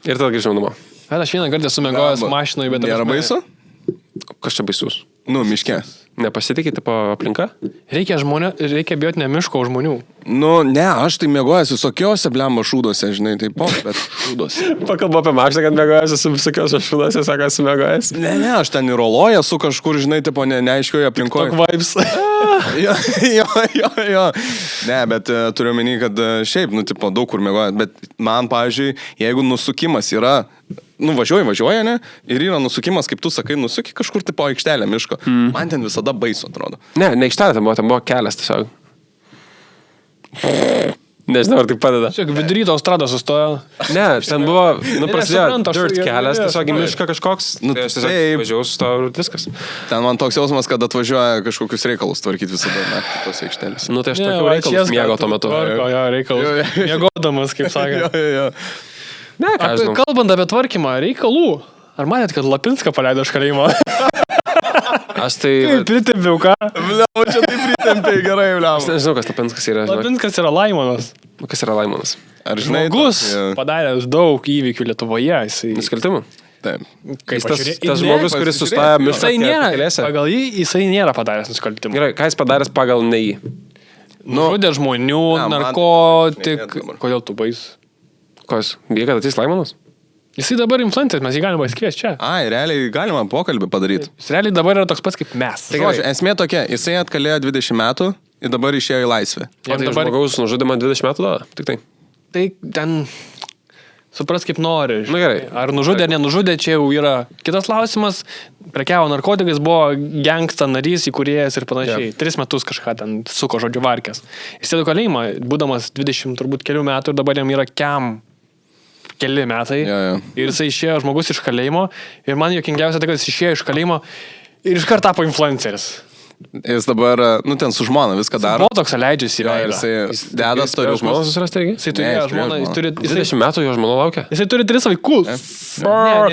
Ir tada grįžau namo. Bet aš vieną kartą sumegojęs mašinoje, bet... Nėra baisu? Kas čia baisus? Nu, miške. Nepasitikite po aplinka? Reikia bijoti ne miško, o žmonių. Nu, ne, aš tai mėgojęs visokiose blemba šūdose, žinai, tai bet šūdose. Pakalbu apie mašiną, kad mėgojęs su visokiose šūdose, sako, esu mėgojęs. Ne, aš ten ir roloja su kažkur, žinai, tipo, neaiškioje aplinkoje. Tok vibes. Jo. Ne, bet turiu menį, kad šiaip, nu, tipo, daug kur mėgojęs, bet man, pavyzdžiui, jeigu nusukimas yra... Nu, važiuoja, ne? Ir yra nusukimas, kaip tu sakai, nusuki kažkur tipo aikštelę miško. Man ten visada baisu, atrodo. Ne aikštelė, ten buvo kelias tiesiog. Nežinau, ar tai padeda. Tiesiog vidury tos strados sustojo. Ne, ten buvo, prasidėjo suprantu, aš dirt jau kelias, girdėjau, tiesiog į mišką kažkoks. Nu, Tai aš tiesiog taip. važiavau, sustojau ir viskas. Ten man toks jausmas, kad atvažiuoja kažkokius reikalus tvarkyti visada naktį tos aikštelės. Nu, tai aš tokių reikalus mėgau tuo metu. Jo, reikalus. Mėgodamas, kaip sakė. Jo. Ne, ką aš žinau. Kalbant apie tvarkymą, reikalų. Ar matėt, kad Lapinską paleido iš kalėjimo? Aš tai... Pritempiau, ką? Bliau, čia taip pritempiai gerai, Aš bliau. nežinau, kas Lapinskas yra. Žinok. Lapinskas yra Laimonas. Kas yra Laimonas? Ar žinai? Žmogus tokį- padaręs daug įvykių Lietuvoje. Nusikaltimų? Taip. Tas žmogus, kuris sustoja miško Pagal jį jisai nėra padaręs nusikaltimų. Gerai, ką jis padaręs pagal ne jį? Žudė žmonių, Ne, man- narkotik. Dabar. Kodėl tu bais? Kas? Bija, kad ateis Laimonas? Jisai dabar influenceris, mes jį galime pasikviesti čia. Ai, realiai galima pokalbį padaryti. Jis realiai dabar yra toks pats kaip mes. Žodžiu, esmė tokia, jisai atkalėjo 20 metų ir dabar išėjo į laisvę. O tai dabar- žmogaus nužudimą 20 metų duoda? Tik tai. Tai ten supras kaip nori. Nu, gerai. Ar nužudė, ar nenužudė, čia jau yra kitas klausimas. Prekiavo narkotikais, buvo gangsta narys, įkūrėjas ir panašiai. 3 metus kažką ten suko žodžiu varkės. Jis sėdo kalėjimą, būdamas 20 turbūt kelių metų ir dabar jam yra keli metai. Jo. Ir jisai išėjo žmogus iš kalėjimo. Ir man juokingiausia tai, kad jis išėjo iš kalėjimo ir iškart tapo influenceris. Jis dabar, nu ten su žmona viską daro. Botoksą leidžiasi į Jo, veidą. jisai deda storius žmonos žmonės. susirasti irgi? Jisai Ne, turėjo jis turėjo žmoną, jis žmoną. turi... 20 metų jo žmona laukia. Jisai turi 3 vaikus.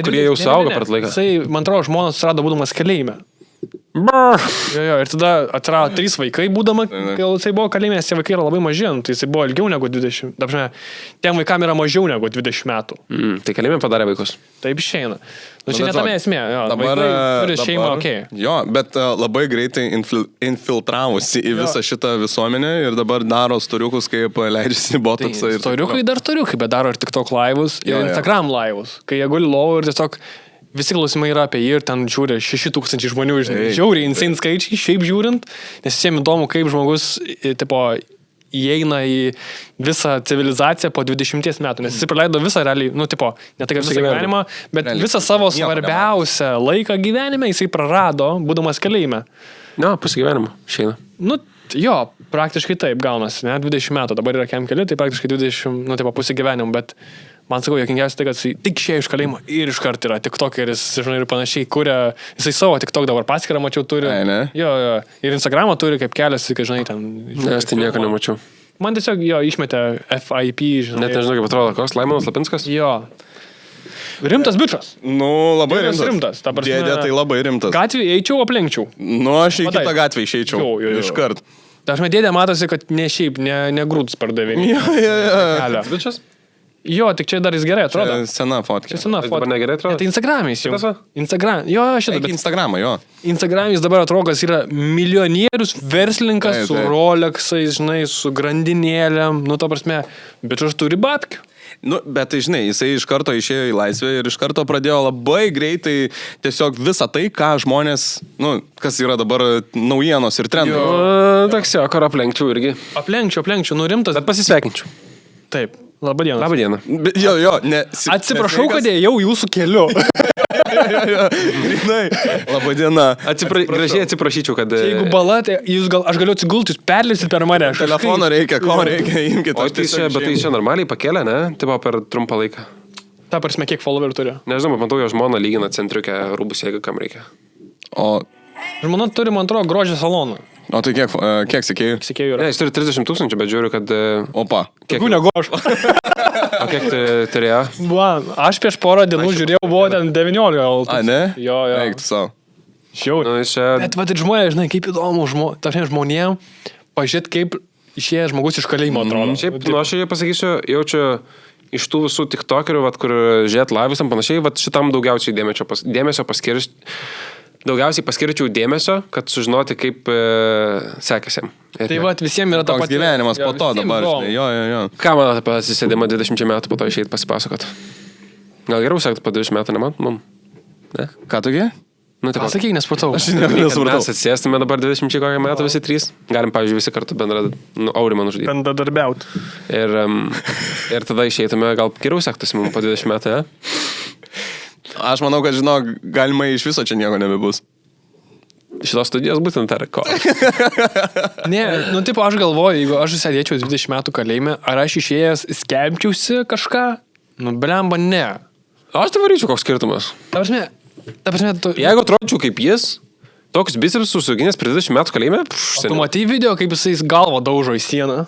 Kurie jau suaugo per tą laiką. Jisai, man atrodo, žmonas atsirado būdamas kalėjime. Jo, ir tada atsirado 3 vaikai būdama, kai jisai buvo kalėjime, tie vaikai yra labai maži, nu, tai jisai buvo ilgiau negu 20. Dabar, tiem vaikam yra mažiau negu 20 metų. Tai kalėjime padarė vaikus. Taip išeina. Nu, čia bet netame žinok, esmė. Jo, Dabar turi šeimą, okei. Jo, bet labai greitai infiltravusi į visą šitą visuomenę ir dabar daro storiukus, kaip leidžiasi botoksą. Storiukai dar storiukai, bet daro ir TikTok laivus, ir Jo. Instagram laivus. Kai jie guli lovų ir tiesiog visi klausimai yra apie jį ir ten žiūri 6000 žmonių, žinai, žiauriai insane skaičiai, šiaip žiūrint, nes visiems įdomu, kaip žmogus, tipo, įeina į visą civilizaciją po 20 metų, nes jis praleido visą realiai, nu, tipo, ne tai, kad visą gyvenimą, bet Realiai. visą savo Nieko svarbiausią laiką gyvenime jisai prarado, būdamas kalėjime. Ne, pusė gyvenimo. Šeina. Nu, jo, praktiškai taip gaunasi, ne, 20 metų, dabar yra kem keli, tai praktiškai 20, nu, tipo, pusė gyvenimo, bet man sakau, jokingiausia tai, kad jisai tik išėjo iš kalėjimo ir iškart yra tiktokeris, žinai, ir panašiai, kuria, jisai savo tiktok dabar paskirą, mačiau, turi. Ai, ne? Jo, ir Instagramą turi kaip keliasi, kai, žinai, ten. Ne, aš tai nieko nemačiau. Man tiesiog jo išmetė FIP, žinai. Net nežinau, kaip atrodo, koks Laimonas Lapinskas. Jo. Rimtas bičas. Nu, labai Didelis rimtas. rimtas, ta prasme. Dėdė tai labai rimtas. Gatvėje eičiau, aplenkčiau. Nu, aš į Matai. kitą gatvę išeičiau. Jo. Iškart. Dažnai dėdė matosi, kad ne šiaip, ne grūdus pardavėjai. Jo. Bičas? Jo, tik čia dar jis gerai atrodo. Sena fotkė. Čia sena Tai foto. dabar negerai atrodo? Tai Instagram'is jau. Tiesa? Instagram. Jo, šitą. Eik į Instagramą, jo. Instagram'is dabar atrodo, kad yra milijonierius, verslininkas Taip, su taip. Rolexais, žinai, su grandinėlėm. Nu, ta prasme, bet aš turi babkių. Nu, bet tai žinai, jisai iš karto išėjo į laisvę ir iš karto pradėjo labai greitai tiesiog visą tai, ką žmonės, nu, kas yra dabar naujienos ir trendai. Toks jo, kur aplenkčiau irgi. Aplenkčiau, nu rimtas. Bet pasisveikinčiau. Taip, laba diena. Labą dieną. Bet jo, ne. Atsiprašau, kad ėjau jūsų keliu. Žinai, laba diena. Gražiai atsiprašyčiau, kad... Jeigu balatė, aš galiu atsigulti, jūs perlisit per mane. Telefono reikia, ko reikia, imkite. O tai čia, bet tai čia normaliai pakėlė, ne? Tipo per trumpą laiką. Ta prasme, kiek followerių turi. Nežinau, matau, jo žmona lygina centriukę rūbus, jeigu kam reikia. O Žmona turi, man atrodo, grožio saloną. tai kiek sekėjų? Sekėjų yra. Ne, jis turi 30 000, bet žiūriu, kad... Opa. Kiek negu aš. O kiek turėjo? Aš prieš porą dienų žiūrėjau, buvo ten 19 gal. A, ne? Jo. Eik tu savo. Šiauriai. Nu, jis čia... Bet va, žmonės, žinai, kaip įdomu žmonėm pažiūrėti, kaip išėjęs žmogus iš kalėjimo atrodo. Šiaip, nu, aš jau pasakysiu, jaučiu iš tų visų tiktokerių, vat, kur žiūrėt lavisam panašiai, vat, šitam daugiausiai dėmesio daugiausiai paskirčiau dėmesio, kad sužinoti, kaip sekėsi. Tai va, visiems yra ta Toks pati gyvenimas po to dabar, žinai. Jo. Ką man apie atsisėdimą 20 metų po to išeit pasipasakot? Gal geriau sekti po 20 metų, ne man? Ne? Ką tokie? Nu, tipo, Sakyk, nespratau. Aš nesupratau. mes atsėstume dabar 20 kokią metų visi trys. Galim, pavyzdžiui, visi kartu bendrą aurimą nužudyti. Bendradarbiaut. Ir tada išeitume, gal geriau sektųsi mums po 20 metų, ne? Aš manau, kad, žinok, galima iš viso čia nieko nebebus. Šitos studijos būtent tai ko. Ne, nu, tipo, aš galvoju, jeigu aš sėdėčiau 20 metų kalėjime, ar aš išėjęs skelbčiausi kažką? Nu, blemba, ne. Aš tai varyčiau, koks skirtumas. Ta prasme, tu... Jeigu atrodyčiau kaip jis, toks biceps susuginės prie 20 metų kalėjime, Tu matai video, kaip jisai galvą daužo į sieną?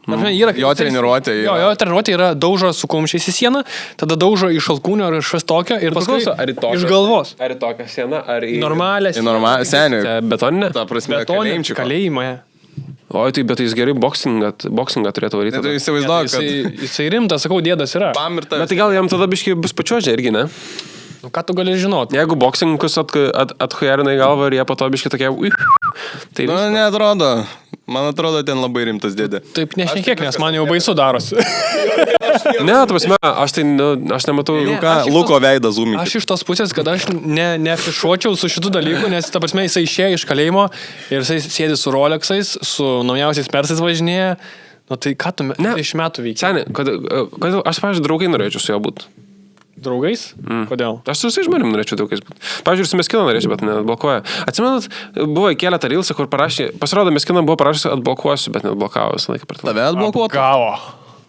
Yra, Jo treniruotė yra. Jo treniruotė yra daužo su kumščiais į sieną, tada daužo iš alkūnio ar iš tokio ir paskui iš galvos. Ar į tokią sieną, ar į... Normalę Į normalą, seniai. Betoninę? Ta prasme, kalėjimčių. Kalėjimą. Oi, tai bet jis gerai boksingą turėtų varyti. Tai įsivaizduoju, kad... Jisai rimtas, sakau, dėdas yra. Pam ir ta... Bet tai gal jam tada biškai bus pačiuožė irgi, ne? Nu, ką tu gali žinoti? Jeigu boksingus athujarina į galvą ir jie po to biškai tokie... Tai Nu, neatrodo. Man atrodo, ten labai rimtas dėdė. Taip nešnekėk, nes man jau baisu darosi. Ne, tu prasme, aš nematau... Luko veidą zūmink. Aš iš tos pusės, kad aš neafišuočiau su šitų dalykų, nes, ta prasme, jisai išėjo iš kalėjimo ir jisai sėdi su Rolexais, su naujausiais persais važinėja. Nu tai ką tu 20 metų veikia? Seniai, kodėl aš, pavyzdžiui, draugai norėčiau su juo būti. Draugais? Kodėl? Aš su visais žmonėm norėčiau draugais būti. Pavyzdžiui, su Meskino norėčiau, bet neatblokuoja. Atsimenat, buvo įkėlę tą reelsą, kur pasirodo, Meskino buvo parašęs atblokuosiu, bet neatblokavo visą laiką per tą. Tave atblokuotų? Gavo.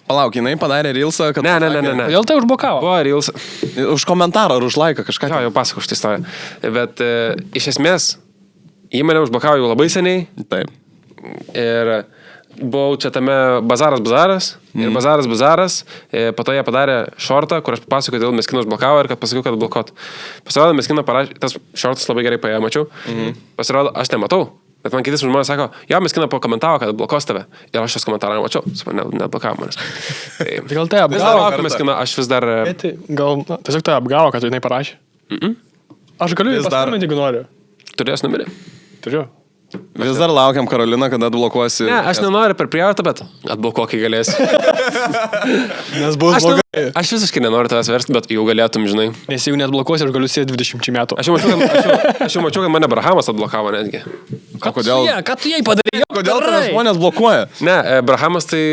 Palauk, jinai padarė reelsą, kad... Ne. Kodėl tai užblokavo? Buvo reelsą. Už komentarą ar už laiką kažką. Jo, jau pasakau šitą istoriją. Bet iš esmės, jį mane užblokavo jau labai seniai. Taip. Ir buvau čia tame bazaras ir bazaras, po to jie padarė šortą, kur aš papasakoju, dėl Meskino užblokavo ir kad pasakiau, kad blokot. Pasirodo, Meskino parašė, tas šortas labai gerai paėjo, mačiau. Pasirodo, aš nematau, bet man kitas žmonės sako, jo, Meskino pakomentavo, kad blokos tave. Ir aš šios komentarą mačiau, neblokavo manęs. Tai gal tai apgavo, Meskino, aš vis dar... Gal tiesiog tai apgavo, kad jinai parašė. Aš galiu jį paskambinti, jeigu noriu. Turės numerį. Turiu. Vis dar laukiam Karolina, kada atblokuosi. Ne, aš nenoriu per prievartą, bet atblokuok, kai galėsi. Nes bus blogai. Aš visiškai nenoriu tavęs versti, bet jau galėtum, žinai. Nes jeigu net blokuosi, aš galiu sėdėti 20 metų. Aš jau mačiau, kad mane Brahamas atblokavo netgi. Kodėl? Ką tu jai padarė? Kodėl tave žmonės blokuoja? Ne, Brahamas tai,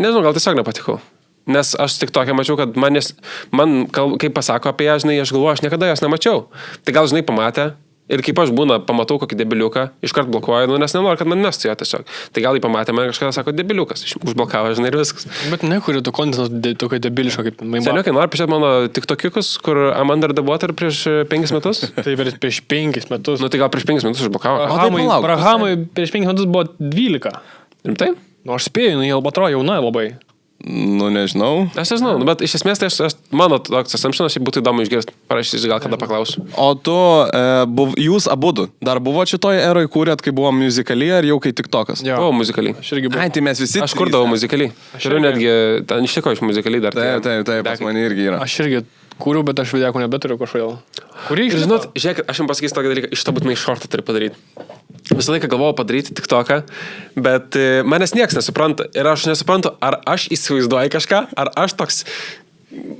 nežinau, gal tiesiog nepatikau. Nes aš tik tokia mačiau, kad kai pasako apie ją, žinai, aš galvoju, aš niekada jos nemačiau. Tai gal, žinai, pamatė. Ir kaip aš pamatau kokį debiliuką, iškart blokuoju, nes nenoriu, kad man mestų jo tiesiog. Tai gal jį pamatė, man kažkada sako debiliukas, užblokavo, žinai, ir viskas. Bet nekuriu tu kontentų tokio debiliško kaip... Seniukai, nori pažiūrėti mano tiktokiukus, kur I'm Under the Water prieš 5 metus? Tai prieš 5 metus. Nu tai gal prieš 5 metus užblokavo. Brahamui prieš 5 metus buvo 12. Rimtai? Nu aš spėju, nu jie atrodo jauna labai. Nu, nežinau. Aš nežinau, bet iš esmės tai mano toks assumptionas, jei būtų įdomu išgirsti. Parašysiu, gal kada paklausiu. O tu, jūs abudu, dar buvo šitoj eroj kūrėt, kai buvo muzikaliai, ar jau kai tiktokas? Buvo muzikaliai. Aš irgi buvau. Ai, tai mes visi... Aš kurdavau muzikaliai. Turiu netgi, ten išliko iš muzikaliai dar. Taip, pas mane irgi yra. Aš irgi kūriau, bet aš videko nebeturiu kažkodėl. Kurį ir žinot, žiūrėkit, aš jums pasakysiu tokį dalyką, iš to būtinai šortą turiu padaryti. Visą laiką galvojau padaryti TikToką, bet manęs niekas nesupranta. Ir aš nesuprantu, ar aš įsivaizduoju kažką, ar aš toks,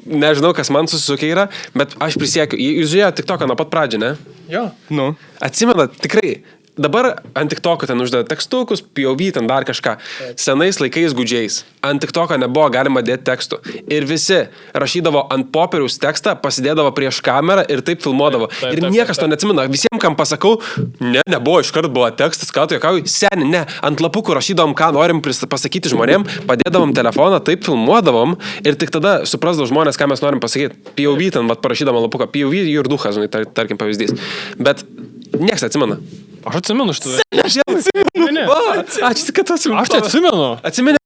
nežinau, kas man susisukė yra, bet aš prisiekiu. Jūs žiūrėjote TikToką nuo pat pradžių, ne? Jo. Nu. Atsimenat, tikrai, dabar ant TikToko ten uždeda tekstukus, POV, ten dar kažką. Senais laikais gudžiais. Ant TikToko nebuvo galima dėti tekstų. Ir visi rašydavo ant popieriaus tekstą, pasidėdavo prieš kamerą ir taip filmuodavo. Ir niekas to neatsimena. Visiems, kam pasakau, nebuvo, iškart buvo tekstas, ką tu jokauji, seni, ne. Ant lapukų rašydavom, ką norim pasakyti žmonėm, padėdavom telefoną, taip filmuodavom ir tik tada suprasdavom žmonės, ką mes norim pasakyti. POV ten, parašydavom lapuką. POV ir duhas, žinai, tarkim pavyzdys. Bet niekas atsimena. Aš atsimenu šitą. Aš atsimenu. Ne. Ačiū, kad atsimenu. Aš tai atsimenu. Atsimeni.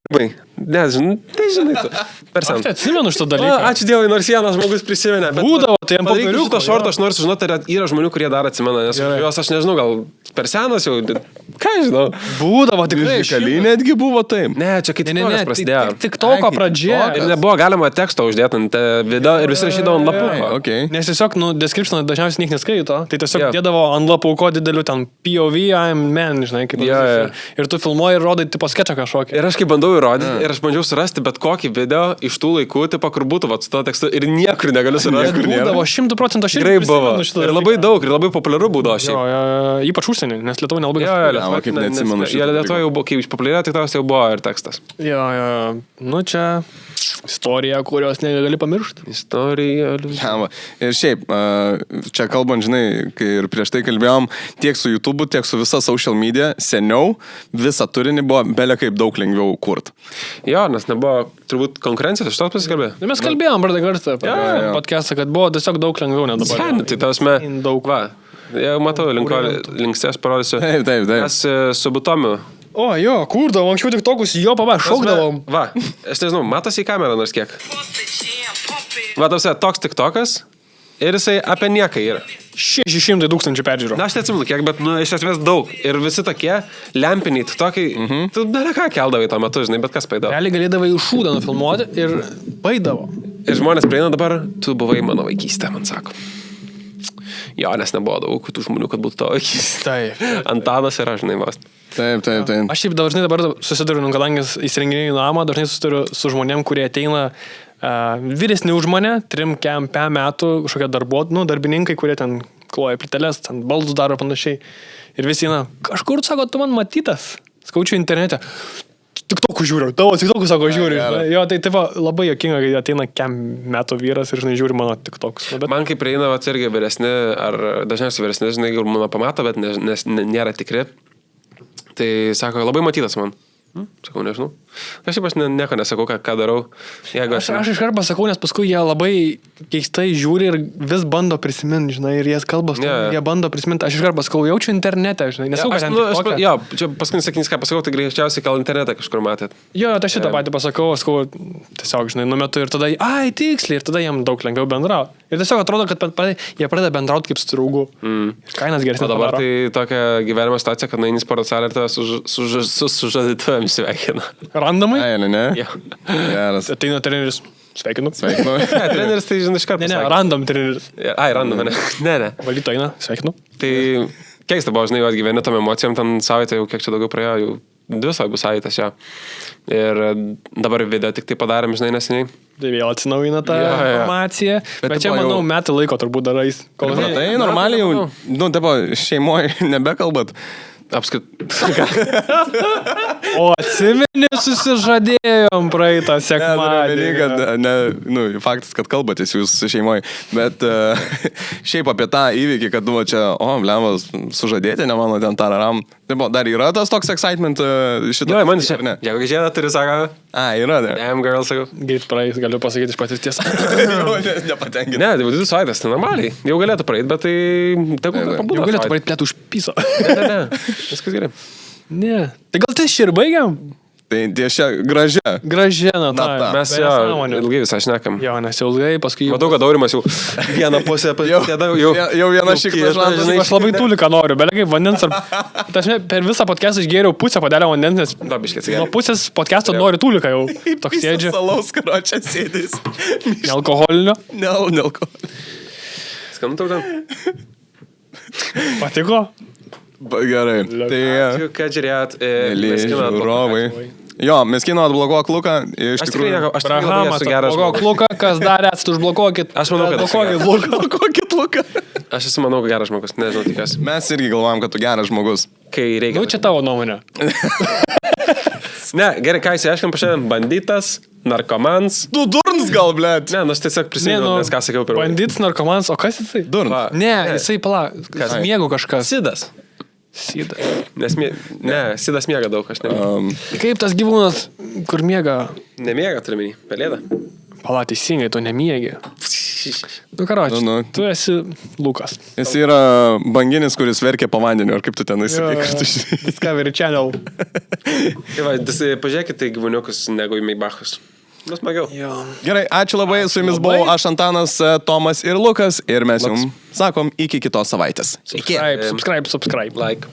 Ne, žinai tu. Per Aš sen. tai atsimenu šitą dalyką. Ačiū Dievui, nors vienas žmogus prisiminė. Būdavo, tai ant popieriukų. popieriukų. Šito šorto aš noriu sužinoti, ar yra žmonių, kurie dar atsimena, nes Gerai. juos aš nežinau, gal per senas jau. Ką žinau? Būdavo tikrai. Muzikaliai netgi buvo taip. Ne, čia kai Ne, TikTokas prasidėjo. tik toko Ai, pradžia. Ir nebuvo galima teksto uždėti ant video ir visi rašydavo ant lapuko. Okay. Nes tiesiog, description dažniausiai niekas neskaito, tai tiesiog Jo. dėdavo ant lapauko didelių ten POV, I'm man, žinai, kaip Jo, jo. ir tu filmuoji ir rodai tipo sketchą kažkokį. Ir aš kai bandau įrodyti, ir aš bandžiau surasti bet kokį video iš tų laikų, tipo, kur būtų vat, su to tekstu ir niekur negaliu surasti. Niekur nėra. Būdavo 100% aš Tikrai irgi buvo. prisimenu šitą Ir dalyką. labai daug, ir labai populiaru būdavo Jo, šiaip. jo, ypač užsienį, nes Lietuva nelabai. Jo, Lietuva kaip neatsimenu šito Lietuva jau buvo, kai išpopuliarėjo, tikriausiai jau buvo ir tekstas. Jo, nu čia istorija, kurios negali pamiršti. Istorija. Ja, va. Ir šiaip, čia kalbant, žinai, kai ir prieš tai kalbėjom, tiek su YouTube, tiek su visa social media, seniau visą turinį buvo belia kaip daug lengviau kurt. Jo, nes nebuvo turbūt konkurencijos, iš tos pasikalbė. Mes kalbėjom pradą kartą apie jo. podcastą, kad buvo tiesiog daug lengviau, ne dabar. Seniai, tai tasme. Daug. Va, jau matau, linksės parodysiu. Taip. Mes su Butomiu. O, jo, kurdavom, anksčiau tik tokus jo pava, šaukdavom. Va, aš nežinau, matosi į kamerą nors kiek. Va, tavse, toks TikTokas ir jisai apie nieką yra. 600 tūkstančių peržiūrų. Na, aš neatsimenu kiek, bet, iš esmės daug. Ir visi tokie lempiniai, tokie, tu dar ką keldavai tuo metu, žinai, bet kas paidavo. Realiai galėdavai iš šūdą nufilmuoti ir baidavo. Ir žmonės prieina dabar, tu buvai mano vaikystė, man sako. Jo, nes nebuvo daug tų žmonių, kad būtų tavo vaikystė. Taip. Antanas yra, žinai, vos. Taip. Aš šiaip dažnai dabar susiduriu, kadangi įsirenginėjau namą, dažnai susiduriu su žmonėm, kurie ateina vyresni už mane, 3-5 metų, kažkokie darbininkai, kurie ten kloja plyteles, ten baldus daro panašiai. Ir visi eina, kažkur, sako, tu man matytas, skaučiu internete. Tik toku žiūriu, tavo tik toku, sako, žiūriu. Jo, tai taip labai jokinga, kai ateina 5 metų vyras ir, žinai, žiūri mano tik toks. Bet... Man kaip prieina, va, irgi vyresni, ar dažniausiai vyresni, žinai, gal mano pamato, bet nes nėra tikri. Tai sako, labai matytas man. Sakau, nežinau. Kažkaip aš nieko nesakau, ką darau. Aš iškart pasakau, nes paskui jie labai keistai žiūri ir vis bando prisiminti, žinai, ir jie kalbas, jie bando prisiminti. Aš iškart pasakau, jaučiu internete, žinai, nesakau, kad ten jo, čia paskutinis sakinys, ką pasakau, tai greičiausiai gal internete kažkur matėt. Jo, tai šitą patį pasakau, tiesiog, žinai, numetu ir tada, tiksliai, ir tada jiem daug lengviau bendrauti. Ir tiesiog atrodo, kad jie pradeda bendrauti kaip su draugu. Ir kainas geresnės. O dabar tai tokia gyvenimo situacija, kad nueini sporto salę ir tave sužadėtuvėms sveikina. Randamai? Ai, ne? Jo. Geras. Ateina treneris. Sveikinu. Ne, treneris tai žinai iš karto. Ne, random treneris. Ai, random, ne. Ne. Valyto eina, sveikinu. Tai keista buvo, žinai, atgyveni tom emocijom, ten savaitę jau kiek čia daugiau praėjo, jau 2 savaitės jo. Ir dabar video tik tai padarėm, žinai, neseniai. Tai vėl atsinaujina tą informaciją. Bet čia, manau, metai laiko turbūt darais. Tai normaliai jau, šeimoje nebekalbat. O atsimeni, susižadėjom praeitą sekmadienį. Faktas, kad kalbatės jūs šeimoje. Bet šiaip apie tą įvykį, kad buvo čia, blemas, sužadėti, ne mano ten tararam. Dar yra tas toks excitement šitą? Jo, man čia, jeigu žiedą turi, sako. Yra, ne. Damn girl, sakau. Greit praeis, galiu pasakyti iš patirties. Nepatenkinti. Ne, tai 2 savaitės, tai normaliai. Jau galėtų praeiti, bet tai... Jau galėtų praeiti plėtų už piso. Ne. Viskas gerai. Ne. Tai gal tai ir baigiam? Tai tiešia gražia. Gražia, Nata. Mes jo ilgai visą šnekam. Jo, nes ilgai, paskui... Matau, kad Aurimas jau vieną pusę jau vieną šikną žaną. Aš labai tuliką noriu, bet kaip vandens ar... Tačiau per visą podcastą išgėriau pusę padelę vandens, nes nuo pusės podcastą noriu tuliką jau. Toks sėdžiu. Salaus karočią sėdės. Nealkoholinio. Nealkoholinio. Skanu tau ten. Patiko? Gerai. Tai... Ačiū, kad žiūrėjot. Žiūrovai. Jo, Meskino atblokuok Luką. Iš Aš tikrai tikrųjų. aš tikrai labai Brahamas, esu geras atblokuok žmogus. Luką, kas darė, užblokuokit. Aš manau, kad esu Atblokuokit geras. Luką. Atblokuokit Luką. Aš esu, manau, geras žmogus. Nežinau, tikiuosi. Mes irgi galvojam, kad tu geras žmogus. Kai reikia. Nu, čia tavo nuomonė. Ne, gerai, ką įsiaiškinam šiandien. Banditas, narkomans. Tu durns gal, blėt. Ne, nu aš tiesiog prisimenu, nes ką sakiau pirmą. Bandits, narkomans, o kas jisai? Durns. Va. Ne, jisai pala, miego kažkas. Sidas. Syda. Ne, Sidas miega daug, aš nemiegu. Kaip tas gyvūnas, kur miega? Nemiega, turiu minį. Pelėda. Pala, teisingai, tu nemiegi. Nu, karoči, Nu. tu esi Lukas. Jis yra banginis, kuris verkia po vandeniu, ar kaip tu ten įsikai. Discovery Channel. Tai va, pažiūrėkite tai gyvūniukus negu į Meibachus. Nu, smagiau. Jo. Gerai, ačiū labai, su jumis buvau aš Antanas, Tomas ir Lukas ir mes jums sakom iki kitos savaitės. Subscribe. Like.